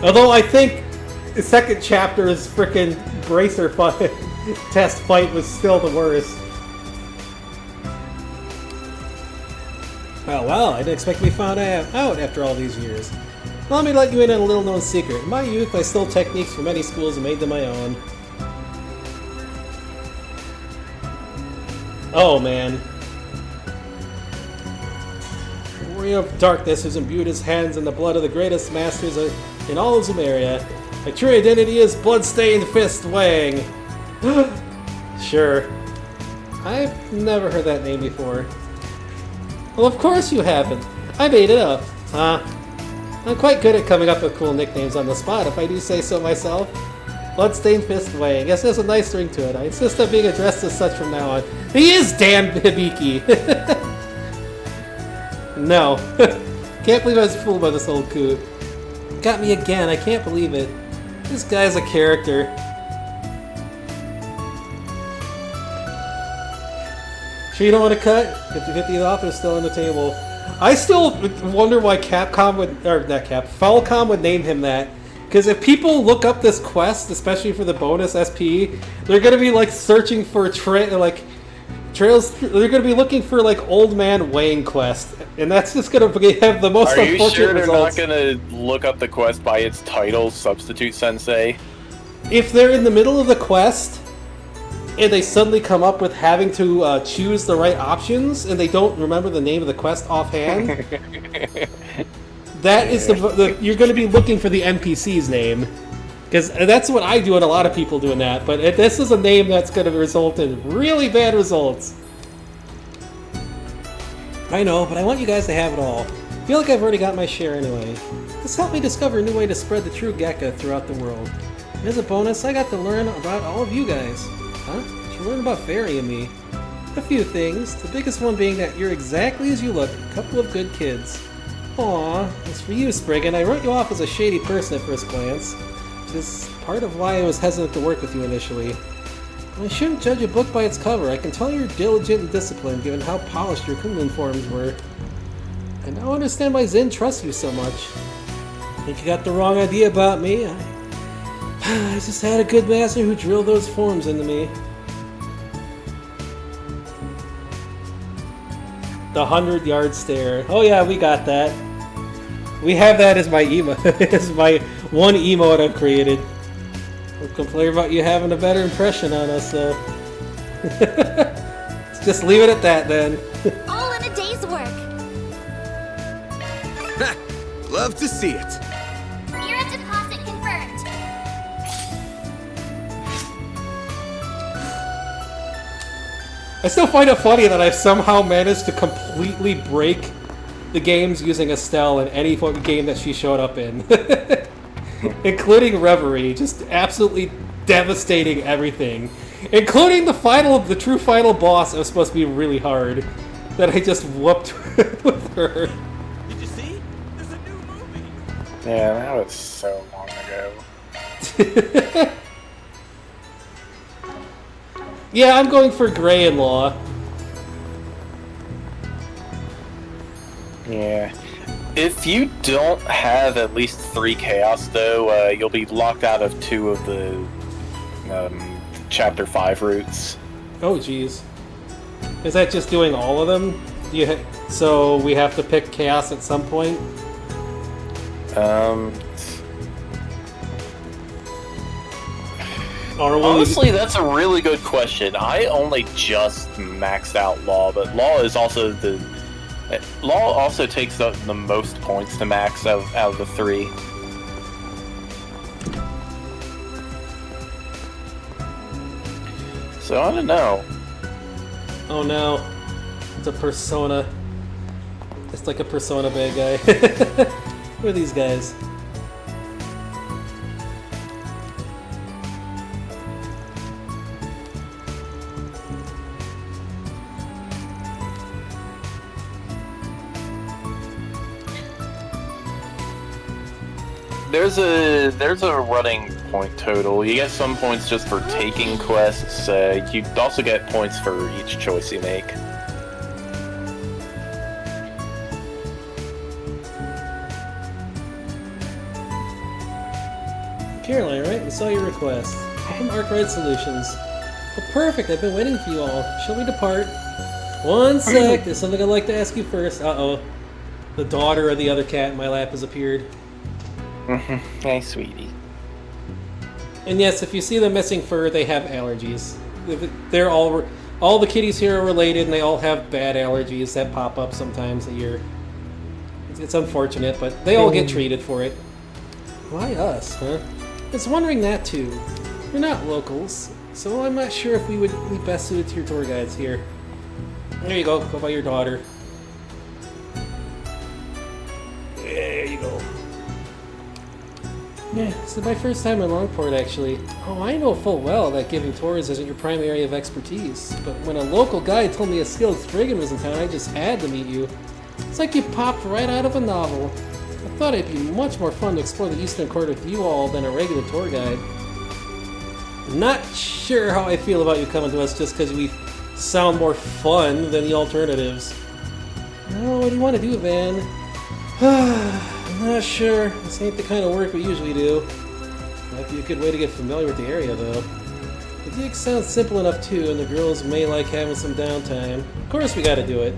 Although I think the second chapter's frickin' bracer fight, test fight was still the worst. Oh wow, I didn't expect to be found out after all these years. Well, let me let you in on a little-known secret. In my youth, I stole techniques from many schools and made them my own. Oh, man. The warrior of darkness who's imbued his hands in the blood of the greatest masters in all of Zumeria. My true identity is Bloodstained Fist Wang. Sure. I've never heard that name before. Well, of course you haven't. I made it up. I'm quite good at coming up with cool nicknames on the spot, if I do say so myself. Bloodstained Fist Wang. Yes, there's a nice ring to it. I insist on being addressed as such from now on. He is Dan Hibiki! No. Can't believe I was fooled by this old coot. Got me again, I can't believe it. This guy's a character. Sure you don't want to cut? 50-50 the offer's still on the table. I still wonder why Capcom would, or not Falcom would name him that. Because if people look up this quest, especially for the bonus SP, they're going to be like searching for trails. They're going to be looking for like Old Man Wayne quest, and that's just going to have the most unfortunate results. Are you sure they're not going to look up the quest by its title, Substitute Sensei? If they're in the middle of the quest, and they suddenly come up with having to choose the right options, and they don't remember the name of the quest offhand, that is you're going to be looking for the NPC's name. Because that's what I do and a lot of people doing that, but this is a name that's going to result in really bad results. I know, but I want you guys to have it all. I feel like I've already got my share anyway. This helped me discover a new way to spread the true Gekka throughout the world. And as a bonus, I got to learn about all of you guys. Huh? Did you learn about Fairy and me? A few things, the biggest one being that you're exactly as you look, a couple of good kids. Aww, as for you, Spriggan, I wrote you off as a shady person at first glance. Which is part of why I was hesitant to work with you initially. I shouldn't judge a book by its cover. I can tell you're diligent and disciplined, given how polished your Kunlun forms were. I now understand why Zin trusts you so much. I think you got the wrong idea about me. I just had a good master who drilled those forms into me. The 100-yard stare. Oh yeah, we got that. We have that as my emo. As my one emote I've created. We'll complain about you having a better impression on us, so. Let's just leave it at that then. All in a day's work. Love to see it. Mirror deposit confirmed. I still find it funny that I've somehow managed to completely break the games using Estelle in any game that she showed up in. Including Reverie, just absolutely devastating everything. Including the true final boss that was supposed to be really hard. That I just whooped with her. Did you see? There's a new movie. Yeah, that was so long ago. Yeah, I'm going for Grey-in-Law. Yeah. If you don't have at least 3 chaos, though, you'll be locked out of 2 of the Chapter 5 routes. Oh, jeez. Is that just doing all of them? So we have to pick chaos at some point? Honestly, that's a really good question. I only just maxed out Law, but Law is also Law also takes the most points to max out of the 3. So I don't know. Oh no. It's a persona. It's like a persona bad guy. Who are these guys? There's a running point total. You get some points just for taking quests. You also get points for each choice you make. Caroline, right? We saw your request. From Arkwright Solutions. Well, perfect. I've been waiting for you all. Shall we depart? One sec. There's something I'd like to ask you first. Uh-oh. The daughter of the other cat in my lap has appeared. Hey, sweetie. And yes, if you see them missing fur, they have allergies. They're all the kitties here are related, and they all have bad allergies that pop up sometimes a year. It's unfortunate, but they all get treated for it. Why us, huh? I was wondering that too. We're not locals, so I'm not sure if we would be best suited to your tour guides here. There you go. Go by your daughter. There you go. Yeah, this is my first time in Longport, actually. Oh, I know full well that giving tours isn't your primary area of expertise, but when a local guide told me a skilled brigand was in town, I just had to meet you. It's like you popped right out of a novel. I thought it'd be much more fun to explore the Eastern Court with you all than a regular tour guide. Not sure how I feel about you coming to us just because we sound more fun than the alternatives. Oh, what do you want to do, Van? I'm not sure. This ain't the kind of work we usually do. Might be a good way to get familiar with the area, though. The gig sounds simple enough, too, and the girls may like having some downtime. Of course we gotta do it.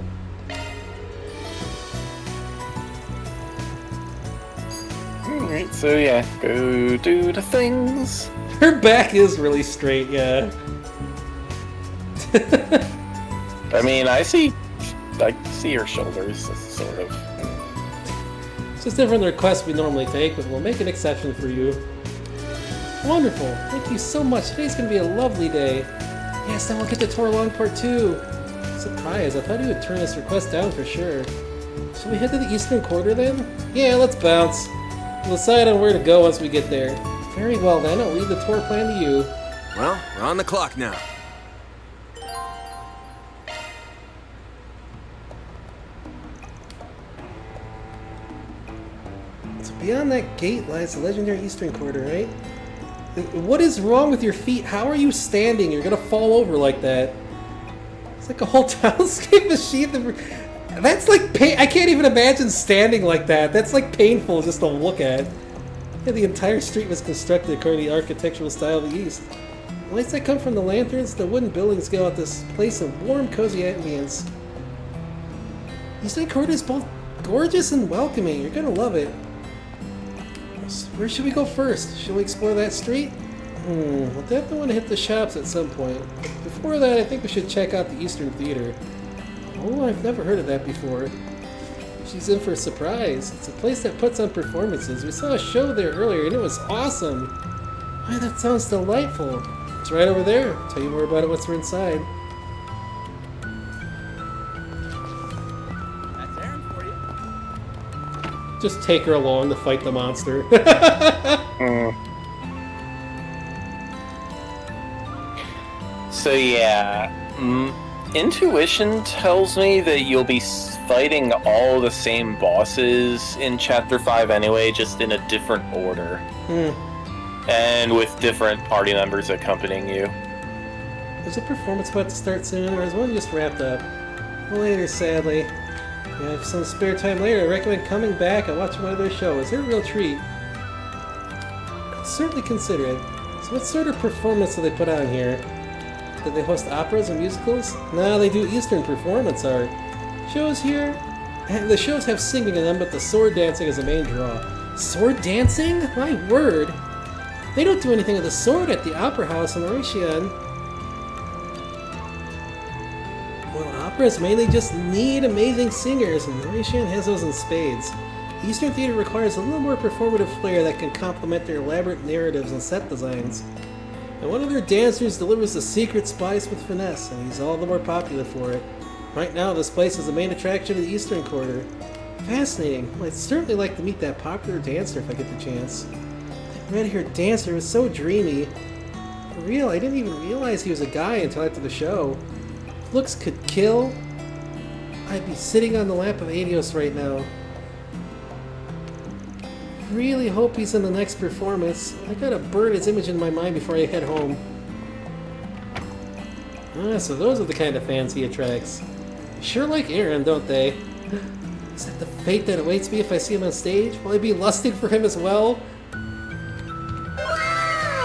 Alright, so yeah, go do the things. Her back is really straight, yeah. I mean, I see her shoulders, sort of. It's just different than the requests we normally take, but we'll make an exception for you. Wonderful. Thank you so much. Today's going to be a lovely day. Yes, then we'll get to tour Longport too. Surprise, I thought you would turn this request down for sure. Shall we head to the Eastern Quarter then? Yeah, let's bounce. We'll decide on where to go once we get there. Very well then, I'll leave the tour plan to you. Well, we're on the clock now. So beyond that gate lies the legendary Eastern Quarter, right? What is wrong with your feet? How are you standing? You're gonna fall over like that. It's like a whole townscape of sheep. That's like pain. I can't even imagine standing like that. That's like painful just to look at. Yeah, the entire street was constructed according to the architectural style of the East. The lights that come from the lanterns, the wooden buildings give out this place a warm, cozy ambience. Eastern Quarter is both gorgeous and welcoming. You're gonna love it. Where should we go first? Should we explore that street? We'll definitely want to hit the shops at some point. Before that, I think we should check out the Eastern Theater. Oh, I've never heard of that before. She's in for a surprise. It's a place that puts on performances. We saw a show there earlier and it was awesome. Why, that sounds delightful. It's right over there. I'll tell you more about it once we're inside. Just take her along to fight the monster. So yeah, intuition tells me that you'll be fighting all the same bosses in Chapter 5 anyway, just in a different order. And with different party members accompanying you. There's a performance about to start soon, or is one just wrapped up? Later, sadly. Yeah, if some spare time later, I recommend coming back and watching one of their shows. They're a real treat. I'll certainly consider it. So what sort of performance do they put on here? Do they host operas and musicals? No, they do Eastern performance art. Shows here? The shows have singing in them, but the sword dancing is the main draw. Sword dancing? My word! They don't do anything with the sword at the Opera House in Mauritian. Well, operas mainly just need amazing singers, and Mauritian has those in spades. Eastern theater requires a little more performative flair that can complement their elaborate narratives and set designs. And one of their dancers delivers the secret spice with finesse, and he's all the more popular for it. Right now, this place is the main attraction of the Eastern Quarter. Fascinating. Well, I'd certainly like to meet that popular dancer if I get the chance. That red-haired dancer was so dreamy. For real, I didn't even realize he was a guy until after the show. If looks could kill, I'd be sitting on the lap of Adios right now. Really hope he's in the next performance. I gotta burn his image in my mind before I head home. Ah, so those are the kind of fans he attracts. Sure like Aaron, don't they? Is that the fate that awaits me if I see him on stage? Will I be lusting for him as well?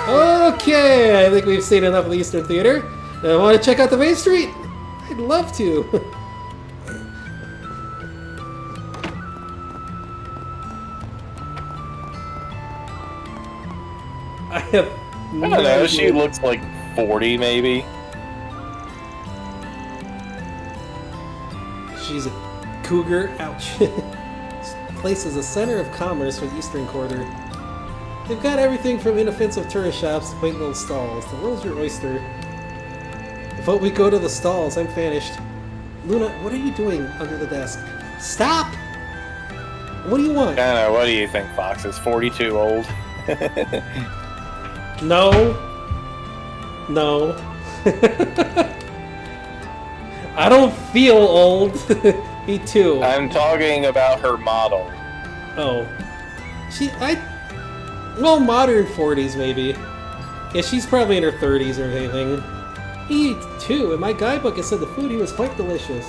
Okay, I think we've seen enough of the Eastern Theater. I want to check out the Main Street? I'd love to. I have I don't know, she looks like 40 maybe. She's a cougar. Ouch. This place is a center of commerce for the Eastern Quarter. They've got everything from inoffensive tourist shops to quaint little stalls. The world's your oyster. If we go to the stalls, I'm famished. Luna, what are you doing under the desk? Stop! What do you want? I don't know, what do you think, Fox? Is 42 old? No. No. I don't feel old. Me too. I'm talking about her model. Oh. Well, modern 40s maybe. Yeah, she's probably in her 30s or anything. He eats too. In my guidebook it said the food here was quite delicious.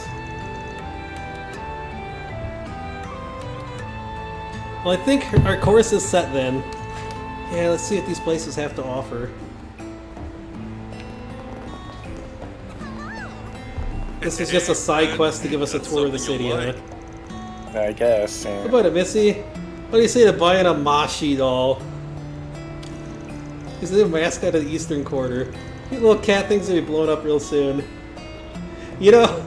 Well, I think our course is set then. Yeah, let's see what these places have to offer. This is just a side quest to give us a tour of the city, huh? I guess, yeah. How about it, Missy? What do you say to buying a Mashi doll? He's the mascot of the Eastern Quarter. These little cat things will be blown up real soon. You know...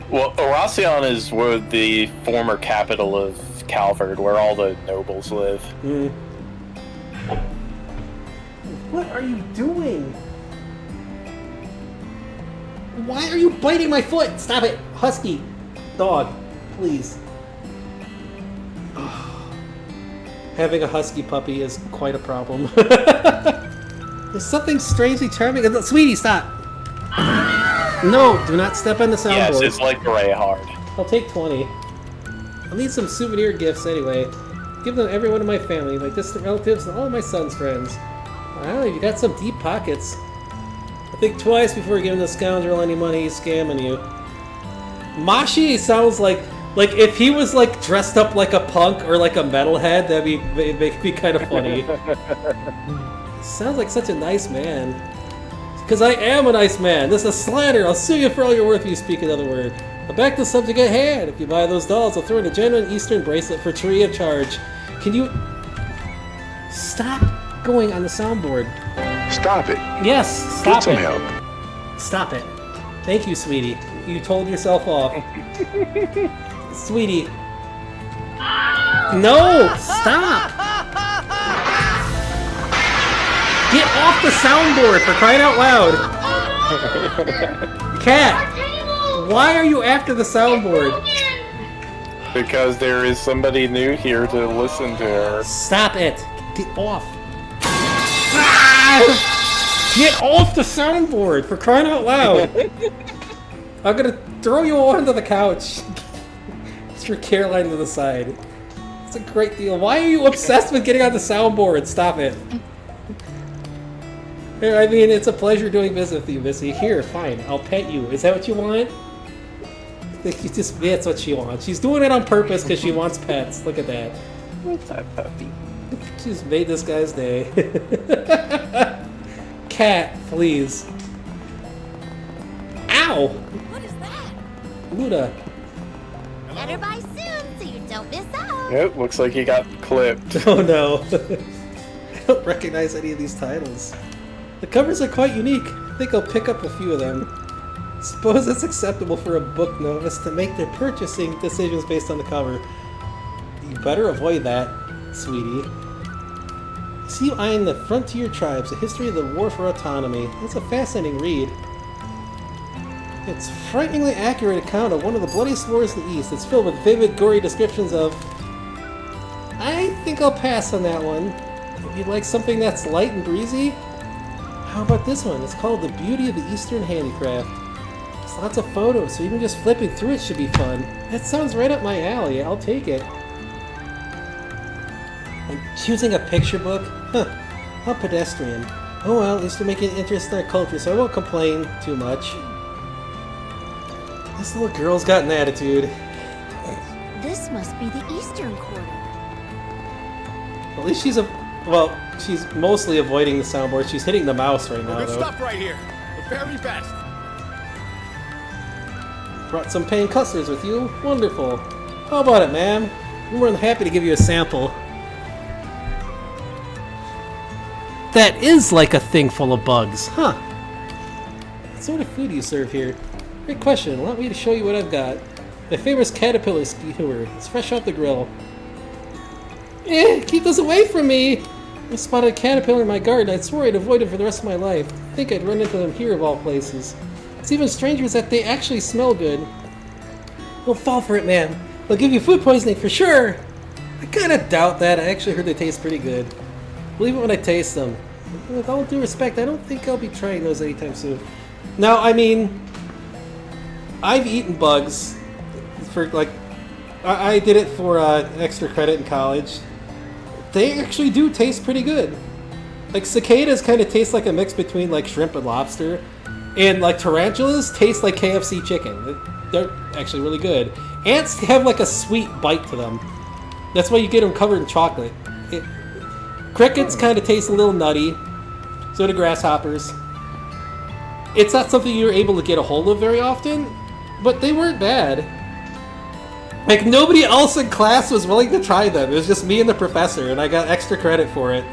Well, Oracion is where the former capital of Calvard, where all the nobles live. Mm. What are you doing? Why are you biting my foot? Stop it! Husky! Dog, please. Having a husky puppy is quite a problem. There's something strangely charming. Sweetie, stop! No, do not step on the soundboard. Yes, it's like Gray Hard. I'll take 20. I'll need some souvenir gifts anyway. Give them to everyone in my family, my distant relatives, and all of my son's friends. Wow, you got some deep pockets. I think twice before giving the scoundrel any money he's scamming you. Mashi sounds like if he was like dressed up like a punk or like a metalhead, that'd be kind of funny. Sounds like such a nice man. Because I am a nice man. This is slander. I'll sue you for all you're worth if you speak another word. But back to the subject at hand. If you buy those dolls, I'll throw in a genuine Eastern bracelet for free of charge. Can you stop going on the soundboard? Stop it. Yes, stop Get some it. help. Stop it. Thank you, sweetie. You told yourself off. Sweetie. No! Stop! Get off the soundboard, for crying out loud! Cat! Why are you after the soundboard? Because there is somebody new here to listen to her. Stop it! Get off! Get off the soundboard, for crying out loud! I'm gonna throw you onto the couch. It's your Caroline to the side. It's a great deal. Why are you obsessed with getting on the soundboard? Stop it. Here, I mean, it's a pleasure doing business with you, Missy. Here, fine. I'll pet you. Is that what you want? That's what she wants. She's doing it on purpose because she wants pets. Look at that. What's that puppy? She's made this guy's day. Cat, please. Ow! What is that? Luda. Better buy soon so you don't miss out. Yep, looks like he got clipped. Oh no. I don't recognize any of these titles. The covers are quite unique. I think I'll pick up a few of them. Suppose it's acceptable for a book novice to make their purchasing decisions based on the cover. You better avoid that, sweetie. See you eyeing the Frontier Tribes, a history of the war for autonomy. It's a fascinating read. It's a frighteningly accurate account of one of the bloodiest wars in the East. It's filled with vivid, gory descriptions of... I think I'll pass on that one. If you'd like something that's light and breezy, how about this one? It's called The Beauty of the Eastern Handicraft. There's lots of photos, so even just flipping through it should be fun. That sounds right up my alley. I'll take it. And choosing a picture book? Huh. How pedestrian. Oh well, at least you're making interest in our culture, so I won't complain too much. This little girl's got an attitude. This must be the Eastern Quarter. At least she's well, she's mostly avoiding the soundboard. She's hitting the mouse right now, Good though. stuff right here. The very best. Brought some paying customers with you? Wonderful. How about it, ma'am? I'm more than happy to give you a sample. That is like a thing full of bugs, huh? What sort of food do you serve here? Great question. Want me to show you what I've got? My favorite caterpillar skewer. It's fresh off the grill. Keep this away from me! I spotted a caterpillar in my garden. I swore I'd avoid it for the rest of my life. I think I'd run into them here of all places. It's even stranger is that they actually smell good. Don't fall for it, man. They'll give you food poisoning for sure. I kinda doubt that. I actually heard they taste pretty good. Believe it when I taste them. With all due respect, I don't think I'll be trying those anytime soon. Now, I mean, I've eaten bugs for like, I did it for extra credit in college. They actually do taste pretty good. Like cicadas kind of taste like a mix between like shrimp and lobster, and like tarantulas taste like KFC chicken. They're actually really good. Ants have like a sweet bite to them. That's why you get them covered in chocolate. Crickets kind of taste a little nutty. So do grasshoppers. It's not something you're able to get a hold of very often, but they weren't bad. Like, nobody else in class was willing to try them. It was just me and the professor, and I got extra credit for it.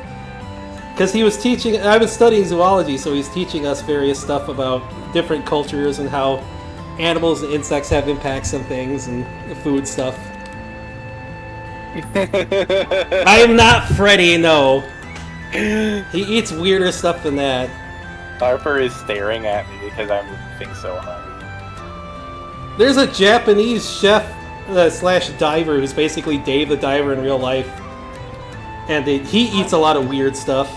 Because he was teaching... I was studying zoology, so he's teaching us various stuff about different cultures and how animals and insects have impacts on things and food stuff. I am not Freddy, no. He eats weirder stuff than that. Harper is staring at me because I'm laughing so hard. There's a Japanese chef slash diver who's basically Dave the Diver in real life. And he eats a lot of weird stuff.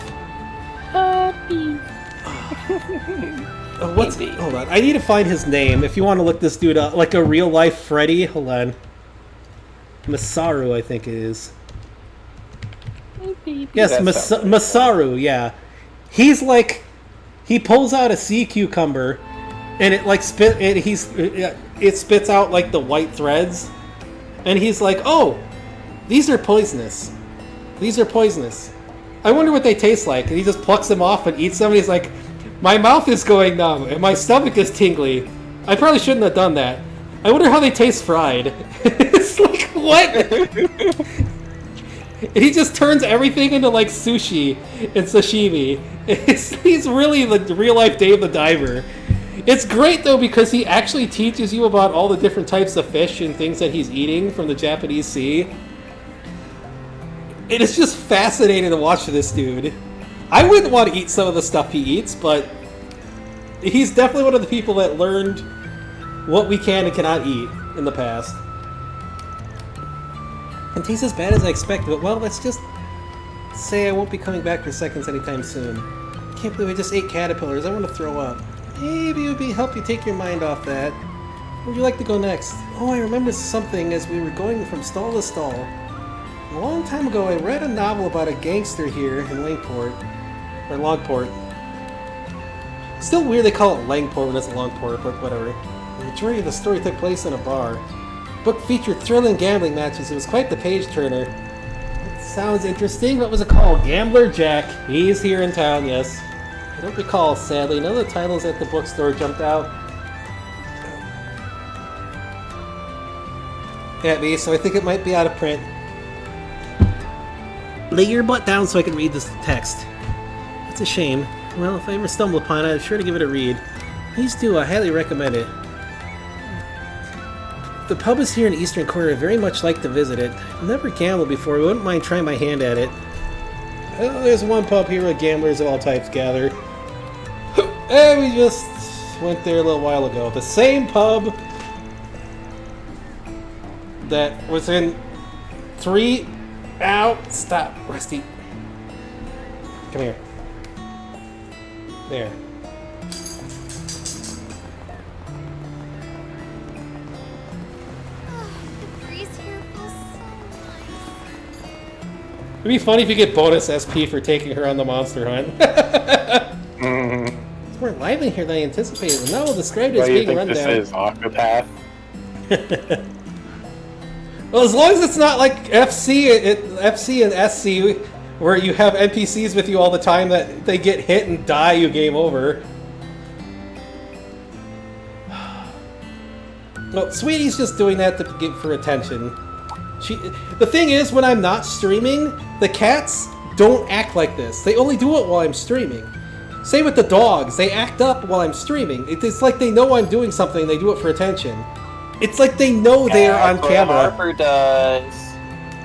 Hold on, I need to find his name. If you want to look this dude up, like a real life Freddy, hold on. Masaru, I think it is. Yes, Masaru, yeah. He's like, he pulls out a sea cucumber, and it like it spits out like the white threads, and he's like, oh, these are poisonous. These are poisonous. I wonder what they taste like. And he just plucks them off and eats them, and he's like, my mouth is going numb, and my stomach is tingly. I probably shouldn't have done that. I wonder how they taste fried. It's like, what? And he just turns everything into like sushi and sashimi. He's really the real life Dave the Diver. It's great though because he actually teaches you about all the different types of fish and things that he's eating from the Japanese sea. It is just fascinating to watch this dude. I wouldn't want to eat some of the stuff he eats, but he's definitely one of the people that learned what we can and cannot eat in the past. It tastes as bad as I expected, but well, let's just say I won't be coming back for seconds anytime soon. I can't believe I just ate caterpillars. I want to throw up. Maybe it would help you take your mind off that. Where would you like to go next? Oh, I remember something as we were going from stall to stall. A long time ago, I read a novel about a gangster here in Langport. Or Longport. Still weird they call it Langport when it's Longport, but whatever. The majority of the story took place in a bar. Book featured thrilling gambling matches. It was quite the page-turner. It sounds interesting. What was it called? Gambler Jack. He's here in town, yes. I don't recall, sadly. None of the titles at the bookstore jumped out at me, so I think it might be out of print. Lay your butt down so I can read this text. It's a shame. Well, if I ever stumble upon it, I'm sure to give it a read. Please do. I highly recommend it. The pub is here in Eastern Quarter. I very much like to visit it. I've never gambled before. I wouldn't mind trying my hand at it. Oh, there's one pub here where gamblers of all types gather. And we just went there a little while ago. The same pub that was in 3... Ow! Stop, Rusty. Come here. There. It'd be funny if you get bonus SP for taking her on the monster hunt. It's more lively here than I anticipated. The novel described as being run down. This is Octopath. Well, as long as it's not like FC and SC, where you have NPCs with you all the time that they get hit and die, you game over. Well, Sweetie's just doing that to get for attention. The thing is, when I'm not streaming, the cats don't act like this. They only do it while I'm streaming. Same with the dogs. They act up while I'm streaming. It's like they know I'm doing something, they do it for attention. It's like they know they are on camera. Harper does.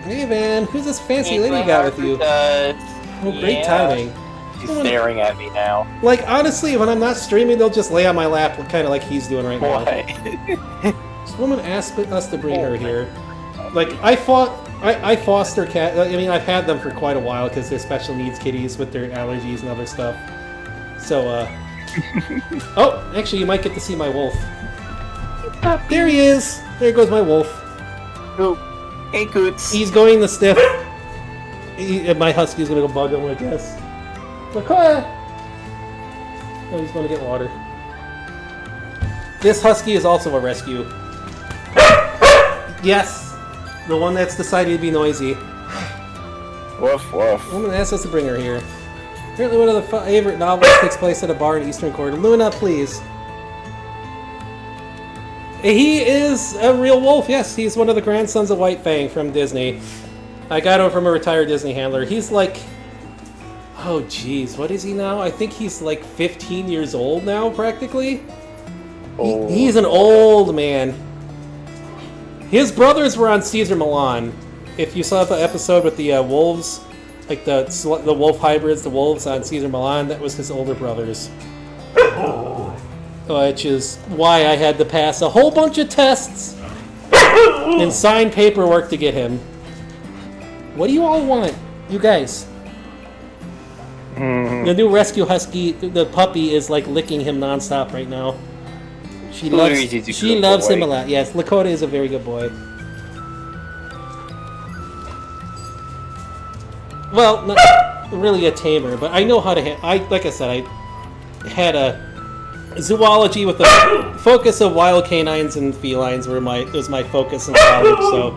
Hey man, who's this fancy lady you got with you? Oh, great timing. She's staring at me now. Like, honestly, when I'm not streaming, they'll just lay on my lap, kind of like he's doing right now. This woman asked us to bring her here. Like, I foster cat. I mean, I've had them for quite a while because they're special needs kitties with their allergies and other stuff. So, oh, actually, you might get to see my wolf. There he is! There goes my wolf. Oh, hey, Coots. He's going to sniff. My husky's gonna go bug him, I guess. Oh, he's gonna get water. This husky is also a rescue. Yes! The one that's decided to be noisy. Woof, woof. The woman asked us to bring her here. Apparently one of the favorite novels takes place at a bar in Eastern Quarter. Luna, please. He is a real wolf, yes. He's one of the grandsons of White Fang from Disney. I got him from a retired Disney handler. He's like... Oh, jeez. What is he now? I think he's like 15 years old now, practically. He's an old man. His brothers were on Caesar Milan. If you saw the episode with the wolves, like the wolf hybrids, the wolves on Caesar Milan, that was his older brothers. Which is why I had to pass a whole bunch of tests and sign paperwork to get him. What do you all want? You guys. The new rescue husky, the puppy, is like licking him nonstop right now. She loves him a lot. Yes, Lakota is a very good boy. Well, not really a tamer, but I know how to. Like I said, I had a zoology with a focus of wild canines and felines was my focus in college, so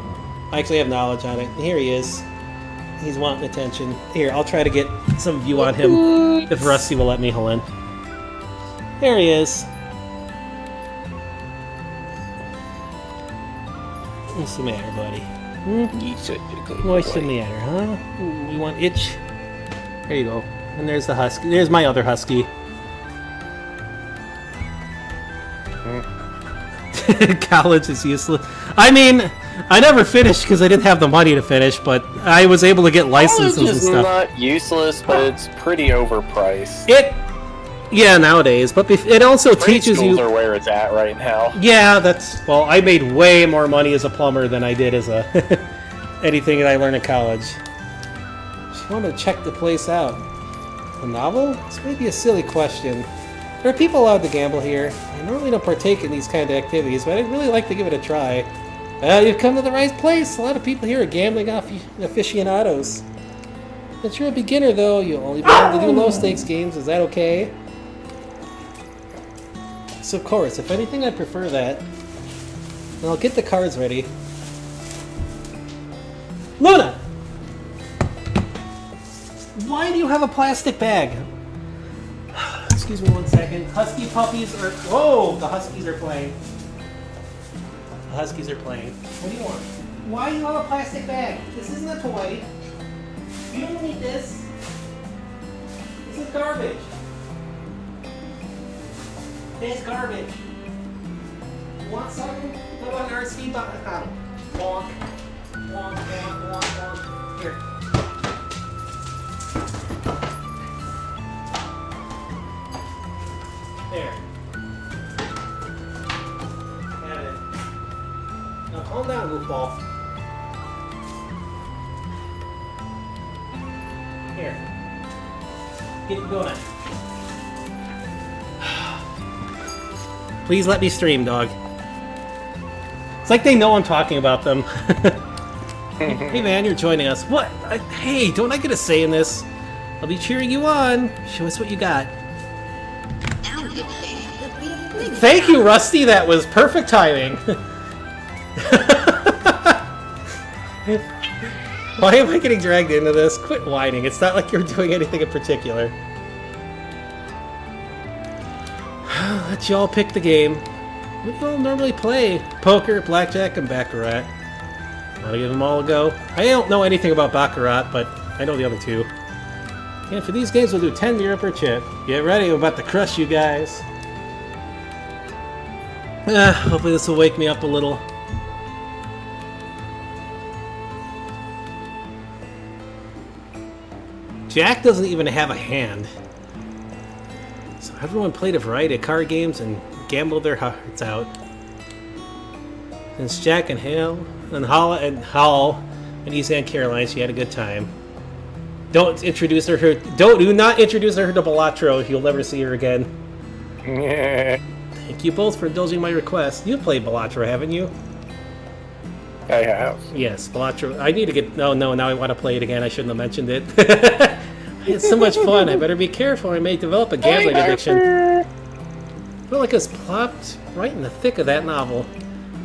I actually have knowledge on it. And here he is. He's wanting attention. Here, I'll try to get some view on him if Rusty will let me. Hold on. There he is. What's the matter, buddy? What's the matter, huh? You want itch? There you go. And there's the husky. There's my other husky. College is useless. I mean, I never finished because I didn't have the money to finish, but I was able to get licenses and stuff. College is not useless, but it's pretty overpriced. Yeah, nowadays, but it also teaches you... schools are where it's at right now. Yeah, well, I made way more money as a plumber than I did as anything that I learned in college. Just want to check the place out. A novel? This may be a silly question. There are people allowed to gamble here. I normally don't partake in these kind of activities, but I'd really like to give it a try. You've come to the right place. A lot of people here are gambling aficionados. If you're a beginner, though, you'll only be able to do low-stakes games. Is that okay? So of course, if anything, I prefer that. And I'll get the cards ready. Luna! Why do you have a plastic bag? Excuse me 1 second. Husky puppies are... Whoa! The Huskies are playing. The Huskies are playing. What do you want? Why do you have a plastic bag? This isn't a toy. You don't need this. This is garbage. It's garbage. You want something? Go on our speed button. Wonk. Wonk, wonk, wonk, wonk. Here. There. Have it. Now calm down, goofball. Here. Get going. Please let me stream, dog. It's like they know I'm talking about them. Hey man, you're joining us. What? Hey, don't I get a say in this? I'll be cheering you on. Show us what you got. Thank you, Rusty. That was perfect timing. Why am I getting dragged into this? Quit whining. It's not like you're doing anything in particular. Let y'all pick the game. What do y'all normally play? Poker, blackjack, and baccarat. Want to give them all a go? I don't know anything about baccarat, but I know the other two. And for these games, we'll do 10 euro per chip. Get ready, I'm about to crush you guys. Hopefully this will wake me up a little. Jack doesn't even have a hand. So everyone played a variety of card games and gambled their hearts out. Since Jack and Hal and Hall and East End Caroline, she had a good time. Don't introduce her. Do not introduce her to Balatro. You'll never see her again. Thank you both for indulging my request. You've played Balatro, haven't you? I have. Yes, Balatro. I need to get. No, now I want to play it again. I shouldn't have mentioned it. I had so much fun. I better be careful. I may develop a gambling addiction. I feel like I was plopped right in the thick of that novel.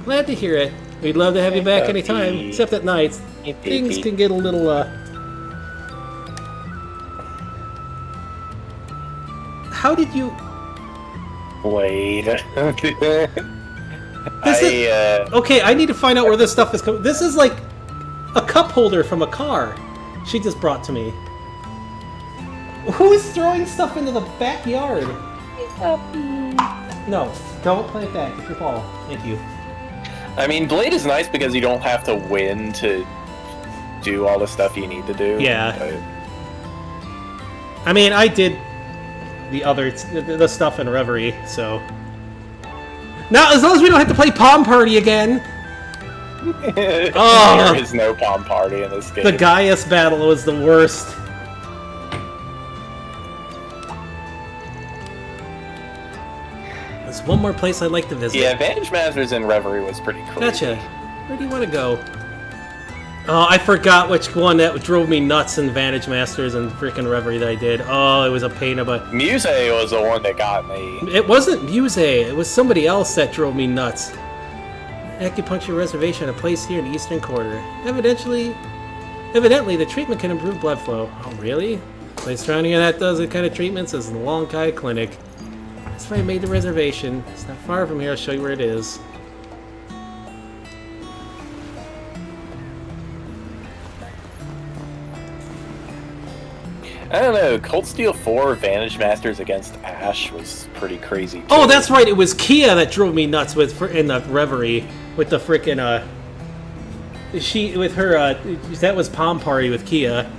Glad to hear it. We'd love to have you back anytime, except at nights. Things can get a little, How did you... Wait. Okay, I need to find out where this stuff is coming. This is like a cup holder from a car she just brought to me. Who is throwing stuff into the backyard? No, don't play it back. It's your ball. Thank you. I mean, Blade is nice because you don't have to win to do all the stuff you need to do. Yeah. But... I mean, I did the stuff in Reverie, so... Now, as long as we don't have to play Palm Party again! There is no Palm Party in this game. The Gaius battle was the worst. There's one more place I'd like to visit. Yeah, Vantage Masters in Reverie was pretty cool. Gotcha. Where do you want to go? Oh, I forgot which one that drove me nuts in Vantage Masters and freaking Reverie that I did. Oh, it was a pain in a... Muse was the one that got me. It wasn't Muse. It was somebody else that drove me nuts. Acupuncture reservation, a place here in the Eastern Quarter. Evidently, the treatment can improve blood flow. Oh, really? Place around here that does the kind of treatments is the Long Kai Clinic. That's why I made the reservation. It's not far from here. I'll show you where it is. I don't know, Cold Steel 4 Vantage Masters against Ash was pretty crazy too. Oh, that's right, it was Kia that drove me nuts in the Reverie with the frickin' that was Palm Party with Kia.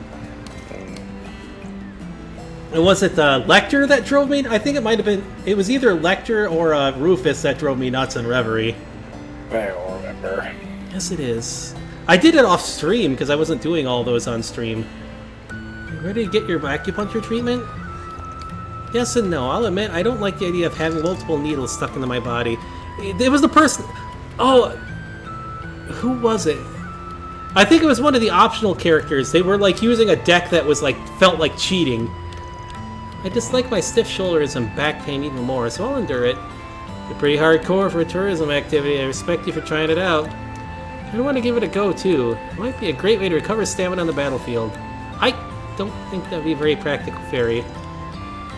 And was it Lecter that drove me? I think it might have been, it was either Lecter or Rufus that drove me nuts in Reverie. I don't remember. Yes, it is. I did it off stream because I wasn't doing all those on stream. Ready to get your acupuncture treatment? Yes and no. I'll admit, I don't like the idea of having multiple needles stuck into my body. It was the person... Oh, who was it? I think it was one of the optional characters. They were like using a deck that was like felt like cheating. I dislike my stiff shoulders and back pain even more, so I'll endure it. You're pretty hardcore for a tourism activity. I respect you for trying it out. I want to give it a go, too. It might be a great way to recover stamina on the battlefield. I don't think that'd be a very practical, Fairy.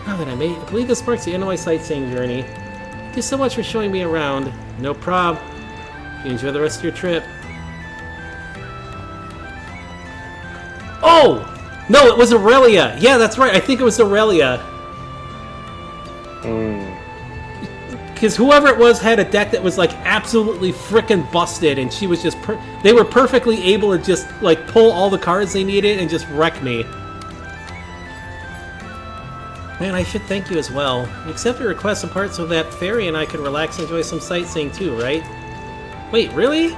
Now that I believe this marks the end of my sightseeing journey. Thank you so much for showing me around. No prob. You enjoy the rest of your trip. Oh! No, it was Aurelia! Yeah, that's right, I think it was Aurelia. Because whoever it was had a deck that was like absolutely frickin' busted, and she was just they were perfectly able to just like pull all the cards they needed and just wreck me. Man, I should thank you as well. You accepted a request and parts so that Fairy and I could relax and enjoy some sightseeing too, right? Wait, really?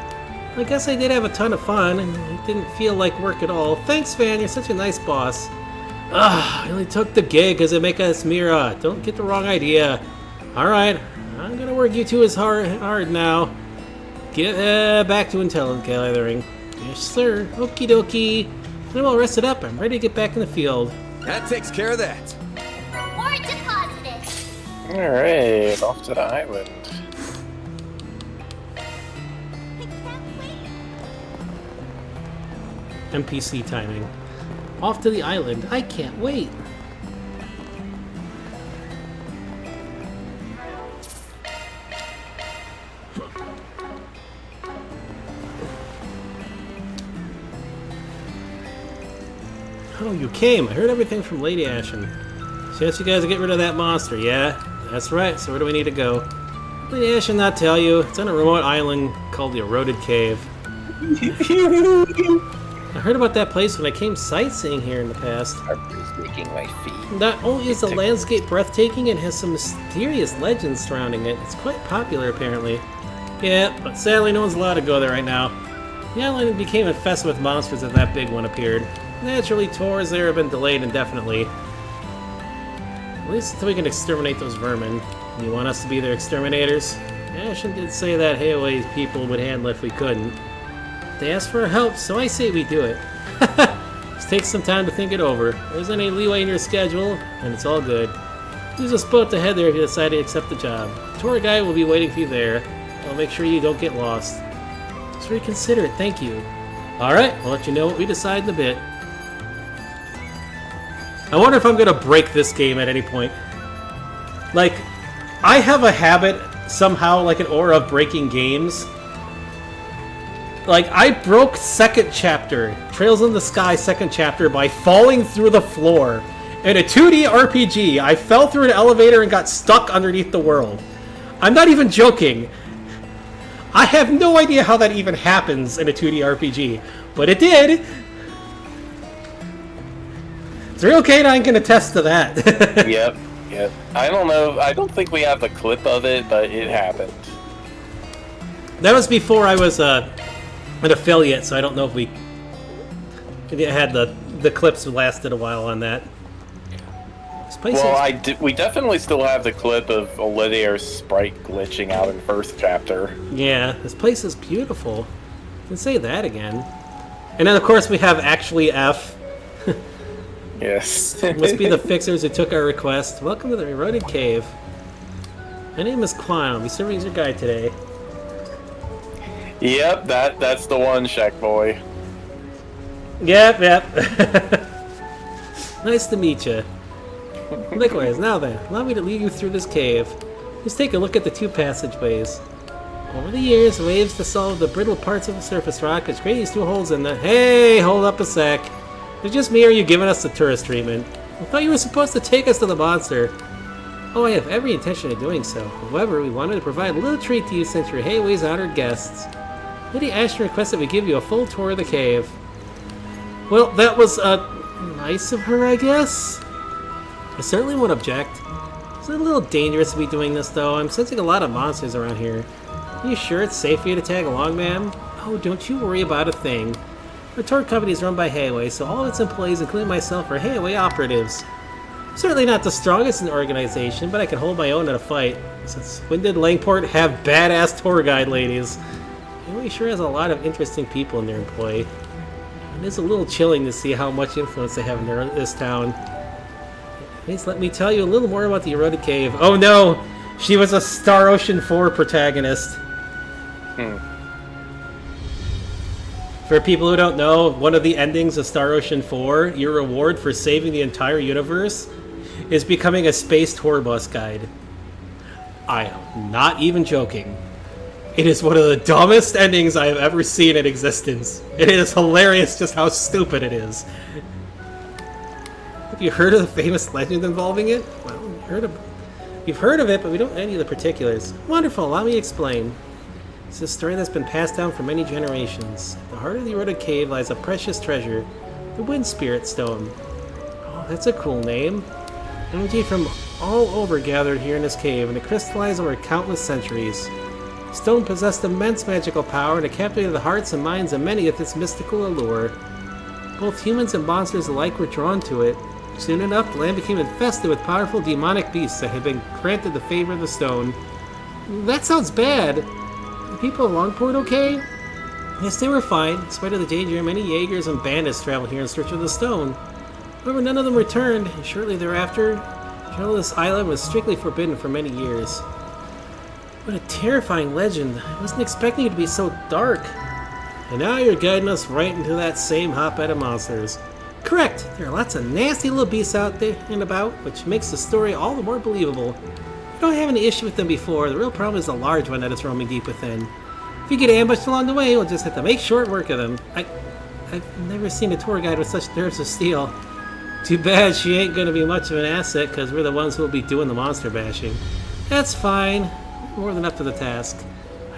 I guess I did have a ton of fun, and it didn't feel like work at all. Thanks, Van, you're such a nice boss. I only took the gig because it make us Mira. Don't get the wrong idea. Alright, I'm gonna work you two as hard now. Get back to intelligence gathering. Yes, sir. Okie dokie. I'm all rested up. I'm ready to get back in the field. That takes care of that. Reward deposited. Alright, off to the island. NPC timing. Off to the island. I can't wait. Oh, you came. I heard everything from Lady Ashen. She asked you guys to get rid of that monster, yeah? That's right, so where do we need to go? Lady Ashen not tell you. It's on a remote island called the Eroded Cave. I heard about that place when I came sightseeing here in the past. Making my feet. Not only is the landscape breathtaking, it has some mysterious legends surrounding it. It's quite popular, apparently. Yeah, but sadly no one's allowed to go there right now. The island became infested with monsters as that big one appeared. Naturally, tours there have been delayed indefinitely. At least until we can exterminate those vermin. You want us to be their exterminators? Ashen did say that Heiyue's people would handle it if we couldn't. They asked for our help, so I say we do it. Just take some time to think it over. If there's any leeway in your schedule, and it's all good. Use a boat to head there if you decide to accept the job. The tour guide will be waiting for you there. I'll make sure you don't get lost. Just reconsider it, thank you. Alright, I'll let you know what we decide in a bit. I wonder if I'm gonna break this game at any point. Like, I have a habit, somehow, like an aura of breaking games. Like, I broke second chapter, Trails in the Sky second chapter, by falling through the floor. In a 2D RPG, I fell through an elevator and got stuck underneath the world. I'm not even joking. I have no idea how that even happens in a 2D RPG, but it did. 3OK9 can attest to that. Yep. I don't know. I don't think we have the clip of it, but it happened. That was before I was an affiliate, so I don't know if we had the clips lasted a while on that. Well, we definitely still have the clip of Olivier's sprite glitching out in first chapter. Yeah, this place is beautiful. I can say that again. And then, of course, we have Actually F. Yes. Must be the fixers who took our request. Welcome to the Eroded Cave. My name is Quan. I'll be serving as your guide today. Yep, that's the one, Shack Boy. Yep. Nice to meet you. Likewise, now then, allow me to lead you through this cave. Just take a look at the two passageways. Over the years, waves dissolved the brittle parts of the surface rock, which created these two holes in the— Hey, hold up a sec. Is it just me or are you giving us the tourist treatment? I thought you were supposed to take us to the monster. Oh, I have every intention of doing so. However, we wanted to provide a little treat to you since you're Heiyue's honored guests. Lady Ashton requested we give you a full tour of the cave. Well, that was, nice of her, I guess? I certainly won't object. It's a little dangerous to be doing this, though. I'm sensing a lot of monsters around here. Are you sure it's safe for you to tag along, ma'am? Oh, don't you worry about a thing. Our tour company is run by Heiyue, so all of its employees, including myself, are Heiyue operatives. I'm certainly not the strongest in the organization, but I can hold my own in a fight. Since when did Langport have badass tour guide ladies? Heiyue sure has a lot of interesting people in their employ. It is a little chilling to see how much influence they have in this town. Please let me tell you a little more about the Eroded Cave. Oh no! She was a Star Ocean 4 protagonist. For people who don't know, one of the endings of Star Ocean 4, your reward for saving the entire universe, is becoming a space tour bus guide. I am not even joking. It is one of the dumbest endings I have ever seen in existence. It is hilarious just how stupid it is. Have you heard of the famous legend involving it? Well, you've heard of it, but we don't know any of the particulars. Wonderful, allow me to explain. It's a story that's been passed down for many generations. At the heart of the eroded cave lies a precious treasure, the Wind Spirit Stone. Oh, that's a cool name. Energy from all over gathered here in this cave, and it crystallized over countless centuries. The stone possessed immense magical power, and it captivated the hearts and minds of many with its mystical allure. Both humans and monsters alike were drawn to it. Soon enough, the land became infested with powerful demonic beasts that had been granted the favor of the stone. That sounds bad. The people of Longport okay? Yes, they were fine. In spite of the danger, many Jaegers and bandits traveled here in search of the stone. However, none of them returned, and shortly thereafter, travel to this island was strictly forbidden for many years. What a terrifying legend. I wasn't expecting it to be so dark. And now you're guiding us right into that same hotbed of monsters. Correct! There are lots of nasty little beasts out there and about, which makes the story all the more believable. I don't have any issue with them before. The real problem is the large one that is roaming deep within. If you get ambushed along the way, we'll just have to make short work of them. I've never seen a tour guide with such nerves of steel. Too bad she ain't gonna be much of an asset, because we're the ones who'll be doing the monster bashing. That's fine. More than up to the task.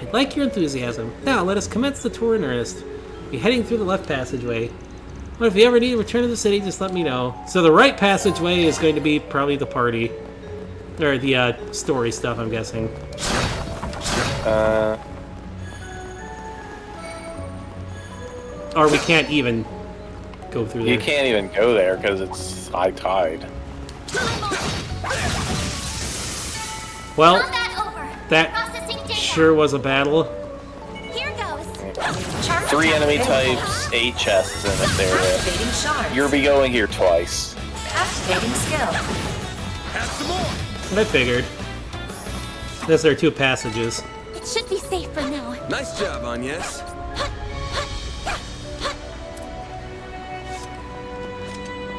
I like your enthusiasm. Now, let us commence the tour in earnest. We'll be heading through the left passageway. But if you ever need to return to the city, just let me know. So the right passageway is going to be probably the party. Or the story stuff, I'm guessing. Or we can't even go through there. You can't even go there because it's high tide. Well, that sure was a battle. Here goes. 3 enemy types, 8 chests in this area. You'll be going here twice. Activating skill. Have some more. What I figured. Guess there are 2 passages. It should be safe for now. Nice job, Agnes.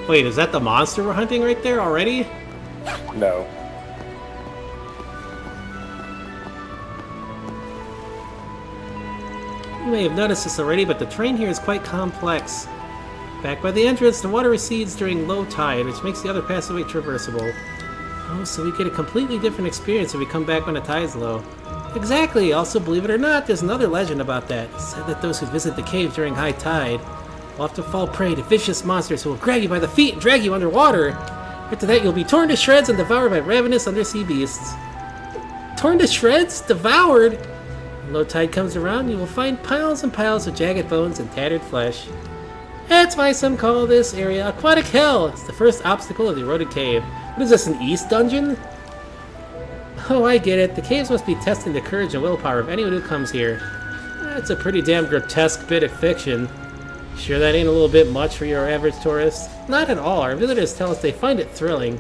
Wait, is that the monster we're hunting right there already? No. You may have noticed this already, but the terrain here is quite complex. Back by the entrance, the water recedes during low tide, which makes the other passageway traversable. Oh, so we get a completely different experience if we come back when the tide's low. Exactly! Also, believe it or not, there's another legend about that. It's said that those who visit the cave during high tide will often fall prey to vicious monsters who will grab you by the feet and drag you underwater. After that, you'll be torn to shreds and devoured by ravenous undersea beasts. Torn to shreds? Devoured? When low tide comes around, you will find piles and piles of jagged bones and tattered flesh. That's why some call this area Aquatic Hell. It's the first obstacle of the eroded cave. What is this, an East dungeon? Oh, I get it. The caves must be testing the courage and willpower of anyone who comes here. That's a pretty damn grotesque bit of fiction. Sure that ain't a little bit much for your average tourist? Not at all. Our visitors tell us they find it thrilling.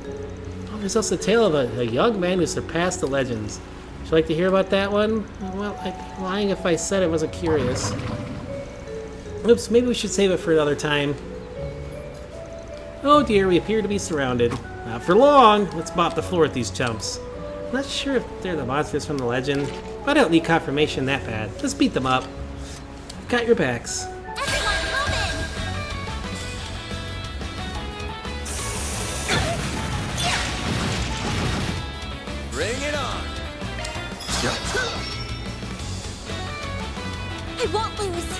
Oh, there's also a tale of a young man who surpassed the legends. Would you like to hear about that one? Well, I'd be lying if I said I wasn't curious. Oops, maybe we should save it for another time. Oh dear, we appear to be surrounded. Not for long. Let's mop the floor with these chumps. I'm not sure if they're the monsters from the legend, but I don't need confirmation that bad. Just beat them up. I've got your backs. Bring it on. I won't lose.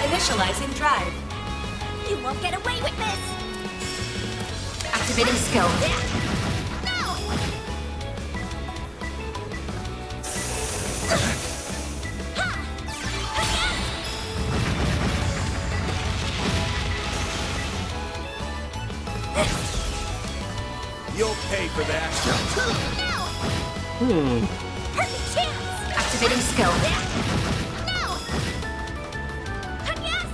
Initializing drive. You won't get away with this. Activating skill. No! You'll pay for that. Perfect chance! Activating skill. No! Yes!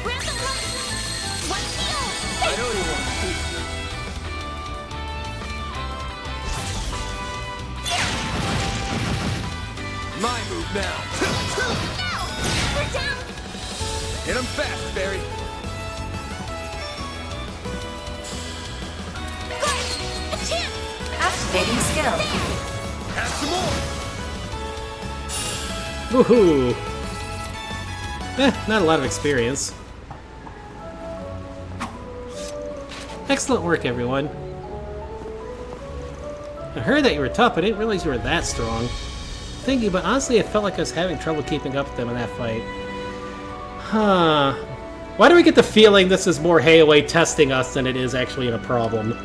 Grab the one heal! I know My move now. We're down. Hit him fast, Barry. A chance. Activating skill. Have some more. Woohoo! Not a lot of experience. Excellent work, everyone. I heard that you were tough, but I didn't realize you were that strong. Thank you, but honestly, I felt like I was having trouble keeping up with them in that fight. Huh. Why do we get the feeling this is more Heiyue testing us than it is actually a problem?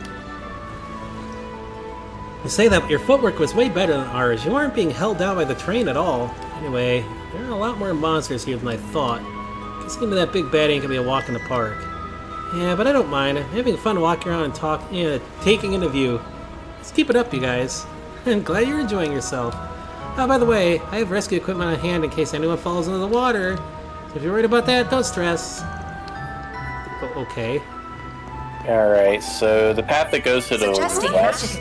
You say that, but your footwork was way better than ours. You aren't being held down by the train at all. Anyway, there are a lot more monsters here than I thought. Getting into that big baddie ain't gonna be a walk in the park. Yeah, but I don't mind. I'm having fun walking around and taking in a view. Let's keep it up, you guys. I'm glad you're enjoying yourself. Oh, by the way, I have rescue equipment on hand in case anyone falls into the water. So if you're worried about that, don't stress. Okay. Alright, so the path that goes to the west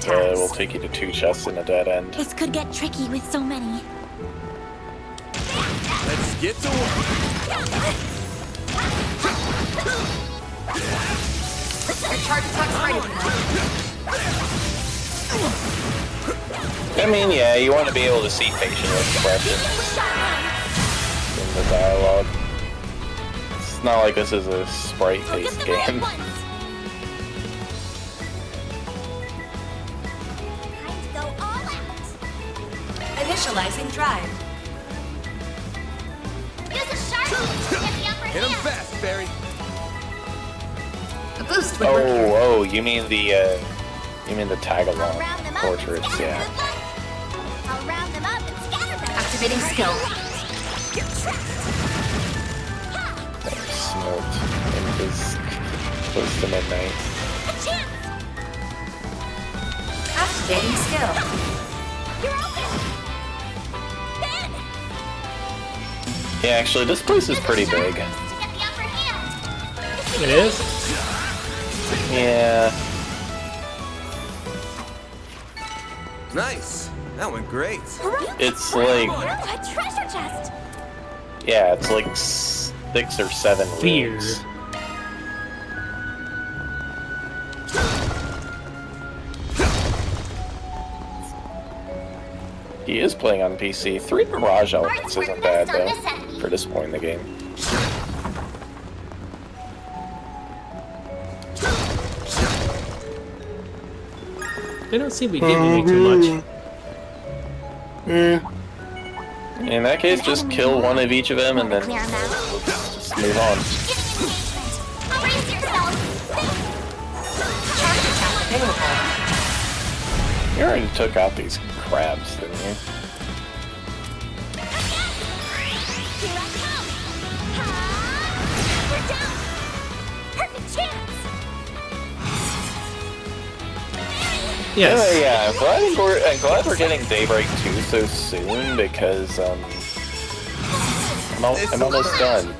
will take you to 2 chests in a dead end. This could get tricky with so many. Let's get to work. Your charge attack's ready. I mean, yeah, you want to be able to see facial expressions in the dialogue. It's not like this is a sprite-based game. Initializing drive. Use a shark. Get the upper Hit him hand. fast, Barry. A boost would work here. Oh, you mean the tag-along portraits, yeah. I'll round them up and scatter them. Activating skill. Smoked in his close to midnight. A chance. Activating skill. You're open. Ben. Yeah, actually, this place is pretty big. To get the upper hand. It is? Yeah. Nice. That went great. It's like, A treasure chest. yeah, it's like 6 or 7 Fear. rooms. He is playing on PC. 3 Mirage elements isn't bad, though, for this point in the game. They don't seem to be giving me too much. In that case, just kill one of each of them and then just move on. Brace yourself. Charge attack available. You already took out these crabs, didn't you? Here I come. Ha! We're down. Perfect chance. Yes. Yeah, I'm glad we're getting Daybreak 2 so soon because I'm almost done.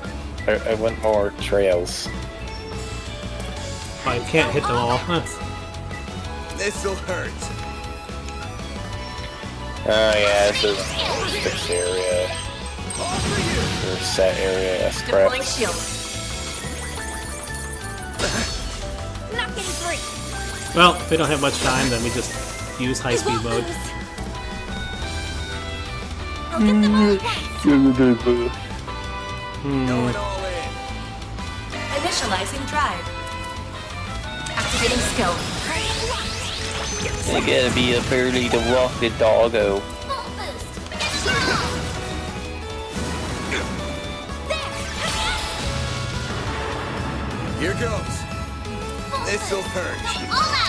I want more trails. I can't hit them all. Huh. This'll hurt. Oh yeah, this is fixed area. Or set area, yes, Deploying correct. shield. Not getting free. Well, if we don't have much time, then we just use high-speed mode. I'll get them all at once. Going all in. Initializing drive. Activating skill. I gotta be up early to walk the doggo. Full boost. Here goes. This'll hurt. All out.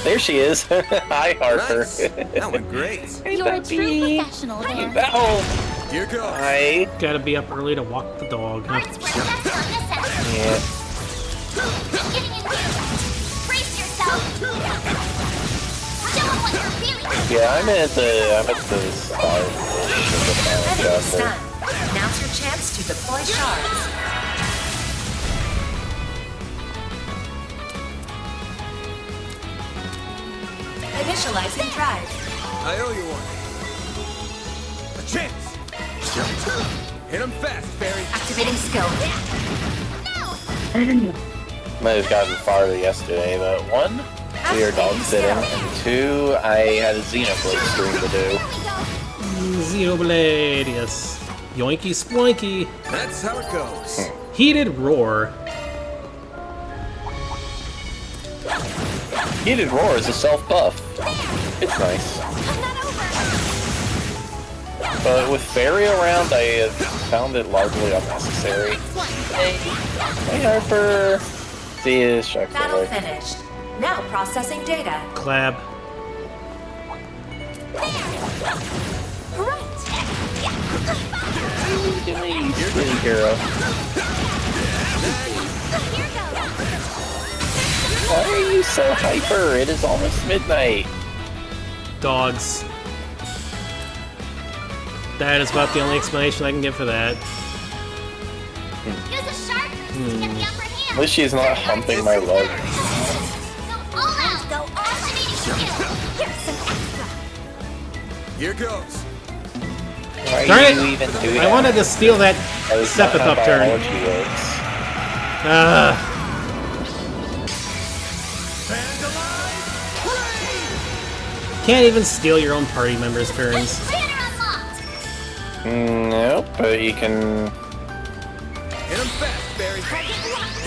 There she is. Hi, Harper. Nice. That went great. You're a true professional there. Oh, Here goes. hi. Gotta be up early to walk the dog. Huh? Arts were best on this end. Yeah. Getting in here. Brace yourself. Show 'em what you're feeling. Yeah, I'm at the start of the final Enemy chapter. stunned. Now's your chance to deploy shards. Initializing drive. I owe you one. A chance! Hit him fast, Barry. Activating skill. Might have gotten farther yesterday, but one, we are dog sitting, and two, I had a Xenoblade stream to do. Xenoblade, yes. Yoinky sploinky. That's how it goes. Heated roar. Heated Roar is a self-buff. It's nice. But with Fairy around, I have found it largely unnecessary. Hey, Harper! See you, Shark Battle Boy. finished. Now processing data. Clab. Pretty hero. Why are you so hyper? It is almost midnight. Dogs. That is about the only explanation I can give for that. Use a shark to get the upper hand. At least she's not humping my leg. Go all out. Go alternating skill. Here's some extra. Here goes. Why Darn are it! you even doing I that? wanted to steal that That is not Sepith how upturn. biology works. Can't even steal your own party members' turns. Nope, but you can... Hit him fast, Barry.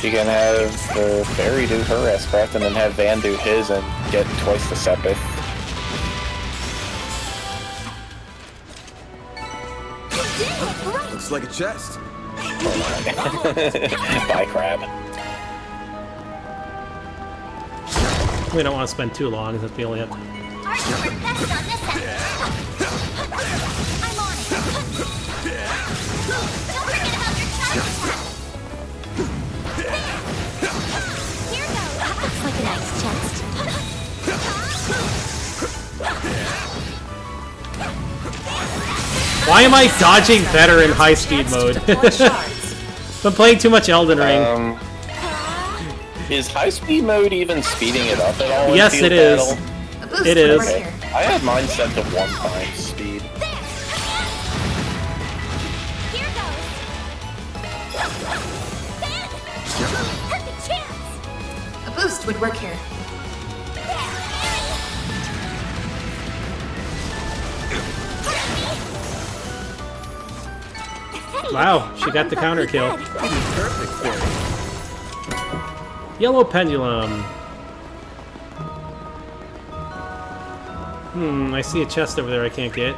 You can have the Fairy do her S-Craft and then have Van do his and get twice the Sepith. Looks like a chest. Bye, Crab. We don't want to spend too long, since we only have... Like a nice chest. Why am I dodging better in high-speed mode? Been playing too much Elden Ring. Is high-speed mode even speeding it up at all? in Yes, field it is. battle? It is. Okay. I had mine set to 1 time speed. Perfect chance. A boost would work here. Wow, she got the counter kill. Yellow pendulum. I see a chest over there I can't get.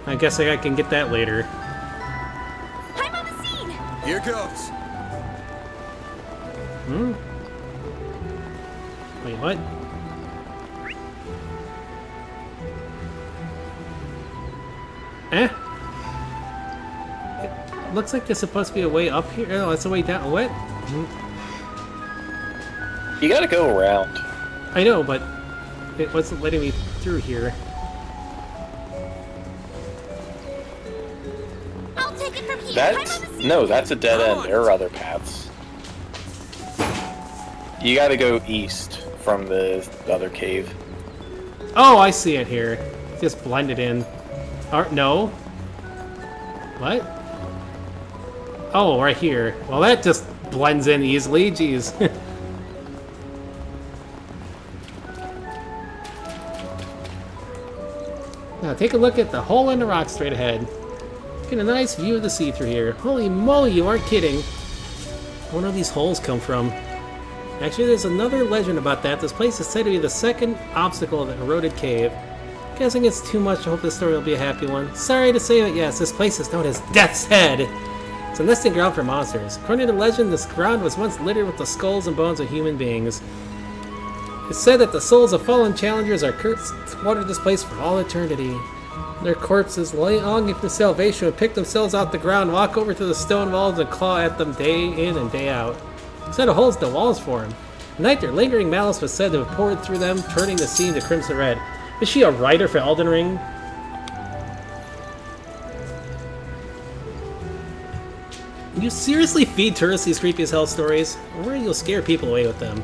I guess I can get that later. I'm on the scene. Here goes. Wait, what? Eh? It looks like there's supposed to be a way up here. Oh, it's a way down. What? You gotta go around. I know, but it wasn't letting me through here. I'll take it from here. That's... No, that's a dead end. There are other paths. You gotta go east from the other cave. Oh, I see it here. Just blended in. Or, no. What? Oh, right here. Well, that just blends in easily. Jeez. Now, take a look at the hole in the rock straight ahead. Get a nice view of the sea through here. Holy moly, you aren't kidding. Where do these holes come from? Actually, there's another legend about that. This place is said to be the second obstacle of the eroded cave. Guessing it's too much. I hope this story will be a happy one. Sorry to say, but yes, this place is known as Death's Head. It's a nesting ground for monsters. According to legend, this ground was once littered with the skulls and bones of human beings. It's said that the souls of fallen challengers are cursed to water this place for all eternity. Their corpses, longing for salvation, would pick themselves out the ground, walk over to the stone walls, and claw at them day in and day out. Instead of holes, the walls for them. At night, their lingering malice was said to have poured through them, turning the scene to crimson red. Is she a writer for Elden Ring? You seriously feed tourists these creepy as hell stories? Or you'll scare people away with them?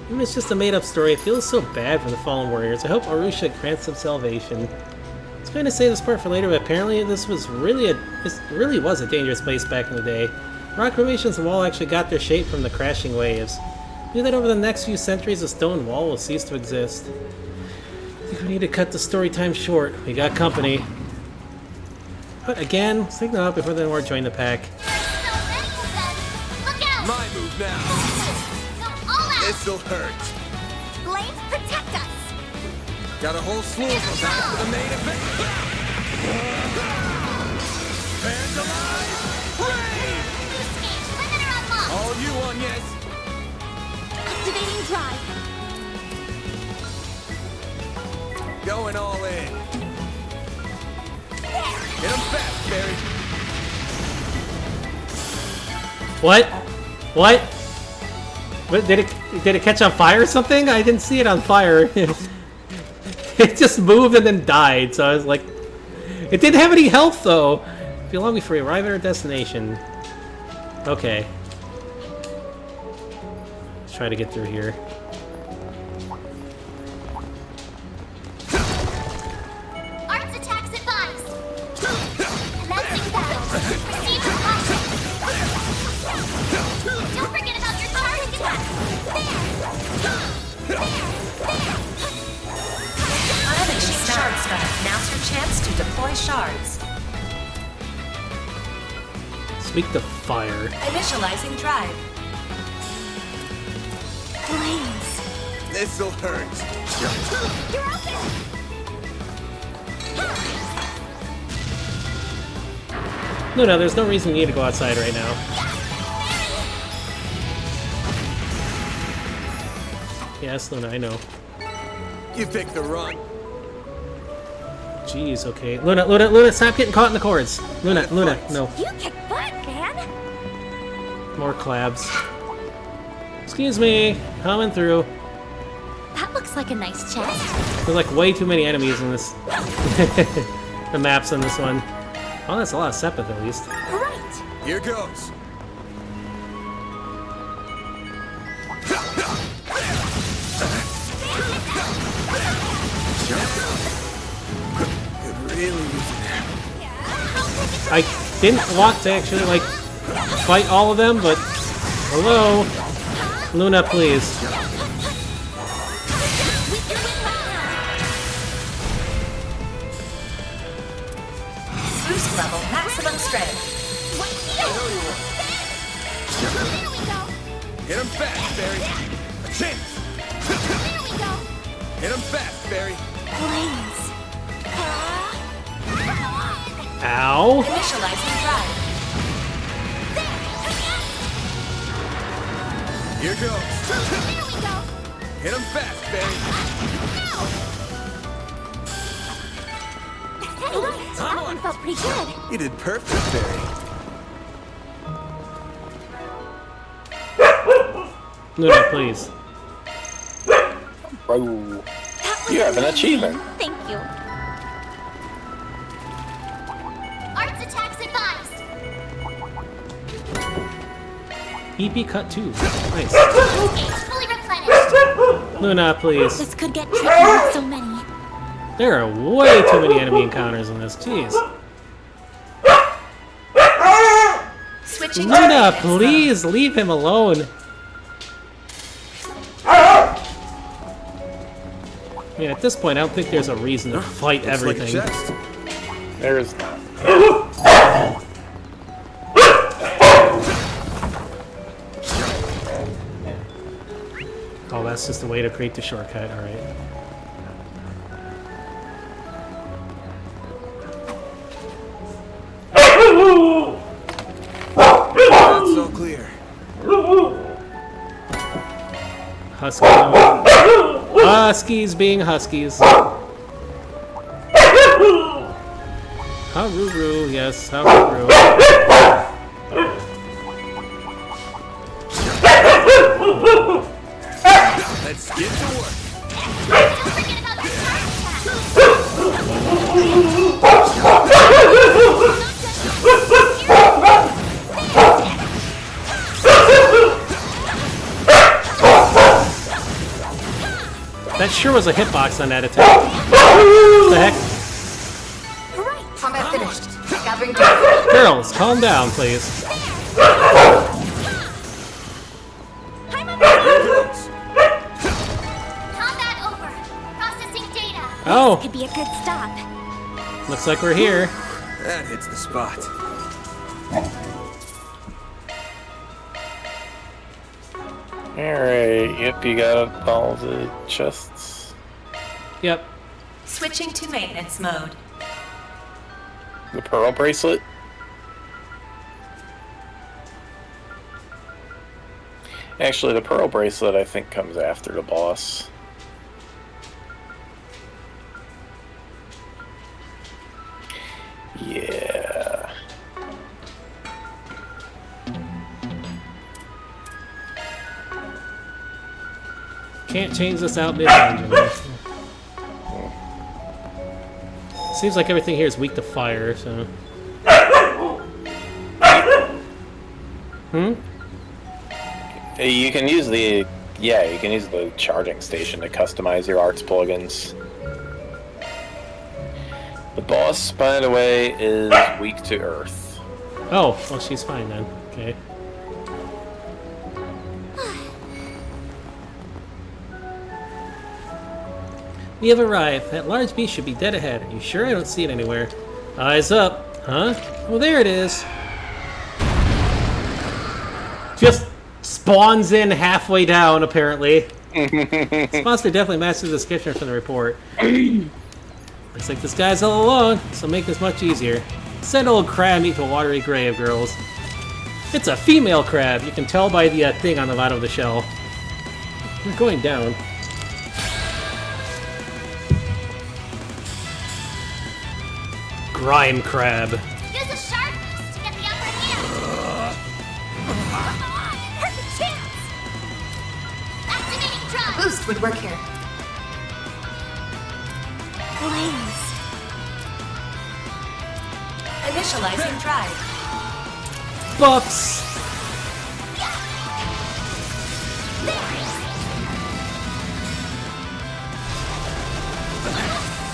Even if it's just a made-up story, it feels so bad for the fallen warriors. I hope Arusha grants them salvation. I was going to say this part for later, but apparently this really was a dangerous place back in the day. Rock formations and wall actually got their shape from the crashing waves. Knew that over the next few centuries a stone wall will cease to exist. I think we need to cut the story time short. We got company. But again, let's take them out before the more join the pack. My move now. This'll hurt. Blades, protect us! Got a whole slew of them back for the main event. Vandalize! Brave! Limiter unlocked! All you on, yes. Activating drive. Going all in. Hit him fast, Barry. What? What? What, did it catch on fire or something? I didn't see it on fire. It just moved and then died, so I was like... It didn't have any health, though! If you allow me for arrive at our destination. Okay. Let's try to get through here. Arts attacks advised. Commencing battle. Receive precaution. Don't forget about your charge attack. Unleashing Shard Strike. Now's your chance to deploy shards. Speak the fire. Initializing drive. Blaze. This'll hurt. You're open. No, there's no reason you need to go outside right now. Yes, Luna, I know. You picked the run. Jeez, okay. Luna, stop getting caught in the cords. Luna, no. You kick butt, man. More collabs. Excuse me, coming through. That looks like a nice chest. There's like way too many enemies in this. The maps on this one. Oh, that's a lot of Sepith at least. Right. Here goes. Could really use it. I didn't want to actually like fight all of them, but hello, Luna, please. Boost level maximum strength. Hit him fast, Barry. A chance. Hit him fast, Barry. Blaze. Ow. Initializing drive. Here goes. Hit him fast, Barry. That one felt pretty good. You did perfect, Barry. Luna, please. Oh, you have an achievement. Thank you. Arts attacks advised. EP cut 2. Nice. Gauge fully replenished. Luna, please. This could get tricky with so many. There are way too many enemy encounters in this. Jeez. Switching Luna, please leave him alone. I mean, at this point, I don't think there's a reason to fight everything. There is not. Oh, that's just a way to create the shortcut. All right. Not so clear. Husky. Huskies being huskies. Haruru, yes, Haruru. Let's get to work. sure was a hitbox on that attack. What the heck? Combat finished. Gathering data. Girls, calm down, please. Combat over. Processing data. Oh. This could be a good stop. Looks like we're here. That hits the spot. Alright, yep, you got all the chests. Yep. Switching to maintenance mode. The pearl bracelet. Actually, the pearl bracelet I think comes after the boss. Yeah. Can't change this out mid-dungeon. Seems like everything here is weak to fire, so... You can use the... Yeah, you can use the charging station to customize your arts plugins. The boss, by the way, is weak to earth. Oh, well, she's fine then. Okay. We have arrived. That large beast should be dead ahead. Are you sure? I don't see it anywhere. Eyes up. Huh? Oh, there it is. Just spawns in halfway down, apparently. This monster definitely matches the description from the report. Looks like this guy's all alone, so make this much easier. Send old crab meat to a watery grave, girls. It's a female crab. You can tell by the thing on the bottom of the shell. You're going down. Grime crab. Use a sharp boost to get the upper hand. Perfect chance. Activating drive. Boost would work here. Blaze. Initializing drive. Buffs.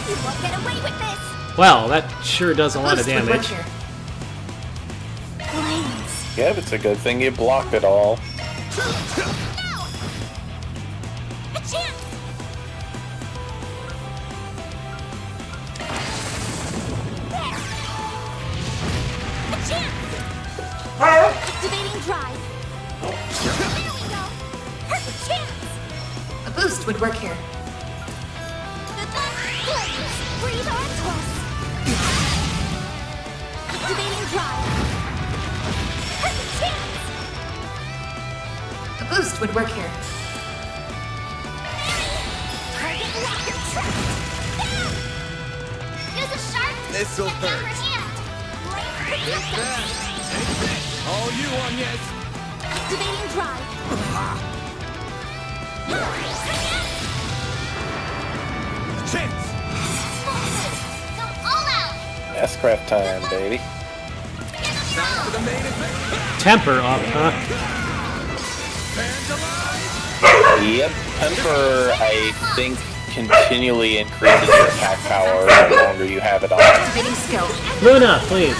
You won't get away with this. Wow, that sure does a lot of damage. Blaze. Yeah, it's a good thing you blocked it all. A chance. There. A chance. Activating drive. There we go. Perfect chance. A boost would work here. Blaze. Breathe onto us. Activating drive. Perfect chance. A boost would work here. Target locker trapped. Use a sharp This'll to get the upper hurt. hand. Blaze protect us. All you on, yes. Activating drive. Chance. Go all out. S-craft time, baby. Time for the main event. Temper up, huh? Yep, temper, I think, continually increases your attack power the longer you have it on. Activating skill. Luna, please.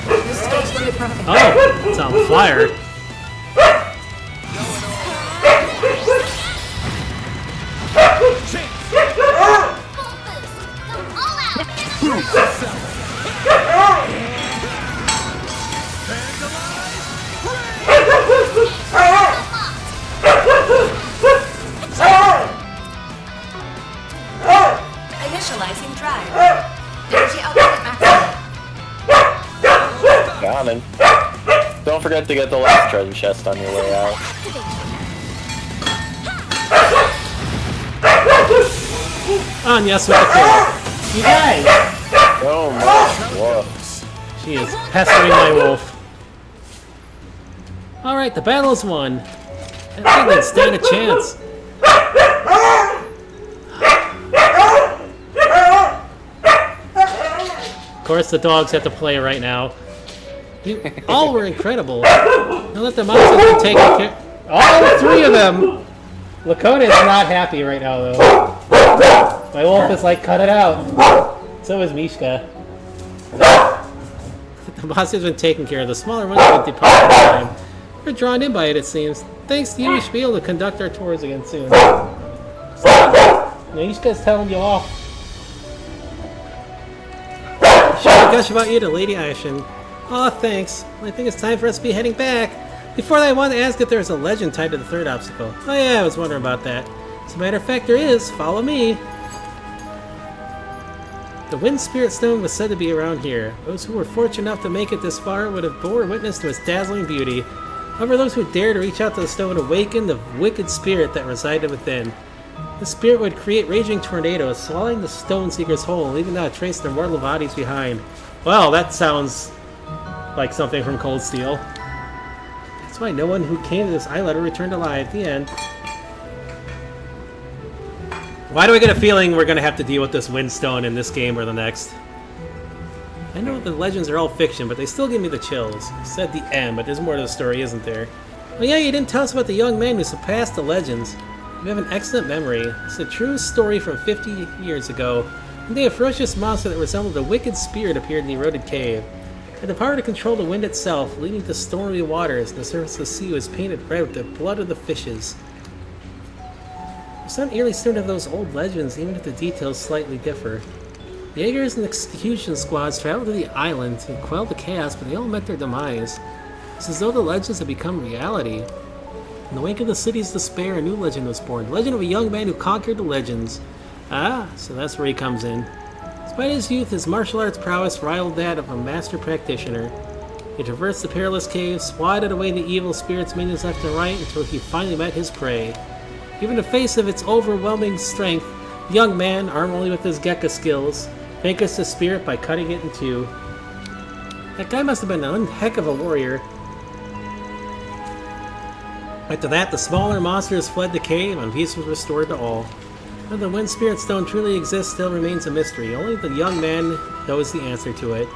Your skills will be perfect. Oh, it's on fire. Initializing drive. Energy output at maximum. Got him. Don't forget to get the last treasure chest on your way out. On yes with the kill. You guys! Oh my wolf. She is pestering my wolf. Alright, the battle's won. That thing didn't stand a chance. Of course, the dogs have to play right now. You all were incredible. Now let the monsters be taken care. All three of them! Lakona's not happy right now, though. My wolf is like, cut it out. So is Mishka. The boss has been taken care of. The smaller ones have been departed in time. We're drawn in by it seems. Thanks to you, we should be able to conduct our tours again soon. Mishka's telling you off. Should I gush about you to Lady Aishin? Aw, thanks. I think it's time for us to be heading back. Before that, I wanted to ask if there was a legend tied to the third obstacle. Oh yeah, I was wondering about that. As a matter of fact, there is. Follow me. The Wind Spirit Stone was said to be around here. Those who were fortunate enough to make it this far would have bore witness to its dazzling beauty. However, those who dared to reach out to the stone awakened the wicked spirit that resided within. The spirit would create raging tornadoes, swallowing the stone seekers whole, leaving not a trace of their mortal bodies behind. Well, that sounds like something from Cold Steel. That's why no one who came to this island returned alive. The end. Why do I get a feeling we're going to have to deal with this Windstone in this game or the next? I know the legends are all fiction, but they still give me the chills. It's at the end, but there's more to the story, isn't there? Oh yeah, you didn't tell us about the young man who surpassed the legends. You have an excellent memory. It's a true story from 50 years ago. One day a ferocious monster that resembled a wicked spirit appeared in the eroded cave. It had the power to control the wind itself, leading to stormy waters, and the surface of the sea was painted red with the blood of the fishes. It's not eerily similar to those old legends, even if the details slightly differ. Jaegers and execution squads traveled to the island to quell the chaos, but they all met their demise. It's as though the legends had become reality. In the wake of the city's despair, a new legend was born. The legend of a young man who conquered the legends. Ah, so that's where he comes in. Despite his youth, his martial arts prowess rivaled that of a master practitioner. He traversed the perilous caves, swatted away the evil spirits minions left and right until he finally met his prey. Even in the face of its overwhelming strength, the young man, armed only with his Gekka skills, vanquished the spirit by cutting it in two. That guy must have been one heck of a warrior. After that, the smaller monsters fled the cave and peace was restored to all. Whether the Wind Spirit Stone truly exists still remains a mystery. Only the young man knows the answer to it.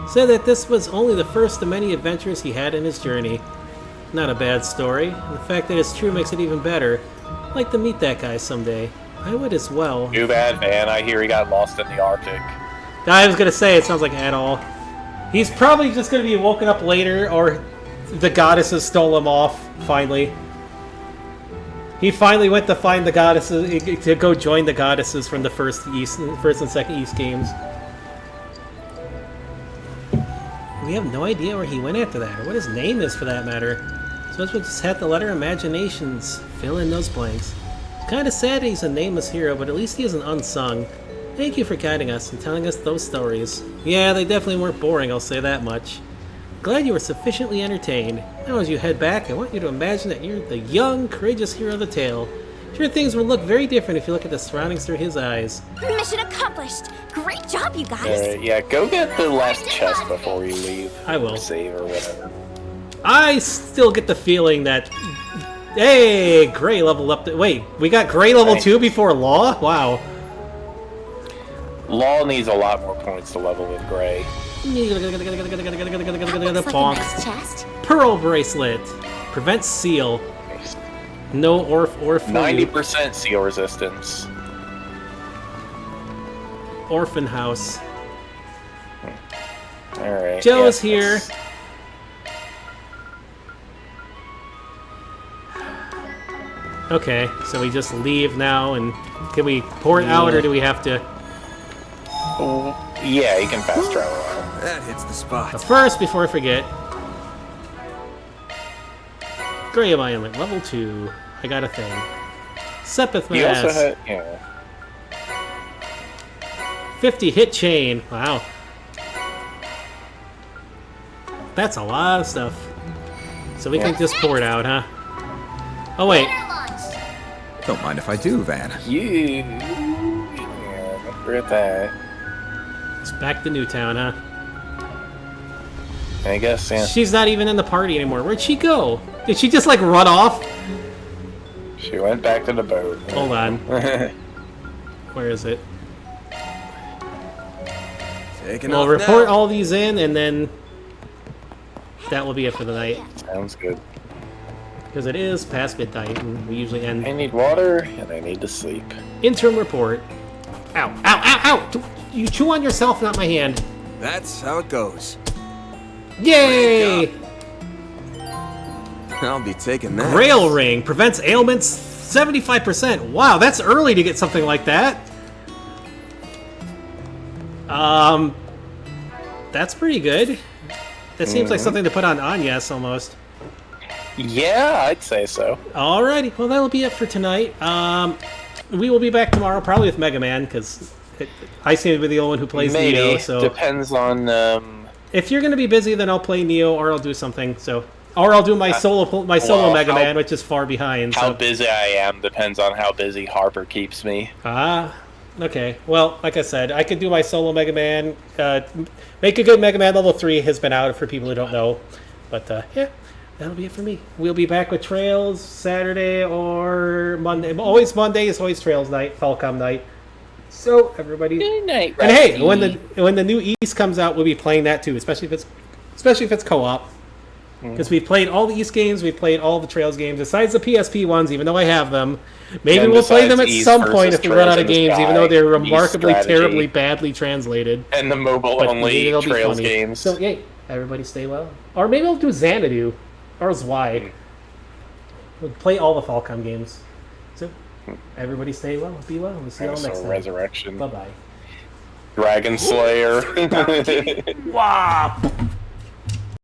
He said that this was only the first of many adventures he had in his journey. Not a bad story, and the fact that it's true makes it even better. I'd like to meet that guy someday. I would as well. Too bad, man. I hear he got lost in the Arctic. I was gonna say, it sounds like at all. He's probably just gonna be woken up later, or the goddesses stole him off, finally. He finally went to find the goddesses, to go join the goddesses from the first and second East games. We have no idea where he went after that, or what his name is for that matter. So we'll just have to let our imaginations fill in those blanks. It's kind of sad that he's a nameless hero, but at least he isn't unsung. Thank you for guiding us and telling us those stories. Yeah, they definitely weren't boring, I'll say that much. Glad you were sufficiently entertained. Now as you head back, I want you to imagine that you're the young, courageous hero of the tale. Sure, things will look very different if you look at the surroundings through his eyes. Mission accomplished! Great job, you guys! Alright, yeah, go get the last chest before you leave. I will. Save or whatever. I still get the feeling that... Hey, Gray leveled up... Wait, we got Gray level 2 before Law? Wow. Law needs a lot more points to level with Gray. Bonk. Chest? Pearl bracelet. Prevents seal. No or 90% seal resistance. Orphan house. Alright. Joe's here. Okay, so we just leave now, and can we port out, or do we have to... Yeah, you can fast travel. That hits the spot. But first, before I forget... Graham Island, level 2. I got a thing. Sepith You also Mass. had... Yeah. 50 hit chain. Wow. That's a lot of stuff. So we can just pour it out, huh? Oh, wait. Don't mind if I do, Van. Yeah, don't forget that. It's back to Newtown, huh? I guess, yeah. She's not even in the party anymore. Where'd she go? Did she just, like, run off? She went back to the boat. Hold on. Where is it? We'll report all these in, and then that will be it for the night. Sounds good. because it is past midnight, and we usually end. I need water, and I need to sleep. Interim report. Ow, ow, ow, ow! You chew on yourself, not my hand. That's how it goes. Yay! I'll be taking that. Grail ring prevents ailments 75%. Wow, that's early to get something like that. That's pretty good. That seems like something to put on Agnes almost. Yeah, I'd say so. Alrighty, well that'll be it for tonight. We will be back tomorrow, probably with Mega Man, because I seem to be the only one who plays Maybe. Neo. So depends on. If you're going to be busy, then I'll play Neo, or I'll do something. Or I'll do my solo Mega Man, which is far behind. How busy I am depends on how busy Harper keeps me. Okay. Well, like I said, I could do my solo Mega Man. Make a Good Mega Man Level 3 has been out for people who don't know. But, yeah, that'll be it for me. We'll be back with Trails Saturday or Monday. Always Mondays, always Trails night, Falcom night. So, everybody... Good night, and hey, when the new East comes out, we'll be playing that too, especially if it's co-op. Because we've played all the East games, we've played all the Trails games, besides the PSP ones, even though I have them. Maybe we'll play them at some point if we run out of games, even though they're remarkably, terribly, badly translated. And the mobile-only Trails games. So, yay, everybody stay well. Or maybe I'll do Xanadu, or Zwei. We'll play all the Falcom games. So, everybody stay well, be well, we'll see you all next time. Resurrection. Bye-bye. Dragon Slayer. Wow!